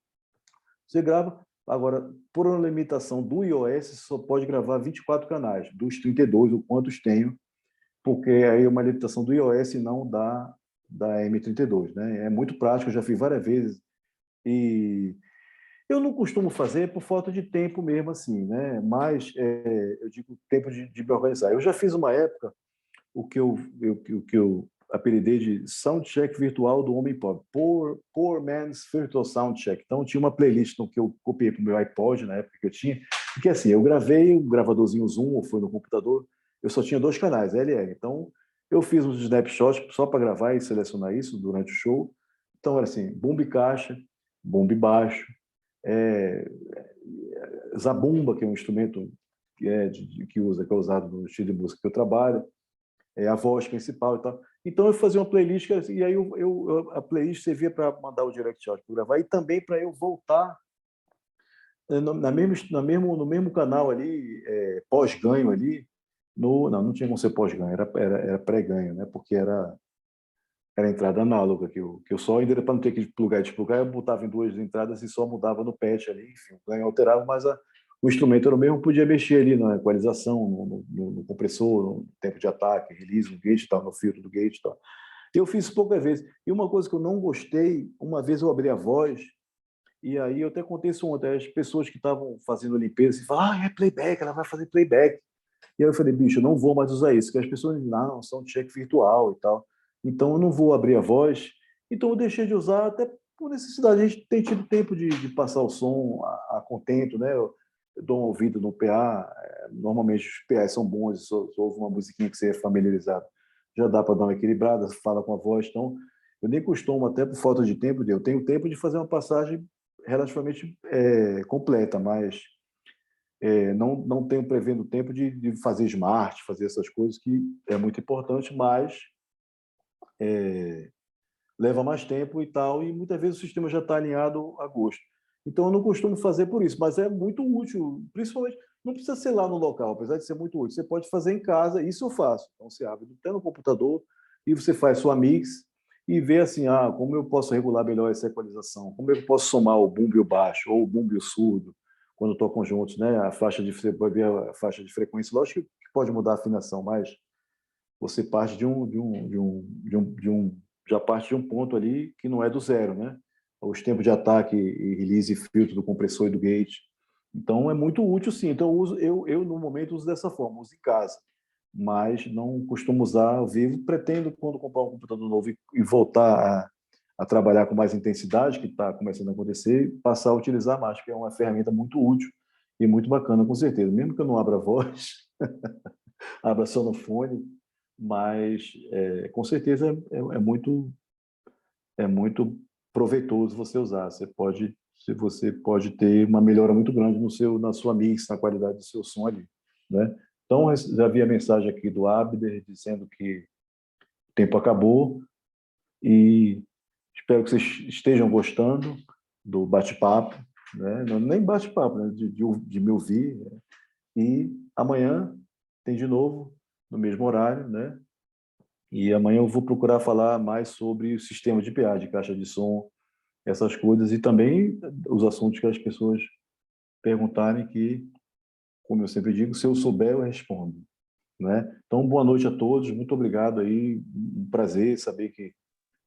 você grava. Agora, por uma limitação do iOS, só pode gravar 24 canais, dos 32, ou quantos tenho, porque aí é uma limitação do iOS e não da M32, né? É muito prático, eu já fiz várias vezes e eu não costumo fazer por falta de tempo mesmo assim, né? Mas eu digo tempo de me organizar. Eu já fiz uma época o que eu apelidei de Soundcheck Virtual do Homem Pobre, Poor Man's Virtual Soundcheck. Então, tinha uma playlist que eu copiei para o meu iPod, na época que eu tinha, porque assim, eu gravei um gravadorzinho Zoom, ou foi no computador, eu só tinha 2 canais, LR. Então, eu fiz uns snapshots só para gravar e selecionar isso durante o show. Então, era assim, bumbo e caixa, bumbo e baixo, é, zabumba, que é um instrumento que é usado no estilo de música que eu trabalho, a voz principal e tal. Então eu fazia uma playlist e aí a playlist servia para mandar o direct shot para gravar e também para eu voltar no mesmo canal ali, pós-ganho ali, não tinha como ser pós-ganho, era pré-ganho, né? Porque era entrada análoga, que eu só, ainda para não ter que plugar e desplugar, eu botava em 2 entradas e só mudava no patch ali, enfim, o ganho alterava, mas o instrumento era o mesmo, podia mexer ali na equalização, no compressor, no tempo de ataque, release, no gate, tal, no filtro do gate e tal. Eu fiz isso poucas vezes. E uma coisa que eu não gostei, uma vez eu abri a voz, e aí eu até contei isso ontem, as pessoas que estavam fazendo a limpeza, falavam, é playback, ela vai fazer playback. E aí eu falei, bicho, eu não vou mais usar isso, porque as pessoas não, são check virtual e tal. Então eu não vou abrir a voz. Então eu deixei de usar até por necessidade. A gente tem tido tempo de passar o som a contento, né? Eu dou um ouvido no PA, normalmente os PAs são bons, se ouve uma musiquinha que você é familiarizado, já dá para dar uma equilibrada, fala com a voz. Então eu nem costumo, até por falta de tempo, eu tenho tempo de fazer uma passagem relativamente completa, mas não tenho prevendo tempo de fazer smart, fazer essas coisas que é muito importante, mas leva mais tempo e tal, e muitas vezes o sistema já está alinhado a gosto. Então eu não costumo fazer por isso, mas é muito útil, principalmente, não precisa ser lá no local, apesar de ser muito útil, você pode fazer em casa, isso eu faço. Então você abre até no computador e você faz sua mix e vê assim, como eu posso regular melhor essa equalização, como eu posso somar o bumbo e o baixo, ou o bumbo e o surdo, quando tocam juntos, né? Você vai ver a faixa de frequência, lógico que pode mudar a afinação, mas você parte já parte de um ponto ali que não é do zero, né? Os tempos de ataque e release e filtro do compressor e do gate. Então é muito útil, sim. Então eu no momento uso dessa forma, uso em casa, mas não costumo usar ao vivo. Pretendo quando comprar um computador novo e voltar a trabalhar com mais intensidade, que está começando a acontecer, passar a utilizar mais, porque é uma ferramenta muito útil e muito bacana, com certeza. Mesmo que eu não abra a voz, abra só no fone, mas com certeza é muito proveitoso você usar. Você pode ter uma melhora muito grande na sua mix, na qualidade do seu som ali, né? Então, já vi a mensagem aqui do Abder dizendo que o tempo acabou e espero que vocês estejam gostando do bate-papo, né? Nem bate-papo, né? De me ouvir, né? E amanhã tem de novo, no mesmo horário, né? E amanhã eu vou procurar falar mais sobre o sistema de PA, de caixa de som, essas coisas, e também os assuntos que as pessoas perguntarem que, como eu sempre digo, se eu souber, eu respondo, né? Então, boa noite a todos, muito obrigado aí, um prazer saber que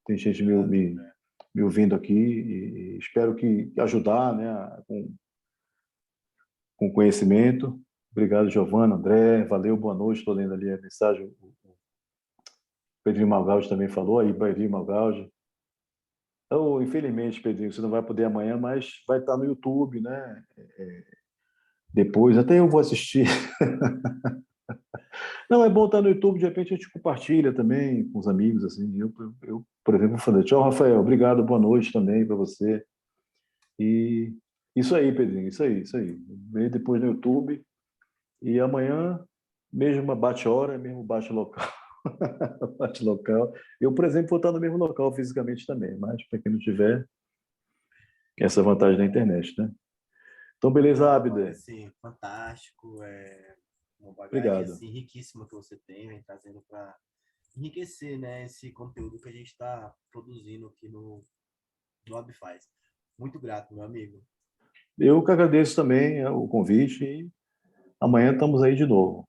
tem gente me ouvindo aqui, e espero que ajudar, né, com conhecimento. Obrigado, Giovana, André, valeu, boa noite, estou lendo ali a mensagem, o Pedrinho Malgaudi também falou, aí, Pedrinho Malgaudi. Então, infelizmente, Pedrinho, você não vai poder amanhã, mas vai estar no YouTube, né? Depois, até eu vou assistir. Não, é bom estar no YouTube, de repente a gente compartilha também com os amigos, assim. Por exemplo, vou falar, tchau, Rafael, obrigado, boa noite também para você. E isso aí, Pedrinho, isso aí. Vê depois no YouTube e amanhã, mesmo bate-hora, mesmo bate-local. Bate-local. Eu, por exemplo, vou estar no mesmo local fisicamente também, mas para quem não tiver, essa vantagem da internet, né? Então, beleza, Não, Abder. assim, fantástico, uma bagagem Obrigado. assim riquíssima que você tem, vem trazendo para enriquecer, né, esse conteúdo que a gente está produzindo aqui no Abfaz. Muito grato, meu amigo. Eu que agradeço também o convite e amanhã estamos aí de novo.